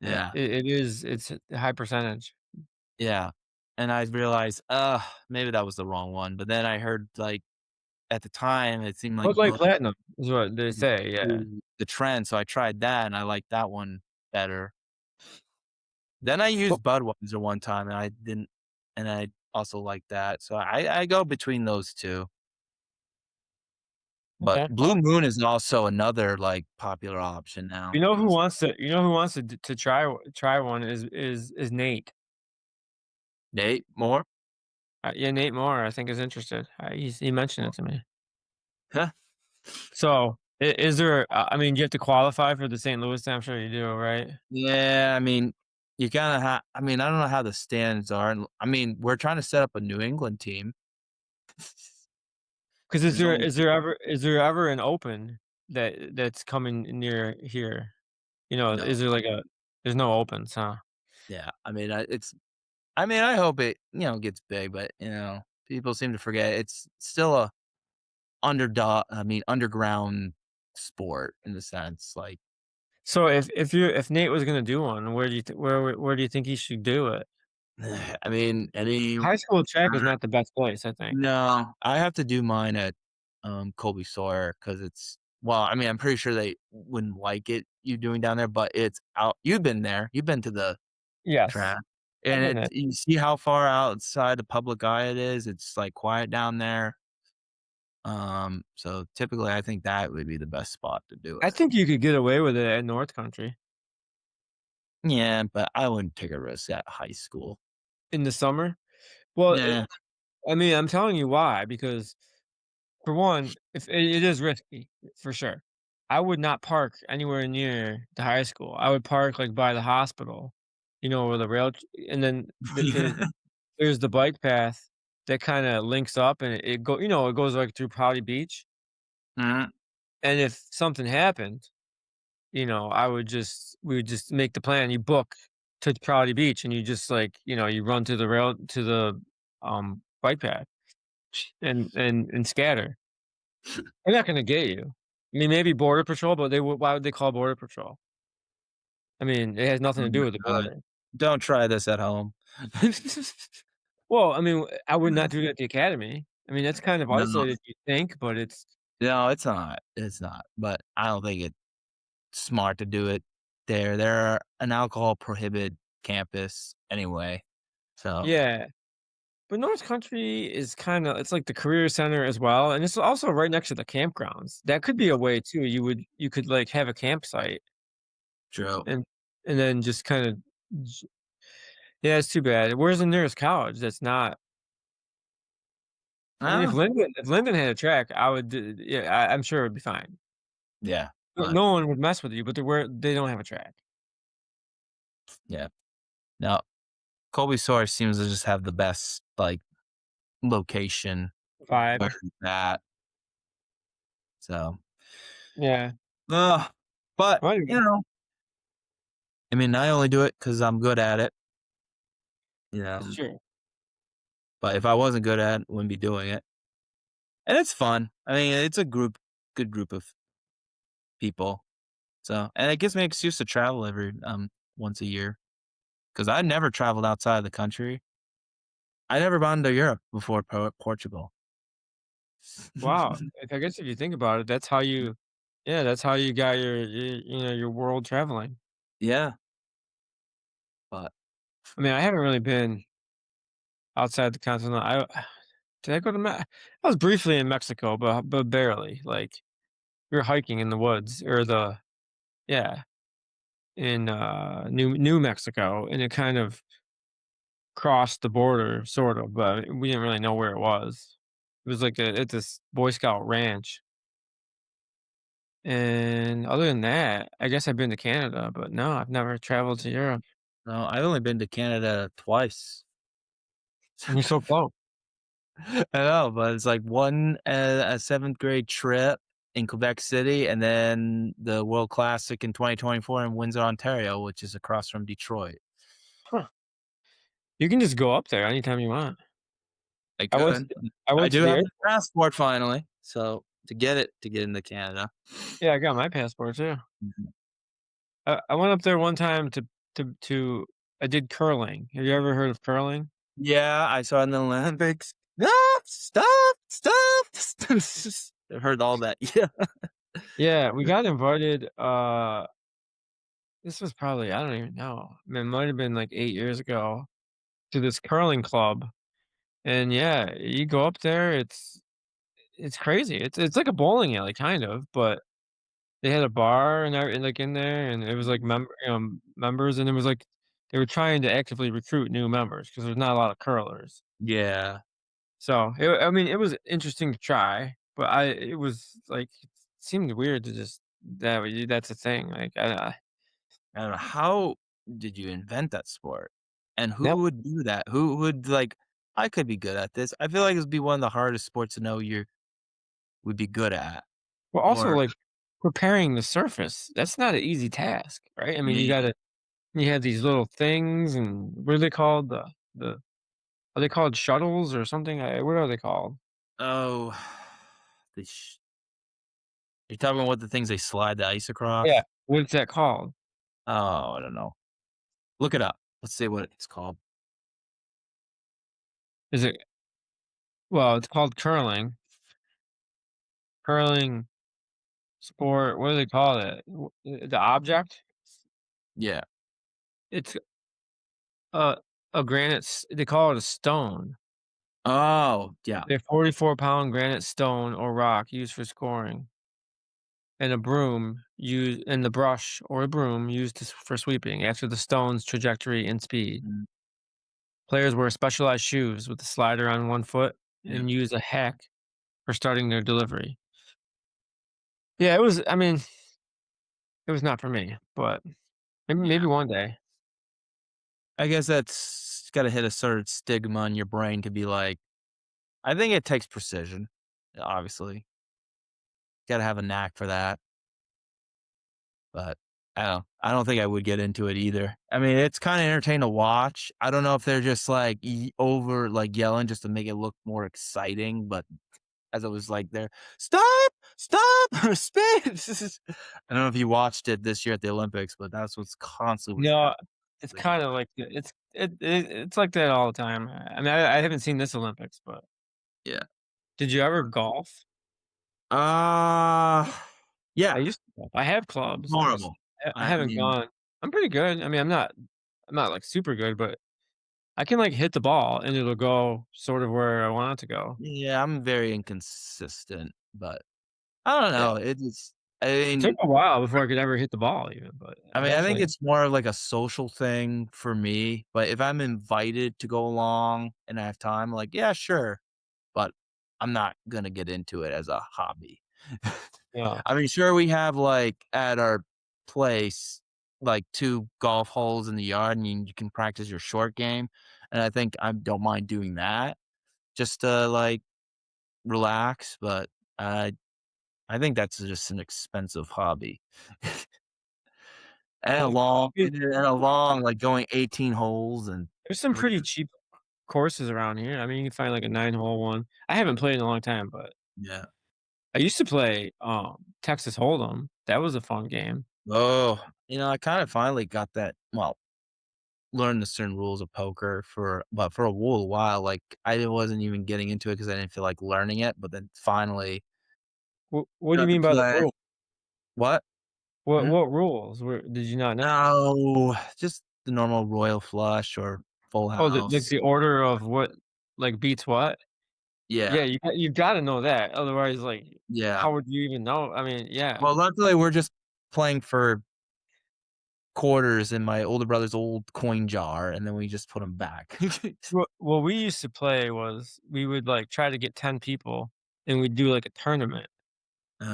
B: Yeah,
A: Yeah,
B: it's a high percentage.
A: yeah, and I realized, maybe that was the wrong one, but then I heard, like, at the time, it seemed like
B: Bud Light
A: Bud
B: Platinum is what they
A: was
B: say, yeah.
A: the trend, so I tried that, and I liked that one better. Then I
B: Well,
A: used Budweiser one time, and I also liked that, so I go between those 2. But
B: okay.
A: Blue Moon is also another, like, popular option now.
B: You know who wants to try one is Nate.
A: Nate Moore?
B: Yeah, Nate Moore, I think, is interested. He mentioned
A: Well,
B: it to me.
A: huh?
B: So, is there I mean, you have to qualify for the St. Louis thing? I'm sure you do, right?
A: Yeah, I mean, you gotta I mean, I don't know how the stands are, and I mean, we're trying to set up a New England team.
B: 'Cause
A: There's only
B: is there ever an open that's coming near here? You know,
A: no.
B: is there like a there's no opens, huh?
A: Yeah, I mean, I hope it, gets big, but, people seem to forget it's still a underground sport in the sense, like,
B: So if Nate was gonna do one, where do you where do you think he should do it?
A: I mean,
B: High school track is not the best place, I think.
A: no, I have to do mine at, Colby Sawyer because I mean, I'm pretty sure they wouldn't like it you doing down there, but it's out you've been there, you've been to the
B: Yes.
A: track,
B: I've
A: and
B: been there.
A: you see how far outside the public eye it is, it's, like, quiet down there, so typically, I think that would be the best spot to do
B: I
A: it.
B: think you could get away with it at North Country
A: Yeah, but I wouldn't take a risk at high school.
B: in the summer. Well,
A: Yeah.
B: I mean, I'm telling you why, because for one, if it is risky, for sure. I would not park anywhere near the high school. I would park, like, by the hospital, where the rail t and then there's the bike path that kinda links up, and it goes, like, through Powdy Beach,
A: Mhm.
B: and if something happened, I would just we would just make the plan. You book to Powdy Beach, and you just, like, you run to the, bike path and scatter. They're not gonna get you. I mean, maybe border patrol, but they would why would they call border patrol? I mean, it has nothing
A: Oh
B: to
A: my
B: do with the
A: god.
B: border.
A: Don't try this at home.
B: Well, I mean, I would not do it at the academy. I mean, that's kind of
A: No.
B: isolated, you think, but it's
A: No, it's not, but I don't think it's smart to do it there. They're an alcohol prohibited campus anyway, so
B: yeah. But North Country is it's like the career center as well, and it's also right next to the campgrounds. That could be a way too. You could, like, have a campsite
A: true.
B: and then just kinda j yeah, it's too bad. Where's the nearest college that's not I mean,
A: Oh,
B: If Lyndon had a track, I would do yeah, I'm sure it would be fine.
A: yeah,
B: No
A: but
B: no one would mess with you, but they don't have a track.
A: yeah. No, Colby Sawyer seems to just have the best, like, location
B: Vibe.
A: where it's at, so
B: Yeah.
A: ugh, but,
B: Well,
A: I mean, I only do it because 'cause I'm good at it,
B: that's true.
A: but if I wasn't good at it, I wouldn't be doing it, and it's fun. I mean, it's a good group of people, so and it gives me an excuse to travel once a year because I never traveled outside of the country. I never gone to Europe before Portugal.
B: Wow. I guess if you think about it, that's how you yeah, that's how you got your world traveling.
A: Yeah, but
B: I mean, I haven't really been outside the continent. I did I go to Me I was briefly in Mexico, but barely. Like, we were hiking in the woods or yeah, in, New Mexico, and it kind of crossed the border, sort of, but we didn't really know where it was. It was like at this Boy Scout ranch, and other than that, I guess I've been to Canada, but no, I've never traveled to Europe,
A: no, I've only been to Canada twice.
B: and you're so close.
A: I know, but it's like a 7th grade trip in Quebec City, and then the World Classic in 2024 in Windsor, Ontario, which is across from Detroit.
B: Huh. You can just go up there anytime you want.
A: I
B: I went to
A: could.
B: I
A: I
B: went to
A: do
B: the
A: have
B: air
A: the passport finally, so to get into Canada.
B: yeah, I got my passport too.
A: Mhm.
B: I went up there one time to I did curling. Have you ever heard of curling?
A: Yeah, I saw in the Olympics. No, stop, stop, stop. I heard all that. Yeah.
B: Yeah, we got invited, this was probably I don't even know. I mean, it might have been like 8 years ago to this curling club, and yeah, you go up there, it's crazy. It's like a bowling alley kind of, but they had a bar and like in there, and it was like members, and it was like they were trying to actively recruit new members because there's not a lot of curlers.
A: Yeah.
B: So I mean, it was interesting to try, but it was like it seemed weird to just that's a thing. Like
A: I don't know, how did you invent that sport? And
B: that
A: who would do that? Who would like, "I could be good at this." I feel like it'd be one of the hardest sports to know would be good at.
B: Well, also,
A: Or
B: like, preparing the surface, that's not an easy task, right? I mean,
A: me
B: you have these little things, and what are they called? The are they called shuttles or something? What are they called?
A: oh, the you're talking about what the things they slide the ice
B: Yeah.
A: across?
B: What's that called?
A: Oh, I don't know. Look it up. Let's see what it's called.
B: Is it well, it's called curling. Curling sport, what do they call it? The object?
A: Yeah.
B: It's a a granite s they call it a stone.
A: Oh, yeah.
B: A 44-pound granite stone or rock used for scoring, and a broom used and the brush or a broom used for sweeping after the stone's trajectory and speed.
A: Mm,
B: Players wear specialized shoes with a slider on one foot
A: yeah.
B: and use a hack for starting their delivery. Yeah, I mean, it was not for me, but maybe
A: Yeah.
B: one day.
A: I guess that's gotta hit a certain stigma in your brain to be like I think it takes precision, obviously. Gotta have a knack for that, but I don't think I would get into it either. I mean, it's kinda entertaining to watch. I don't know if they're just, like, like, yelling just to make it look more exciting, but as I was, like, there, "Stop! Stop! Spin!" I don't know if you watched it this year at the Olympics, but that's what's constantly was
B: No,
A: happening.
B: it's
A: Like,
B: kinda like it's like that all the time. I mean, I haven't seen this Olympics, but
A: yeah.
B: did you ever golf?
A: Uh,
B: I
A: yeah,
B: used to golf. I have clubs.
A: horrible.
B: I
A: I
B: haven't
A: mean,
B: gone. I'm pretty good. I mean, I'm not, like, super good, but I can, like, hit the ball, and it'll go sort of where I want it to go.
A: yeah, I'm very inconsistent, but I don't
B: Yeah.
A: know. It's I
B: It took
A: mean
B: a while before I could ever hit the ball even, but
A: I mean, I think
B: eventually.
A: it's more of like a social thing for me, but if I'm invited to go along and I have time, like, yeah, sure, but I'm not gonna get into it as a hobby.
B: Yeah.
A: I mean, sure, we have, like, at our place, like, 2 golf holes in the yard, and you can practice your short game, and I think I don't mind doing that just to, like, relax, but I I think that's just an expensive hobby. And a
B: Well,
A: long
B: it
A: and a long, like, going 18 holes and
B: there's some
A: look
B: pretty
A: at
B: cheap courses around here. I mean, you can find, like, a 9-hole one. I haven't played in a long time, but
A: yeah.
B: I used to play, Texas Hold'em. That was a fun game.
A: Oh, I kinda finally got that learned the certain rules of poker for a little while, like, I wasn't even getting into it because I didn't feel like learning it, but then finally
B: What do you
A: got to
B: mean by the
A: play.
B: rule?
A: What? Hmm?
B: What rules were did you not know?
A: No, just the normal royal flush or full
B: Oh, like,
A: house.
B: the order of what, like, beats what? Yeah,
A: Yeah,
B: you gotta know that, otherwise, like,
A: yeah.
B: how would you even know? I mean, yeah.
A: Well, luckily, we're just playing for quarters in my older brother's old coin jar, and then we just put them back.
B: What we used to play was we would, like, try to get 10 people, and we'd do, like, a tournament.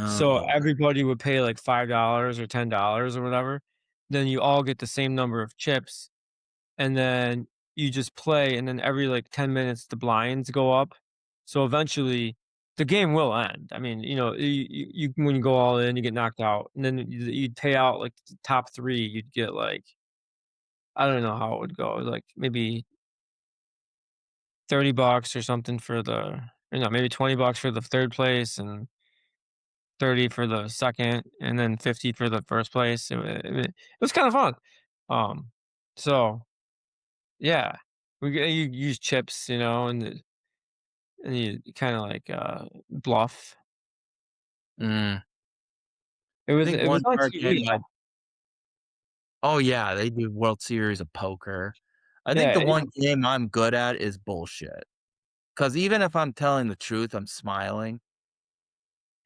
B: So
A: Oh,
B: everybody would pay, like, $5 or $10 or whatever. Then you all get the same number of chips, and then you just play, and then every, like, 10 minutes, the blinds go up. So eventually, the game will end. I mean, you when you go all in, you get knocked out, and then you'd pay out, like, the top 3, you'd get, like I don't know how it would go, like, maybe $30 or something for the maybe $20 for the 3rd place and 30 for the 2nd, and then 50 for the 1st place. It was kinda fun. Um, so, yeah, you use chips, and you kinda, like, bluff.
A: mm. I think
B: It was
A: one
B: on
A: card game
B: TV,
A: I
B: though.
A: oh, yeah, they do World Series of Poker. I think
B: Yeah,
A: the one game I'm good at is bullshit. Because even if I'm telling the truth, I'm smiling,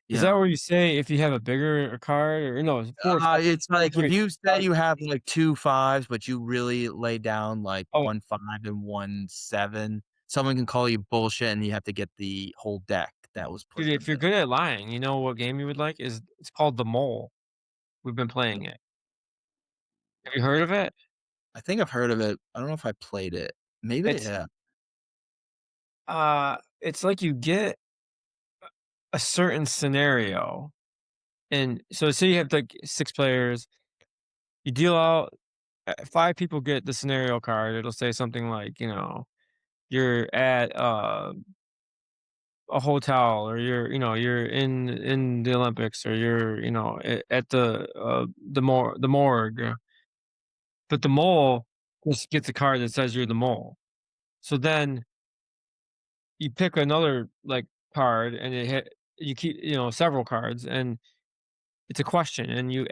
A: you
B: is that
A: know?
B: where you say if you have a bigger card or no, it's 4 times
A: It's like if
B: 3.
A: you say you have, like, 2 fives, but you really lay down, like,
B: Oh,
A: 1 5 and 1 7, someone can call you bullshit, and you have to get the whole deck that was put
B: dude,
A: in the
B: if you're
A: middle.
B: good at lying, you know what game you would like? It's called The Mole. We've been playing it. Have you heard of it?
A: I think I've heard of it. I don't know if I played it. Maybe,
B: It's
A: yeah.
B: it's like you get a certain scenario. And so say you have like 6 players, you deal out 5 people get the scenario card. It'll say something like, you're at a hotel, or you're in the Olympics, or you're, at the morgue. But the mole just gets a card that says you're the mole. So then you pick another, like, card, and you keep, several cards, and it's a question, and you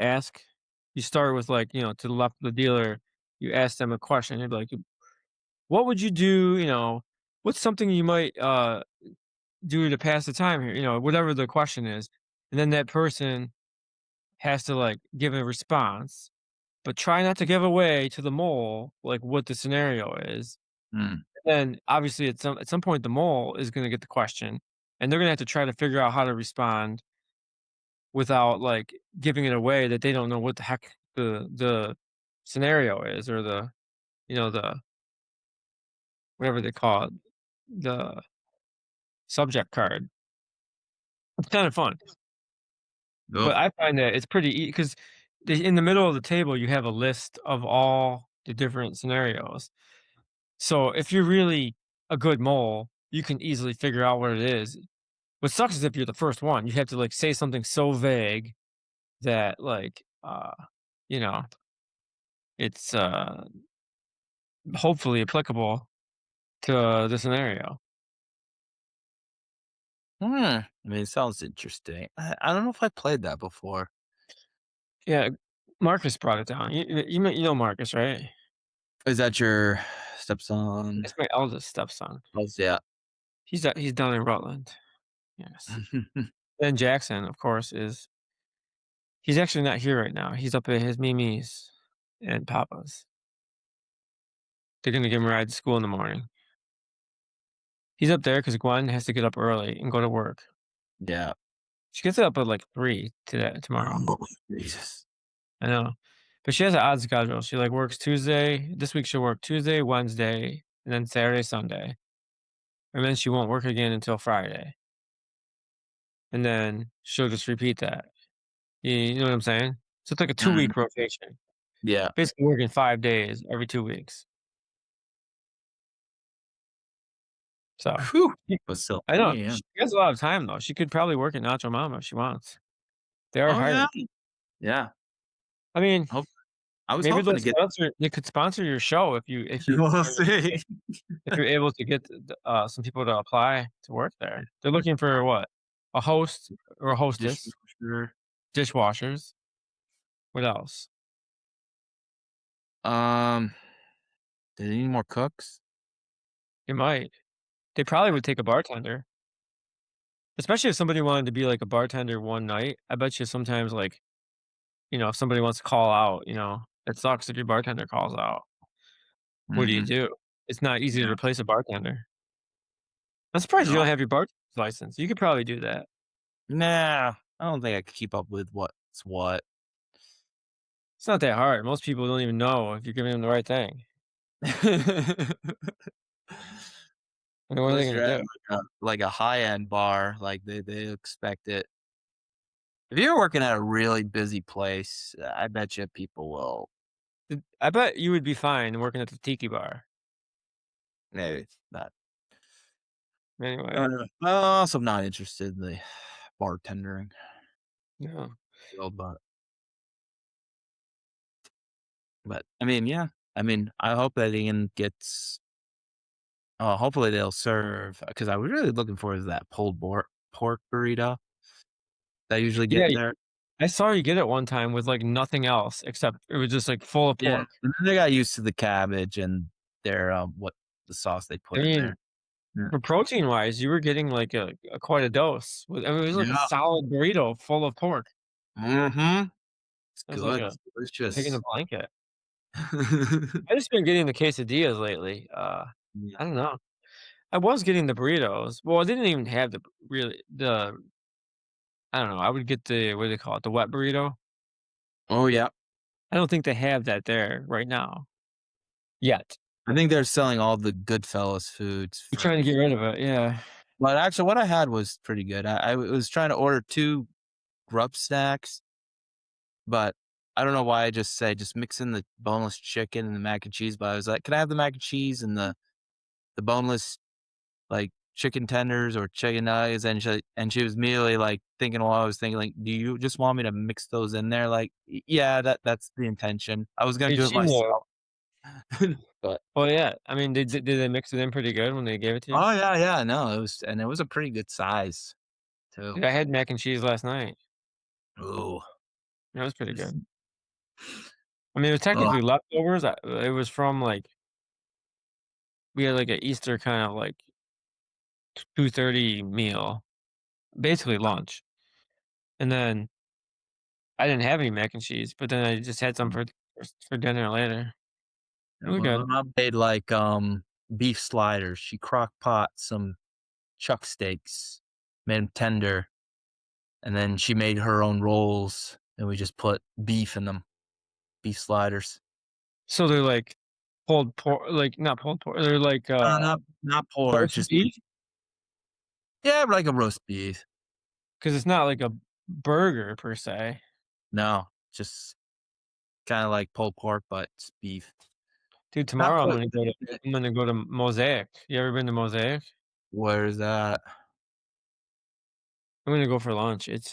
B: start with, like, to the left of the dealer, you ask them a question. You'd be like, "What would you do?" "What's something you might, do to pass the time here?" Whatever the question is. And then that person has to, like, give a response, but try not to give away to the mole, like, what the scenario is.
A: Mm,
B: Then, obviously, at some point, the mole is gonna get the question, and they're gonna have to try to figure out how to respond without, like, giving it away that they don't know what the heck the scenario is, or the whatever they call it, the subject card. It's kinda fun,
A: ugh.
B: but I find that it's pretty because in the middle of the table, you have a list of all the different scenarios. So, if you're really a good mole, you can easily figure out what it is. What sucks is if you're the first one, you have to, like, say something so vague that, like, you know, it's, hopefully applicable to the scenario.
A: I mean, it sounds interesting. I don't know if I played that before.
B: Yeah, Marcus brought it down. You know Marcus, right?
A: Is that your stepson?
B: It's my eldest stepson.
A: Oh, yeah.
B: He's down in Rutland. Yes. Then Jackson, of course, he's actually not here right now. He's up at his Mimi's and Papa's. They're gonna give him a ride to school in the morning. He's up there because Gwen has to get up early and go to work.
A: Yeah.
B: She gets up at, like, 3 tomorrow.
A: Oh, Jesus.
B: I know. But she has an odd schedule. She, like, works Tuesday. This week she'll work Tuesday, Wednesday, and then Saturday, Sunday. And then she won't work again until Friday. And then she'll just repeat that. You know what I'm saying? So it's like a
A: Mm,
B: 2-week rotation.
A: yeah.
B: Basically working 5 days every 2 weeks. So,
A: Whew.
B: she
A: But still,
B: I
A: 3
B: know.
A: AM.
B: She has a lot of time, though. She could probably work at Nacho Mama if she wants. They are
A: Oh, yeah.
B: hiring.
A: Yeah.
B: I mean,
A: Hope I was
B: maybe
A: hoping to get
B: they could sponsor your show
A: we'll see.
B: if you're able to get some people to apply to work there. They're looking for what? A host or a hostess,
A: Dishwasher.
B: dishwashers. What else?
A: Um, do they need more cooks?
B: You might. They probably would take a bartender, especially if somebody wanted to be like a bartender one night. I bet you sometimes, like, if somebody wants to call out, it sucks if your bartender calls out. What do you
A: Mhm.
B: do? It's not easy to
A: Yeah.
B: replace a bartender. I'm surprised you
A: No.
B: don't have your bartender's license. You could probably do that.
A: Nah, I don't think I could keep up with what's what.
B: It's not that hard. Most people don't even know if you're giving them the right thing. I mean, what are they
A: Unless
B: gonna
A: you're at
B: do?
A: like a high-end bar, like, they expect it. If you're working at a really busy place, I bet you people will
B: I bet you would be fine working at the tiki bar.
A: maybe not.
B: Anyway,
A: I'm also not interested in the bartendering
B: no.
A: field, but, I mean, yeah. I mean, I hope that Ian gets hopefully they'll serve because I was really looking forward to that pulled pork burrito that I usually
B: Yeah,
A: get there.
B: I saw you get it one time with, like, nothing else except it was just, like, full of
A: Yeah,
B: pork.
A: and then they got used to the cabbage and their, what the sauce they
B: I
A: put in
B: mean,
A: there. Yeah.
B: for protein-wise, you were getting, like, a quite a dose. I mean, it was like a
A: Yeah.
B: solid burrito full of pork.
A: Mhm. It's
B: It was like
A: good.
B: a
A: It's
B: pig in a
A: delicious.
B: blanket. I just been getting the quesadillas lately.
A: Yeah.
B: I don't know. I was getting the burritos. Well, I didn't even have the I don't know, I would get the what do they call it? The wet burrito?
A: Oh, yeah.
B: I don't think they have that there right now, yet.
A: I think they're selling all the Goodfellas foods
B: They're
A: for
B: trying to get rid of it, yeah.
A: But actually, what I had was pretty good. I was trying to order 2 grub snacks, but I don't know why I just said just mix in the boneless chicken and the mac and cheese, but I was like, "Can I have the mac and cheese and the boneless, like, chicken tenders or chicken nuggets?" And she was immediately, like, thinking while I was thinking, like, "Do you just want me to mix those in there?" Like, "Y yeah, that's the intention." I was gonna
B: It
A: do it
B: seemed
A: myself, but
B: well, yeah. I mean, did they mix it in pretty good when they gave it to you?
A: oh, yeah, yeah, no, it was a pretty good size too.
B: Dude, I had mac and cheese last night.
A: Ooh.
B: It was pretty good. I mean, it was
A: Ugh.
B: technically leftovers. It was from, like we had, like, a Easter kind of, like, 2:30 meal, basically lunch, and then I didn't have any mac and cheese, but then I just had some for dinner later. It
A: Yeah,
B: was
A: well, my
B: good.
A: mom made, like, beef sliders. She crock pot some chuck steaks, made them tender, and then she made her own rolls, and we just put beef in them, beef sliders.
B: So they're, like, pulled pork like, not pulled pork, they're, like,
A: Not pork,
B: roasted
A: just
B: beef?
A: yeah, like a roast beef.
B: 'Cause it's not like a burger per se.
A: No, just kinda like pulled pork, but it's beef.
B: Dude,
A: Not
B: tomorrow
A: quite
B: I'm gonna go to Mosaic. You ever been to Mosaic?
A: where is that?
B: I'm gonna go for lunch. It's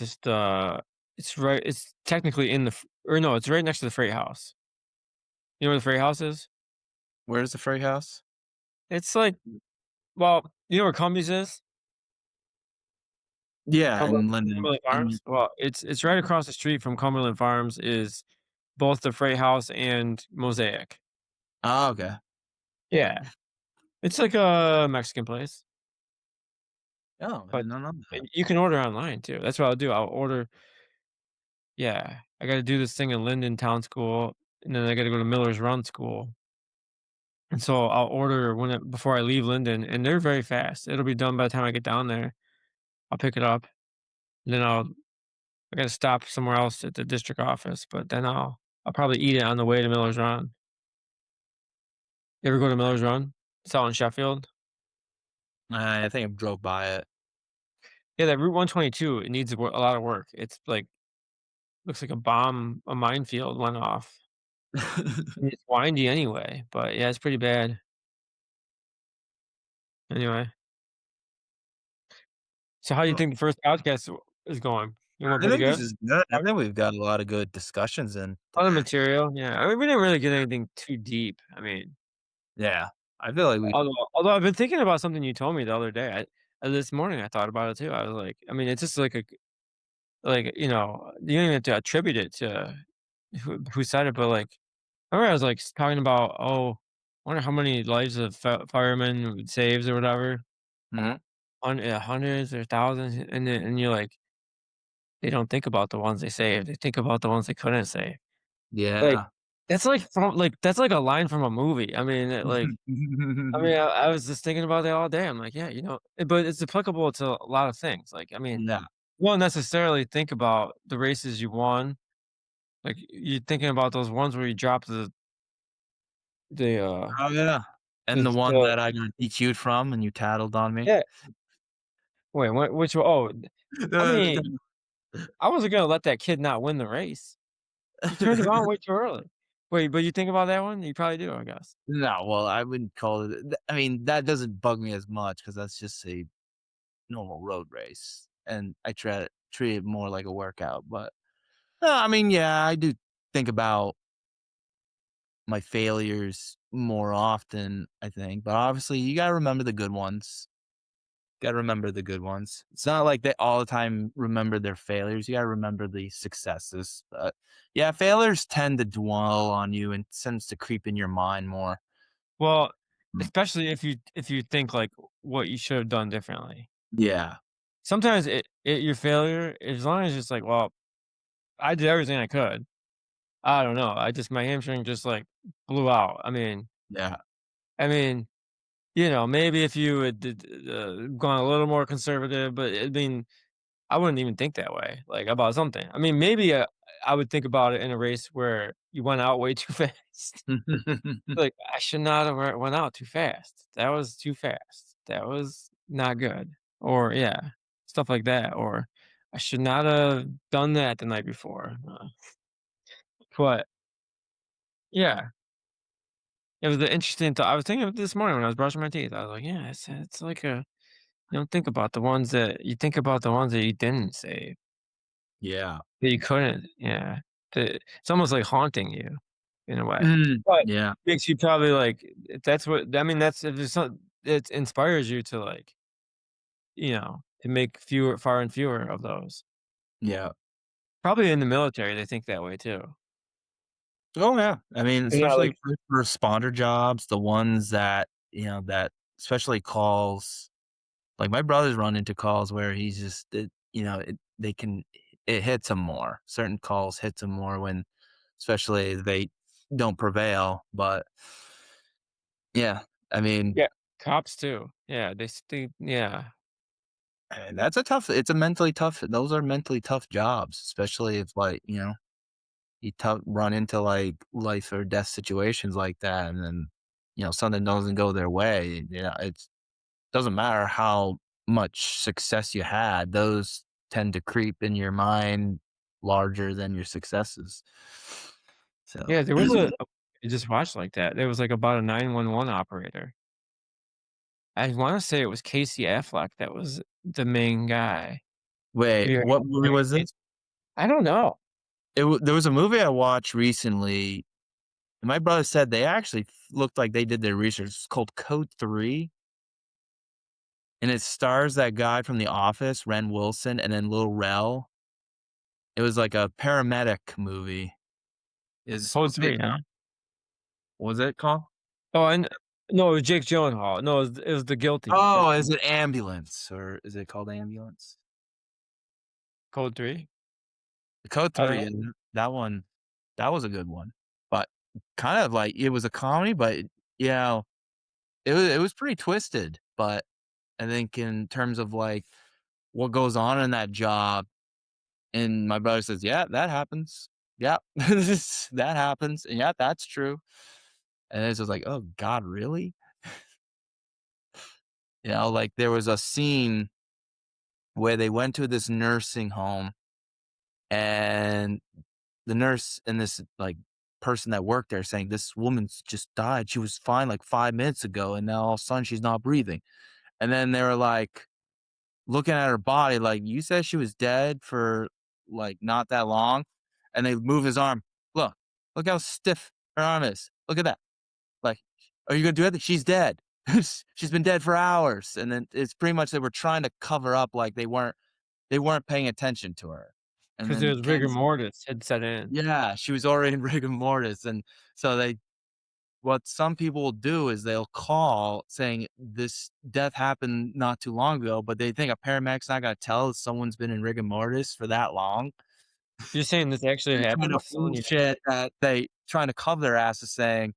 B: technically in the f or no, it's right next to the Freight House. You know where the Freight House is?
A: Where's the Freight House?
B: It's like well, you know where Cumbies is?
A: Yeah,
B: Cumberland
A: in Linden,
B: Cumberland Farms? Well, it's right across the street from Cumberland Farms is both the Freight House and Mosaic.
A: oh, okay.
B: Yeah. It's like a Mexican place,
A: Oh, I
B: but
A: did not know that.
B: and you can order online too. That's what I'll do. I'll order yeah. I gotta do this thing in Linden Town School, and then I gotta go to Miller's Run School. And so I'll order before I leave Linden, and they're very fast. It'll be done by the time I get down there. I'll pick it up, and then I gotta stop somewhere else at the district office, but then I'll probably eat it on the way to Miller's Run. You ever go to Miller's Run? It's out in Sheffield.
A: I think I drove by it.
B: Yeah, that Route 122, it needs a lot of work. It's like looks like a minefield went off. And it's windy anyway, but yeah, it's pretty bad. Anyway, so how do you
A: Well,
B: think the first podcast is going? You went
A: I
B: pretty
A: think this
B: good?
A: is good. I think we've got a lot of good discussions and
B: Other material, yeah. I mean, we didn't really get anything too deep. I mean,
A: yeah, I feel like we
B: although I've been thinking about something you told me the other day. This morning I thought about it too. I was like, I mean, it's just like you don't even have to attribute it to who said it, but like, I remember I was like talking about, oh, I wonder how many lives of firemen it saves or whatever,
A: mhm,
B: hundreds or thousands, and you're like, they don't think about the ones they saved. They think about the ones they couldn't save. Like,
A: yeah.
B: that's like a line from a movie. I mean, I was just thinking about that all day. I'm like, yeah, but it's applicable to a lot of things. Like, I mean,
A: No.
B: you won't necessarily think about the races you won. Like, you're thinking about those ones where you dropped the
A: Oh, yeah. And the one
B: the
A: that I got DQ'd from and you tattled on me.
B: yeah. Wait, which one? Oh, I mean, I wasn't gonna let that kid not win the race. He turned around way too early. Wait, but you think about that one? You probably do, I guess.
A: No, well, I wouldn't call it I mean, that doesn't bug me as much because that's just a normal road race, and I treat it more like a workout, but no, I mean, yeah, I do think about my failures more often, I think, but obviously, you gotta remember the good ones. Gotta remember the good ones. It's not like they all the time remember their failures, you gotta remember the successes, but, yeah, failures tend to dwell on you and tends to creep in your mind more.
B: Well,
A: Mm.
B: especially if you think like what you should have done differently.
A: Yeah.
B: Sometimes your failure, as long as it's like, well, I did everything I could. I don't know. My hamstring just like blew out.
A: Yeah.
B: I mean, maybe if you had gone a little more conservative, but I mean, I wouldn't even think that way, like, about something. I mean, maybe, I would think about it in a race where you went out way too fast. Like, I should not have went out too fast. That was too fast. That was not good. or yeah, stuff like that, or I should not have done that the night before. But yeah, it was an interesting thought. I was thinking of it this morning when I was brushing my teeth. I was like, yeah, it's like a you don't think about the ones that you think about the ones that you didn't save,
A: Yeah.
B: that you couldn't. Yeah, it's almost like haunting you in a way,
A: Mm.
B: but
A: Yeah.
B: makes you probably like that's what I mean. That's if there's some, it inspires you to like to make fewer, far and fewer of those.
A: Yeah.
B: Probably in the military, they think that way too.
A: Oh, yeah. I mean,
B: You know,
A: especially
B: like
A: for responder jobs, the ones that, that especially calls like, my brother's run into calls where he's just it hits him more. Certain calls hits him more when especially they don't prevail, but yeah, I mean,
B: yeah, cops too. Yeah, yeah.
A: and that's a tough it's a mentally tough those are mentally tough jobs, especially if, like, you run into, like, life or death situations like that, and then, something doesn't go their way, it's doesn't matter how much success you had, those tend to creep in your mind larger than your successes. So,
B: Yeah, there was I just watched like that. There was, like, about a 911 operator. I wanna say it was Casey Affleck that was the main guy. Have
A: wait,
B: you
A: what movie
B: heard of
A: was
B: Casey?
A: this?
B: I don't know.
A: There was a movie I watched recently, and my brother said they actually looked like they did their research. It's called Code 3, and it stars that guy from The Office, Ren Wilson, and then Lil Rel. It was like a paramedic movie. It's
B: Code
A: supposed to be
B: 3, huh?
A: what was it called?
B: Oh, and no, it was Jake Gyllenhaal. No, it was The Guilty.
A: Oh,
B: That's
A: is it Ambulance, or is it called Ambulance?
B: Code 3?
A: The Code
B: I don't
A: 3,
B: know.
A: and that one that was a good one, but kind of like it was a comedy, but, you know, it was pretty twisted, but I think in terms of, like, what goes on in that job, and my brother says, "Yeah, that happens. Yeah, that happens, and yeah, that's true." And it's just like, "Oh god, really?" Like, there was a scene where they went to this nursing home, and the nurse and this, like, person that worked there saying, "This woman's just died. She was fine, like, 5 minutes ago, and now all of a sudden she's not breathing." And then they were, like, looking at her body, like, "You said she was dead for, like, not that long?" And they move his arm. "Look. Look how stiff her arm is. Look at that. Like, are you gonna do anything? She's dead. She's been dead for hours." And then it's pretty much they were trying to cover up like they weren't paying attention to her. And
B: 'Cause there
A: then
B: was rigor
A: Ken's
B: mortis had set in.
A: yeah, she was already in rigor mortis, and so what some people will do is they'll call saying this death happened not too long ago, but they think a paramedic's not gonna tell if someone's been in rigor mortis for that long.
B: You're saying this actually
A: They're trying
B: happened
A: to
B: to someone you
A: bullshit that they trying to cover their asses saying,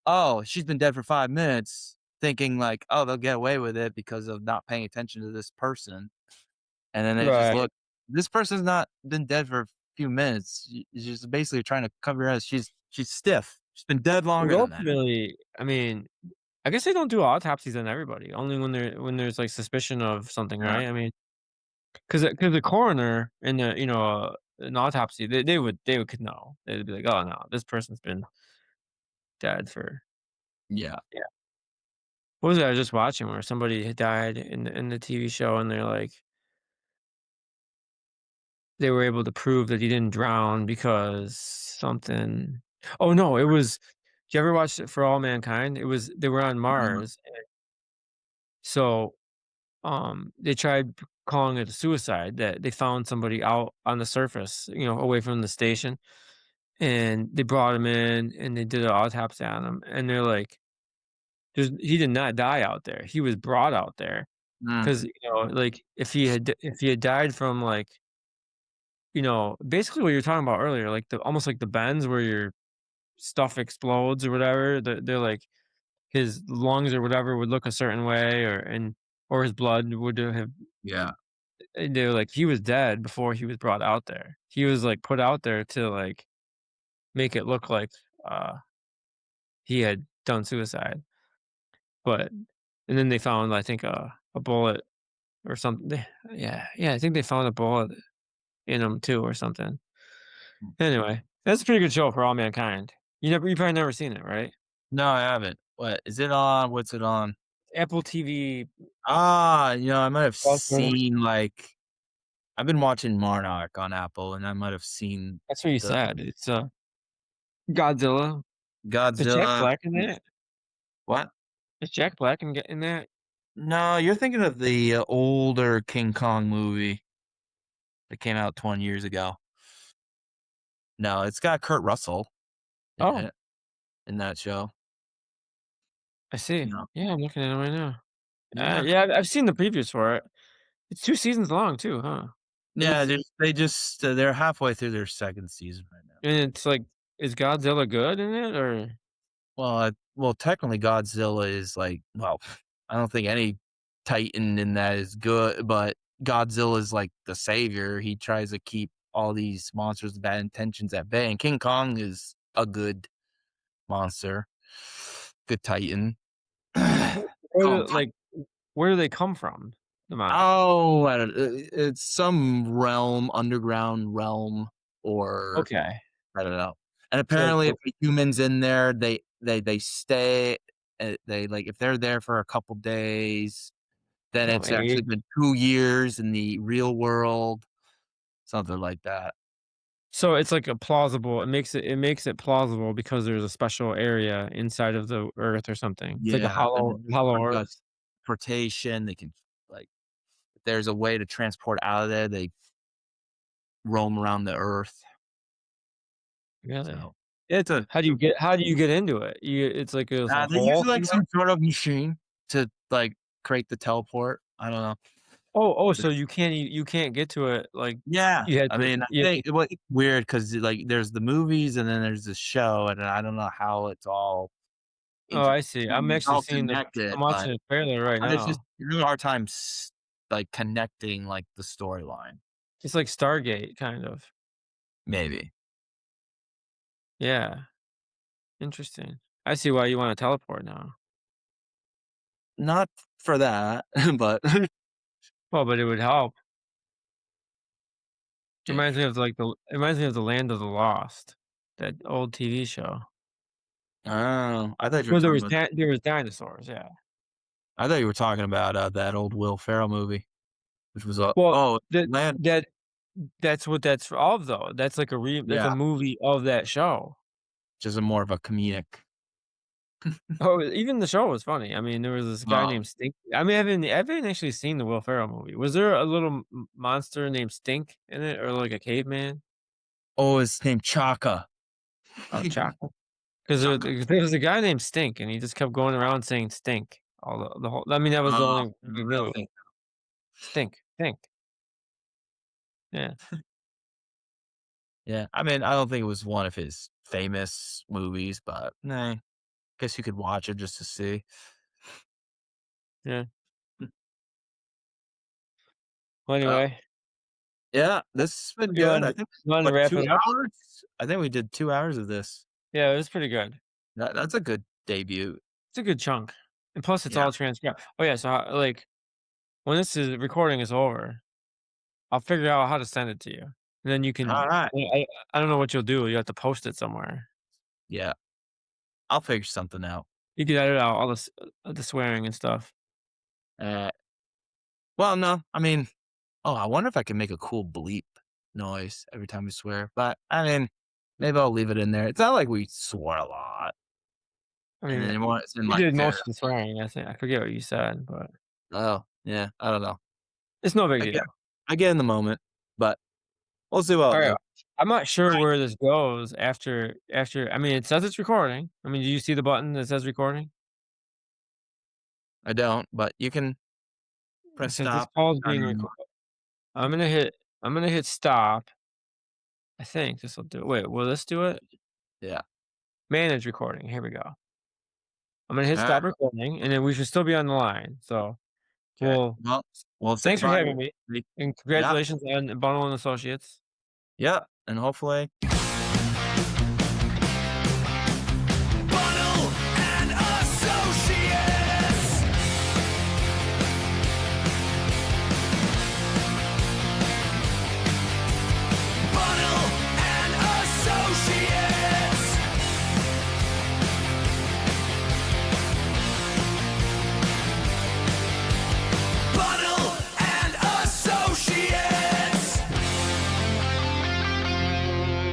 A: "Oh, she's been dead for 5 minutes," thinking like, "Oh, they'll get away with it because of not paying attention to this person." And then they just
B: right.
A: look, this person's not been dead for a few minutes. You're just basically trying to cover her ass. She's stiff. She's been dead longer
B: Well,
A: than that.
B: ultimately, I mean, I guess they don't do autopsies on everybody, only when there's, like, suspicion of something,
A: Yeah.
B: right? I mean, 'cause the coroner in an autopsy, they would could know. They'd be like, "Oh, no, this person's been dead for."
A: Yeah.
B: Yeah. What was it I was just watching where somebody had died in the TV show, and they're like they were able to prove that he didn't drown because something. Oh, no, it was did you ever watch it For All Mankind? It was they were on
A: Uh,
B: Mars, so, they tried calling it a suicide, that they found somebody out on the surface, away from the station, and they brought him in, and they did an autopsy on him, and they're like, he did not die out there, he was brought out there,
A: mm,
B: 'cause, like, if he had died from, like, basically what you were talking about earlier, like, the almost like the bends where your stuff explodes or whatever, they're like his lungs or whatever would look a certain way or his blood would have
A: yeah.
B: they're like, he was dead before he was brought out there. He was, like, put out there to, like, make it look like, uh, he had done suicide, but and then they found, I think, a bullet or something. Yeah, yeah, I think they found a bullet in him too or something. Anyway, that's a pretty good show for All Mankind. You probably never seen it, right?
A: No, I haven't. What is it on? What's it on?
B: Apple TV
A: Ah, I might have
B: Plus or
A: seen, like I've been watching Monarch on Apple, and I might have seen
B: that's what you
A: the
B: said. It's, Godzilla. Is Jack
A: Godzilla.
B: Black in that?
A: What?
B: Is Jack Black in that?
A: No, you're thinking of the, older King Kong movie that came out 20 years ago. No, it's got Kurt Russell in
B: Oh,
A: it, in that show.
B: I see.
A: No.
B: Yeah, I'm looking at it right now.
A: Yeah.
B: Yeah, I've seen the previews for it. It's 2 seasons long too, huh? And
A: Yeah, they're halfway through their 2nd season right now.
B: it's like, is Godzilla good in it or
A: Well, technically Godzilla is like I don't think any Titan in that is good, but Godzilla is like the savior. He tries to keep all these monsters with bad intentions at bay, and King Kong is a good monster, good Titan.
B: where
A: Call him
B: do like, where do they come from? The monsters?
A: Oh, I don't it's some realm, underground realm, or
B: Okay.
A: I don't know. And
B: So it's
A: apparently if
B: like
A: the humans in there, they stay, they like, if they're there for a couple days, then
B: no,
A: it's actually been 2 years in the real world, something like that.
B: so it's like a plausible it makes it plausible because there's a special area inside of the Earth or something. It's like a
A: Yeah, and then
B: hollow
A: they've got
B: Earth.
A: transportation, they can, like, if there's a way to transport out of there, they roam around the earth,
B: Really?
A: so it's a
B: How do you get into it? It's like there's a
A: they
B: hole
A: use, like,
B: somewhere?
A: some sort of machine to, like, create the teleport, I don't know.
B: So you can't get to it, like,
A: Yeah,
B: you had
A: I
B: to
A: mean, I
B: you had to
A: think well, it's weird because like, there's the movies and then there's the show, and I don't know how it's all
B: Oh, I see.
A: it's all connected,
B: I'm
A: but
B: watching the trailer right
A: I just
B: now.
A: really hard time like, connecting, like, the storyline.
B: It's like Stargate, kind of.
A: Maybe.
B: Yeah, interesting. I see why you wanna teleport now.
A: Not for that, but
B: Well, but it would help.
A: yeah.
B: It reminds me of the Land of the Lost, that old TV show.
A: Oh, I thought you were
B: Where
A: talking about
B: there was dinosaurs, yeah.
A: I thought you were talking about, that old Will Ferrell movie, which was,
B: Well,
A: oh,
B: that
A: Land
B: that that's what that's of, though. That's a
A: yeah,
B: movie of that show.
A: just a more of a comedic.
B: Oh, even the show was funny. I mean, there was this guy
A: Oh.
B: named Stink. I mean, I haven't actually seen the Will Ferrell movie. Was there a little monster named Stink in it, or like a caveman?
A: Oh, his name Chaka.
B: Oh, Chaka. Because
A: Chaka.
B: there was a guy named Stink, and he just kept going around saying "stink" all the whole. I mean, that was the
A: Oh,
B: only the
A: I
B: movie.
A: don't think
B: Stink, stink. Yeah,
A: yeah, I mean, I don't think it was one of his famous movies, but, nah, guess you could watch it just to see.
B: yeah. Well,
A: Uh,
B: anyway,
A: yeah, this has been
B: you
A: good.
B: want
A: I
B: to
A: think,
B: you want to
A: what,
B: wrap
A: 2
B: it up?
A: hours? I think we did 2 hours of this.
B: Yeah, it was pretty good.
A: That's a good debut.
B: It's a good chunk, and plus, it's
A: Yeah.
B: all transcribed. Oh yeah, so like when recording is over, I'll figure out how to send it to you, and then you can.
A: Alright.
B: Well, I don't know what you'll do. You have to post it somewhere.
A: Yeah, I'll figure something out.
B: You can edit out all the swearing and stuff.
A: Uh, well, no, I mean, I wonder if I can make a cool bleep noise every time we swear, but, I mean, maybe I'll leave it in there. It's not like we swore a lot,
B: I
A: and
B: mean,
A: then once in,
B: you
A: like,
B: did
A: very
B: most of the swearing. I think I forget what you said, but
A: yeah, I don't know.
B: it's no big
A: I get
B: deal.
A: I get in the moment, but we'll see what I'll
B: All right,
A: do.
B: I'm not sure
A: Alright.
B: where this goes after. I mean, it says it's recording. I mean, do you see the button that says recording?
A: I don't, but you can
B: It
A: press
B: says this
A: stop
B: call is being
A: anytime you
B: recorded.
A: want.
B: I'm gonna hit stop. I think this will do it. Wait, will this do it?
A: Yeah.
B: Manage recording. Here we go. I'm gonna hit
A: Alright.
B: stop recording, and then we should still be on the line. So,
A: 'Kay.
B: well,
A: Well, we'll say
B: thanks for
A: bye.
B: having me, and
A: Yeah.
B: congratulations on Bunnell& Associates.
A: Yeah, and hopefully